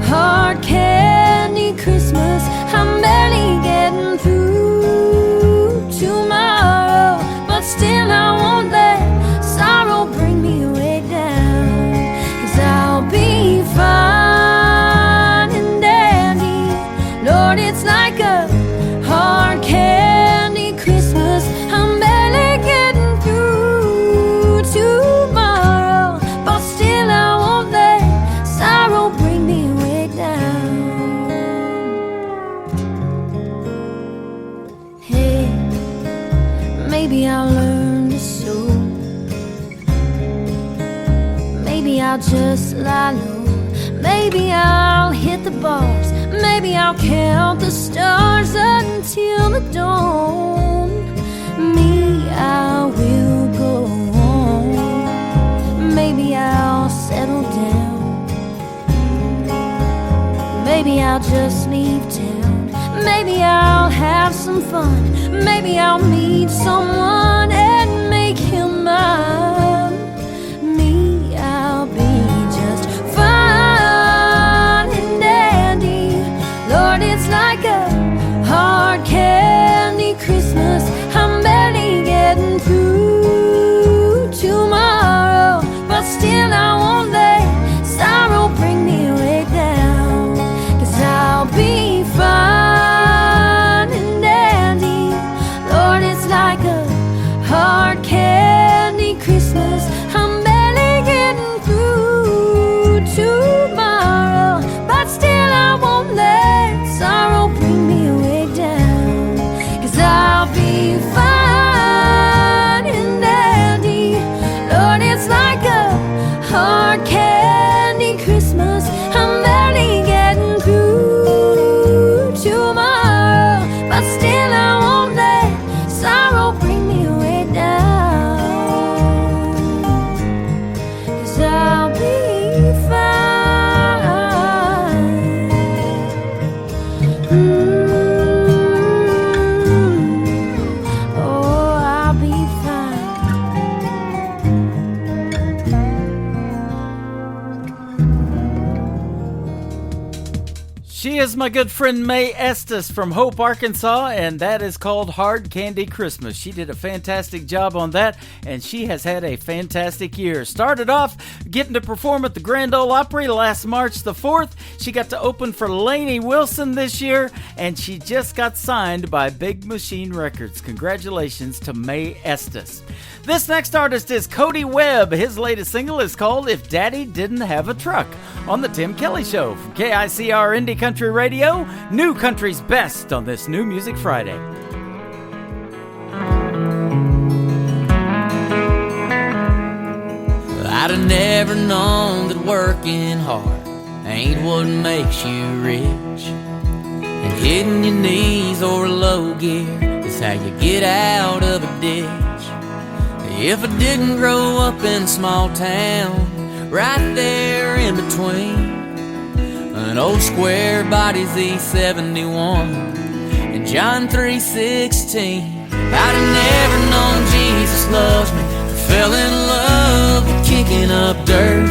Speaker 1: hard candy Christmas. I'm barely getting through tomorrow, but still I won't let sorrow bring me way down. 'Cause I'll be fine and dandy. Lord, it's like a hard candy Christmas. I'm barely getting through tomorrow, but still I won't let sorrow bring me way down. Hey, maybe I'll learn to sew. Maybe I'll just lie low. Maybe I'll hit the bars. Maybe I'll count the stars until the dawn. Me, I will go on. Maybe I'll settle down. Maybe I'll just leave town. Maybe I'll have some fun. Maybe I'll meet someone and make like a hard candy Christmas. I'm barely getting through tomorrow, but still I won't let sorrow bring me way down, 'cause I'll be fine and dandy. Lord, it's like a hard candy Christmas. I'm barely getting through tomorrow, but still I won't let sorrow bring me way down, 'cause I'll be fine. Oh, I'll be fine.
Speaker 4: She is my good friend Mae Estes from Hope, Arkansas, and that is called Hard Candy Christmas. She did a fantastic job on that, and she has had a fantastic year. Started off getting to perform at the Grand Ole Opry last March the 4th. She got to open for Lainey Wilson this year, and she just got signed by Big Machine Records. Congratulations to Mae Estes. This next artist is Cody Webb. His latest single is called If Daddy Didn't Have a Truck on The Tim Kelly Show from KICR Indie Country Radio, New Country's best on this New Music Friday.
Speaker 3: I'd have never known that working hard ain't what makes you rich, and hitting your knees or a low gear is how you get out of a ditch. If I didn't grow up in a small town, right there in between an old square body Z71 and John 3:16, I'd have never known Jesus loves me, or fell in love with kicking up dirt.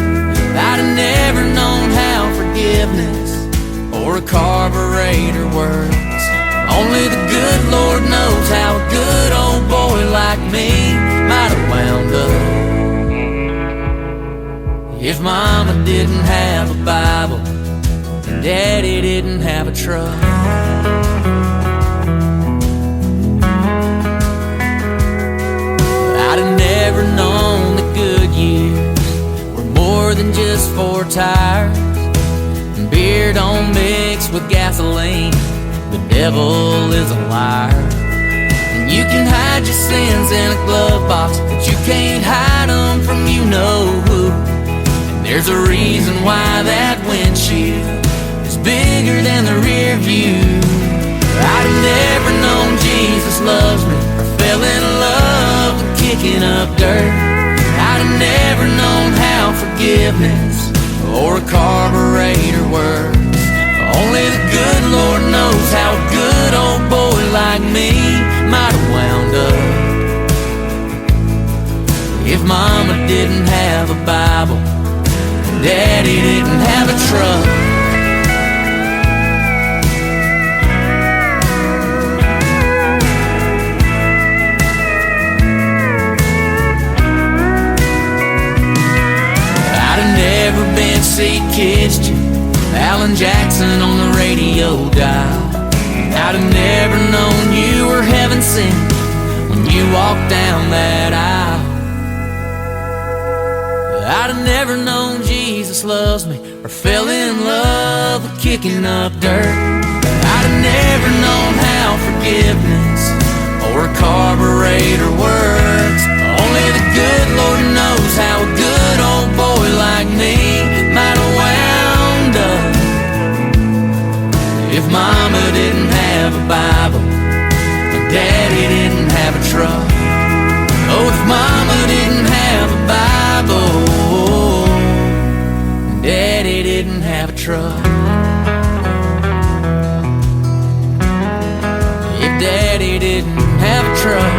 Speaker 3: I'd have never known how forgiveness or a carburetor works. Only the good Lord knows how a good old boy like me might have wound up if Mama didn't have a Bible and Daddy didn't have a truck. I'd have never known that good years were more than just 4 tires, and beer don't mix with gasoline. The devil is a liar. And you can hide your sins in a glove box, but you can't hide them from you know who. And there's a reason why that windshield is bigger than the rear view. I'd have never known Jesus loves me, or fell in love with kicking up dirt. I'd have never known how forgiveness or a carburetor works. Only the good Lord knows how a good old boy like me might have wound up if Mama didn't have a Bible, Daddy didn't have a truck. I'd have never been see Kids Alan Jackson on the radio dial. I'd have never known you were heaven sent when you walked down that aisle. I'd have never known Jesus loves me, or fell in love with kicking up dirt. I'd have never known how forgiveness or a carburetor works. Only the good Lord knows how a good old boy like me might have wound up if Mama didn't have a Bible and Daddy didn't have a truck. Oh, if Mama didn't have a Bible and Daddy didn't have a truck. If Daddy didn't have a truck.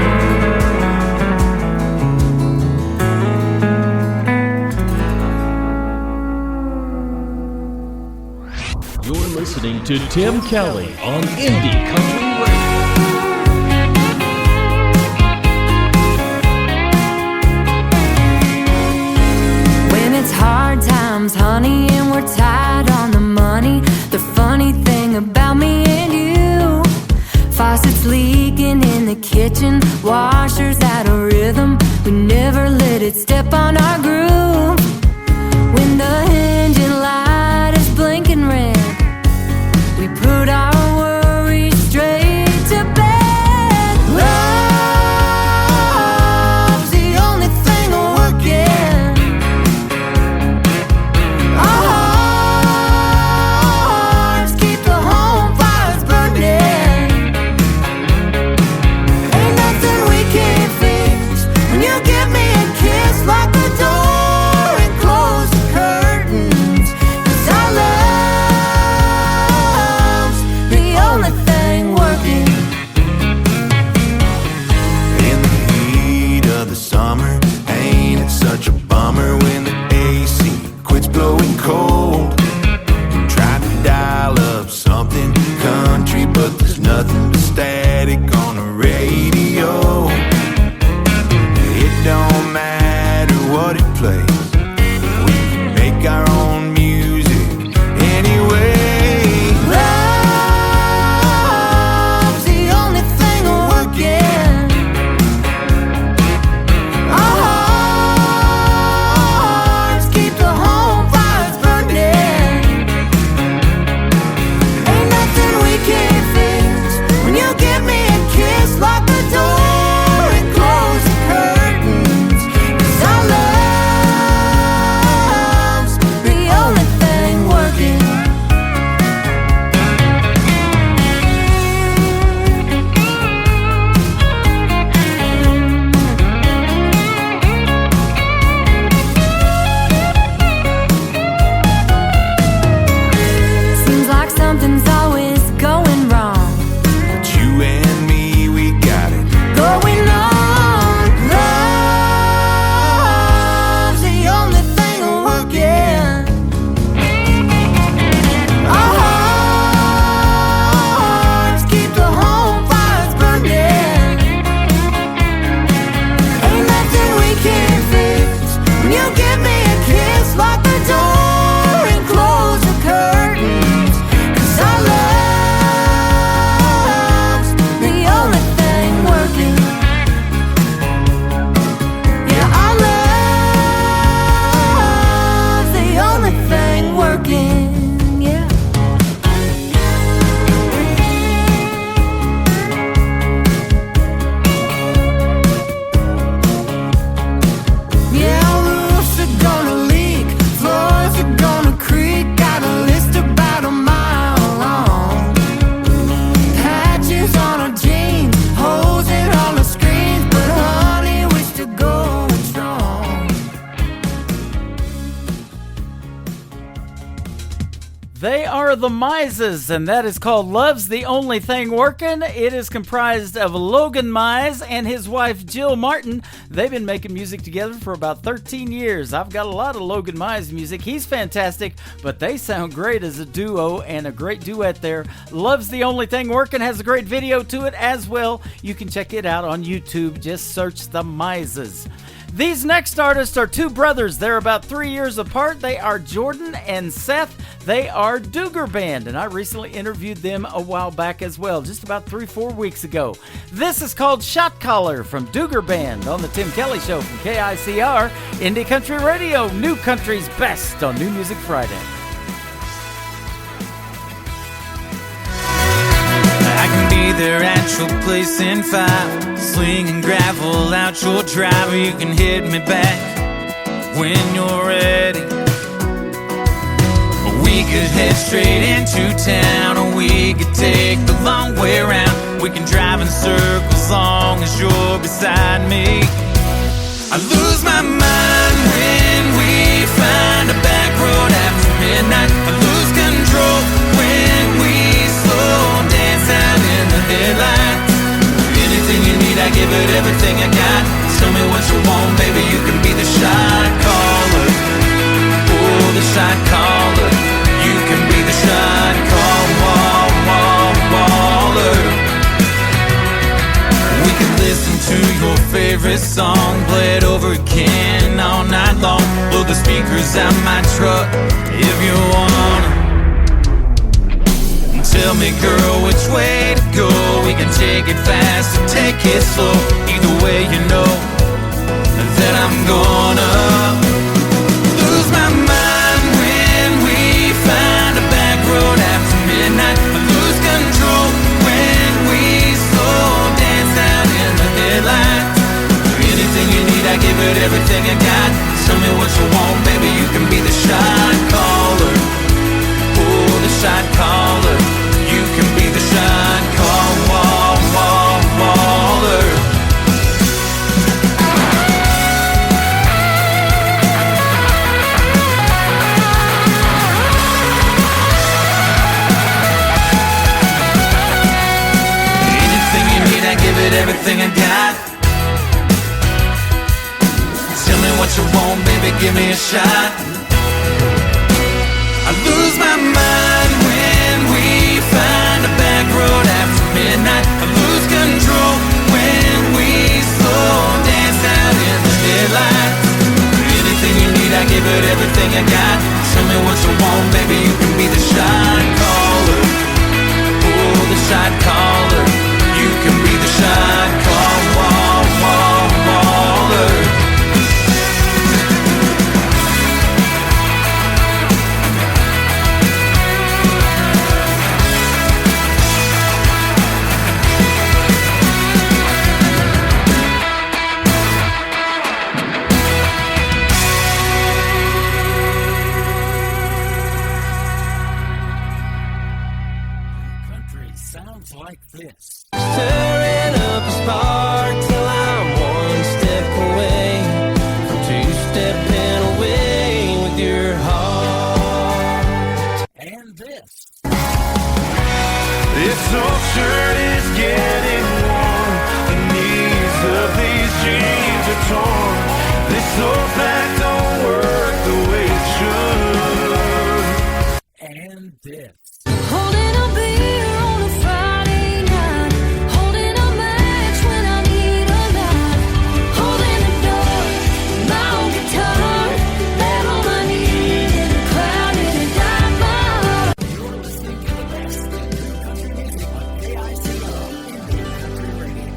Speaker 6: You're listening to Tim Kelly on Indie Country Radio.
Speaker 21: When it's hard times, honey, and we're tight on the money, the funny thing about me and you, faucets leaking in the kitchen,
Speaker 1: washers out of rhythm. We never let it step on our groove. When the engine light is blinking red, we put our worries straight to bed. Love's the only thing working. Our hearts keep the home fires burning. Ain't nothing we can't fix when you give me a kiss, lock the door and close the curtains. 'Cause our love's the only thing working.
Speaker 2: In the heat of the summer, ain't it such a bummer when the AC quits blowing cold? Try to dial up something country, but there's nothing but static on the radio. It don't matter what it plays, we can make our own music anyway. Love's the only thing working. Our hearts keep the home fires burning. Ain't nothing we can't fix when you give me a kiss, lock the door and close the curtains. 'Cause our love's the only thing working. Seems like something's always going wrong, but you and me, we got it going on. Love's the only thing working. Our hearts keep the home fires burning. Ain't nothing we can't fix when you give me a kiss, lock the door and close the curtains. 'Cause our love's the only thing working. Yeah, our love's the only thing working. Yeah. Yeah, roofs are gonna leak, floors are gonna creak. Got a list about a mile long. Patches on our jeans, holes in all the screens. But honey, we're still going strong.
Speaker 4: They are the Mises, and that is called Love's the Only Thing Workin'. It is comprised of Logan Mize and his wife Jill Martin. They've been making music together for about 13 years. I've got a lot of Logan Mize music. He's fantastic, but they sound great as a duo and a great duet there. Love's the Only Thing Workin' has a great video to it as well. You can check it out on YouTube. Just search the Mises. These next artists are two brothers. They're about 3 years apart. They are Jordan and Seth. They are Duggar Band, and I recently interviewed them a while back as well, just about 3-4 weeks ago. This is called Shot Caller from Duggar Band on the Tim Kelly Show from KICR, Indie Country Radio, New Country's best on New Music Friday.
Speaker 12: I can be there at your place in 5, slinging gravel out your drive. You can hit me back when you're ready. We could head straight into town, or we could take the long way around. We can drive in circles long as you're beside me. I lose my mind when we find a back road after midnight. I lose control when we slow dance out in the headlights. Anything you need, I give it everything I got. Tell me what you want, baby, you can be the shot caller. Oh, the shot caller. You can be the shot caller. We can listen to your favorite song, play it over again all night long. Blow the speakers out my truck if you wanna. Tell me, girl, which way to go. We can take it fast or take it slow. Either way, you know that I'm gonna lose my mind when we find a back road after midnight. I lose control when we slow dance out in the headlights. Anything you need, I give it everything I got. Tell me what you want, baby, you can be the shot caller. Oh, the shot caller. You can be the shot caller. Anything you need, I give it everything I got. Tell me what you want, baby, give me a shot. I lose my mind when we find a back road after midnight. I lose control when we slow dance out in the headlights. Anything you need, I give it everything I got. Tell me what you want, baby, you can be the shot caller. Oh, the shot caller. You can be the shot caller.
Speaker 4: Sounds like this.
Speaker 20: Stirring up a spark till I'm one step away from two-stepping away with your heart.
Speaker 4: And this.
Speaker 10: This old shirt is getting worn. The knees of these jeans are torn. This old back don't work the way it should.
Speaker 4: And this.
Speaker 1: Holding a beer on a Friday night, holding a match when I need a light, holding the door, my old guitar, there on my knees in a clouded and dark bar.
Speaker 4: You're listening to the best in country music on KICO Indie Country Radio.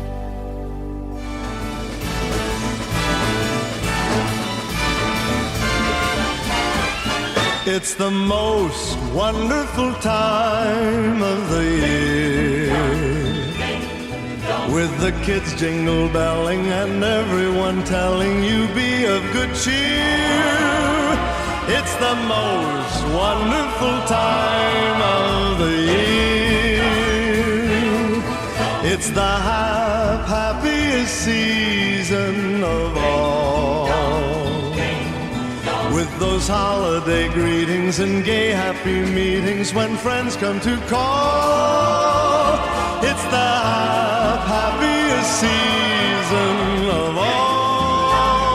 Speaker 10: It's the most wonderful time of the year, with the kids jingle belling and everyone telling you be of good cheer. It's the most wonderful time of the year. It's the happiest season of all, with those holiday greetings and gay happy meetings when friends come to call. It's the happiest season of all.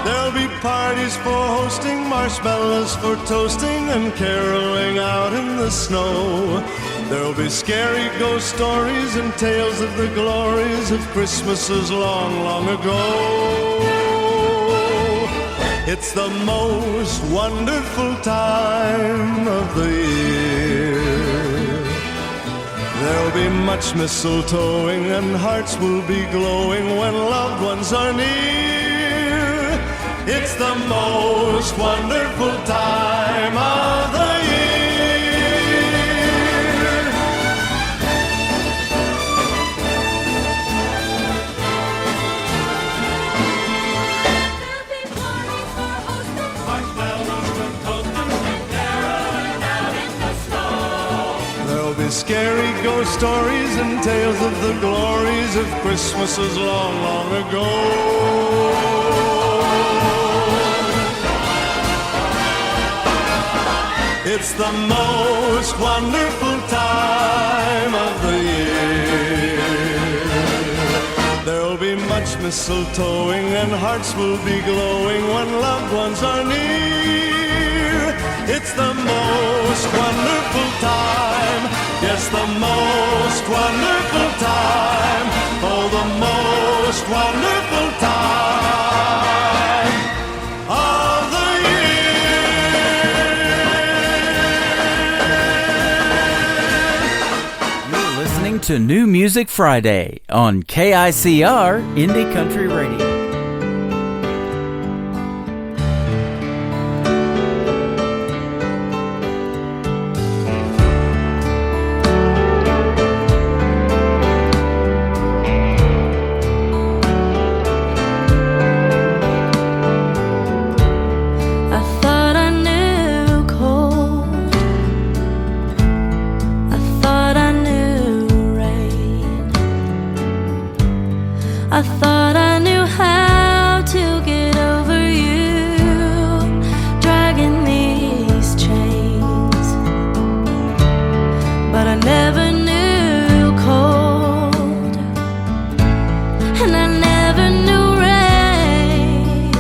Speaker 10: There'll be parties for hosting, marshmallows for toasting, and caroling out in the snow. There'll be scary ghost stories and tales of the glories of Christmases long, long ago. It's the most wonderful time of the year. There'll be much mistletoeing and hearts will be glowing when loved ones are near. It's the most wonderful time of the year. Scary ghost stories and tales of the glories of Christmases long, long ago. It's the most wonderful time of the year. There'll be much mistletoeing and hearts will be glowing when loved ones are near. It's the most wonderful time. Yes, the most wonderful time. Oh, the most wonderful time of the year.
Speaker 4: You're listening to New Music Friday on KICR Indie Country Radio.
Speaker 1: I thought I knew how to get over you, dragging these chains, but I never knew cold, and I never knew rain.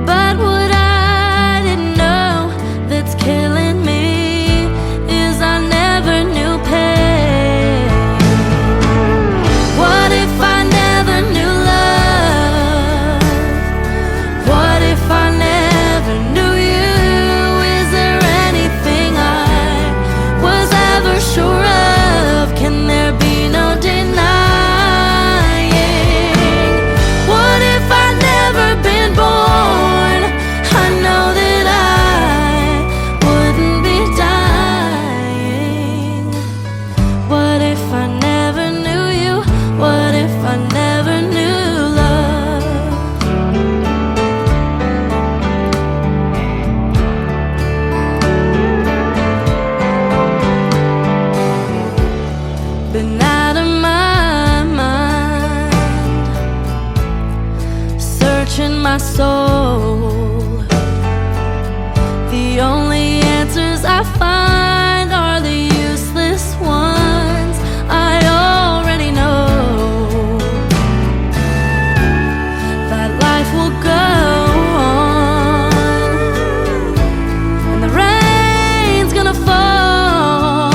Speaker 1: But what I didn't know that's killing me is I never knew pain. What if I never knew love? What if I never knew you? Is there anything I was ever sure of? Can there be no denying? What if I'd never been born? I know that I wouldn't be dying. What if I never knew you? What if I never knew love? Been out of my mind, searching my soul. The only answers I find are the useless ones I already know. That life will go on, and the rain's gonna fall,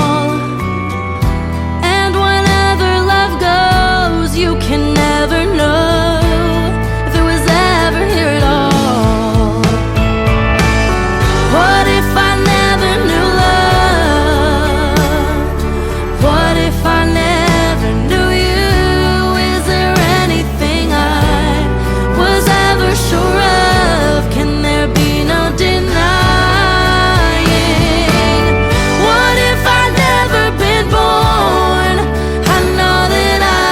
Speaker 1: and whenever love goes, you can never know if it was ever here at all. What if I never knew love? What if I never knew you? Is there anything I was ever sure of? Can there be no denying? What if I'd never been born? I know that I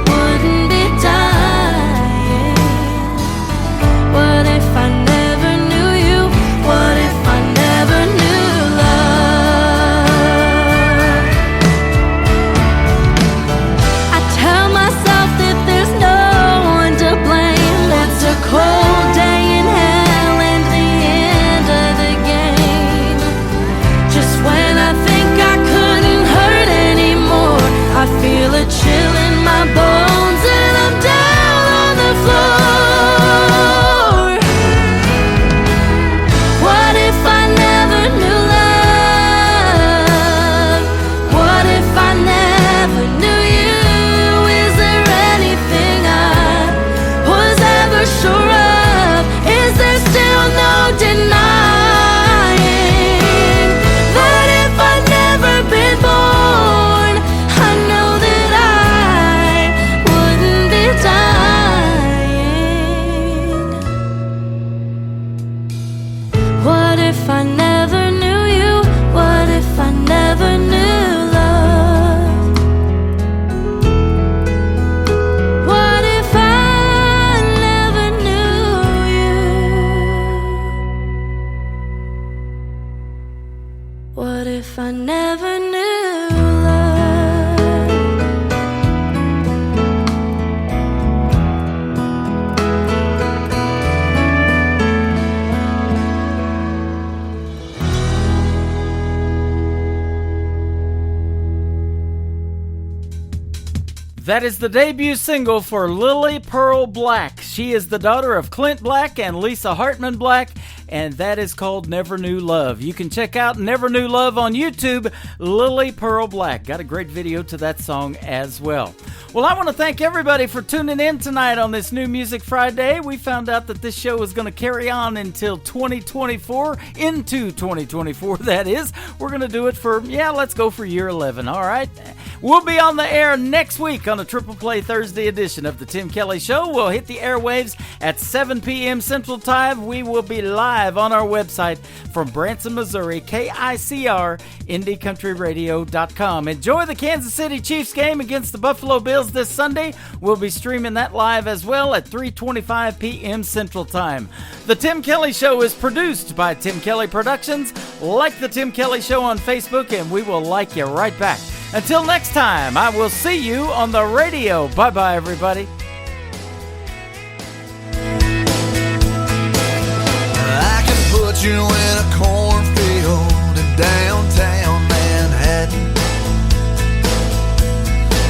Speaker 1: wouldn't be dying. What if I never knew you? What if I never knew love? I tell myself that there's no one to blame. It's a cold day in hell and the end of the game. Just when I think I couldn't hurt anymore, I feel a chill in my bones and I'm down on the floor. What if I never knew love? What if I never knew you? Is there anything I was ever sure of? Is there still no denying that if I'd never been born, I know that I wouldn't be dying? What if I never knew you? What if I never knew love? What if I never knew you? What if I never knew love?
Speaker 4: That is the debut single for Lily Pearl Black. She is the daughter of Clint Black and Lisa Hartman Black, and that is called Never Knew Love. You can check out Never Knew Love on YouTube. Lily Pearl Black got a great video to that song as well. Well, I want to thank everybody for tuning in tonight on this New Music Friday. We found out that this show is going to carry on until 2024, into 2024, that is. We're going to do it for, let's go for year 11, all right? We'll be on the air next week on a Triple Play Thursday edition of The Tim Kelly Show. We'll hit the airwaves at 7 p.m. Central Time. We will be live on our website from Branson, Missouri, KICR, IndieCountryRadio.com. Enjoy the Kansas City Chiefs game against the Buffalo Bills this Sunday. We'll be streaming that live as well at 3:25 p.m. Central Time. The Tim Kelly Show is produced by Tim Kelly Productions. Like The Tim Kelly Show on Facebook, and we will like you right back. Until next time, I will see you on the radio. Bye-bye, everybody.
Speaker 9: I can put you in a cornfield in downtown Manhattan.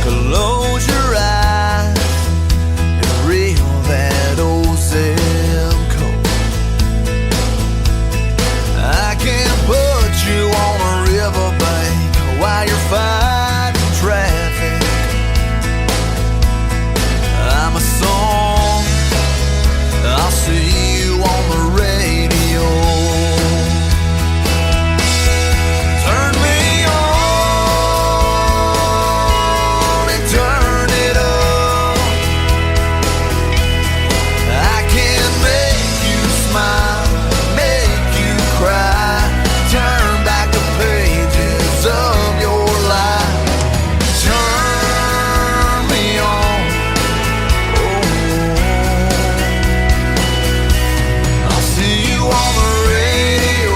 Speaker 9: Close your eyes and reel that old zip code. I can put you on a riverbank while you're fighting traffic. I'm a song, I'll see you on the radio. Turn me on and turn it up. I can make you smile, make you cry, turn back the pages of your life. Turn me on, I'll see you on the radio.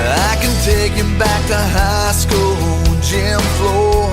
Speaker 9: I can take you back to high school, gym floor.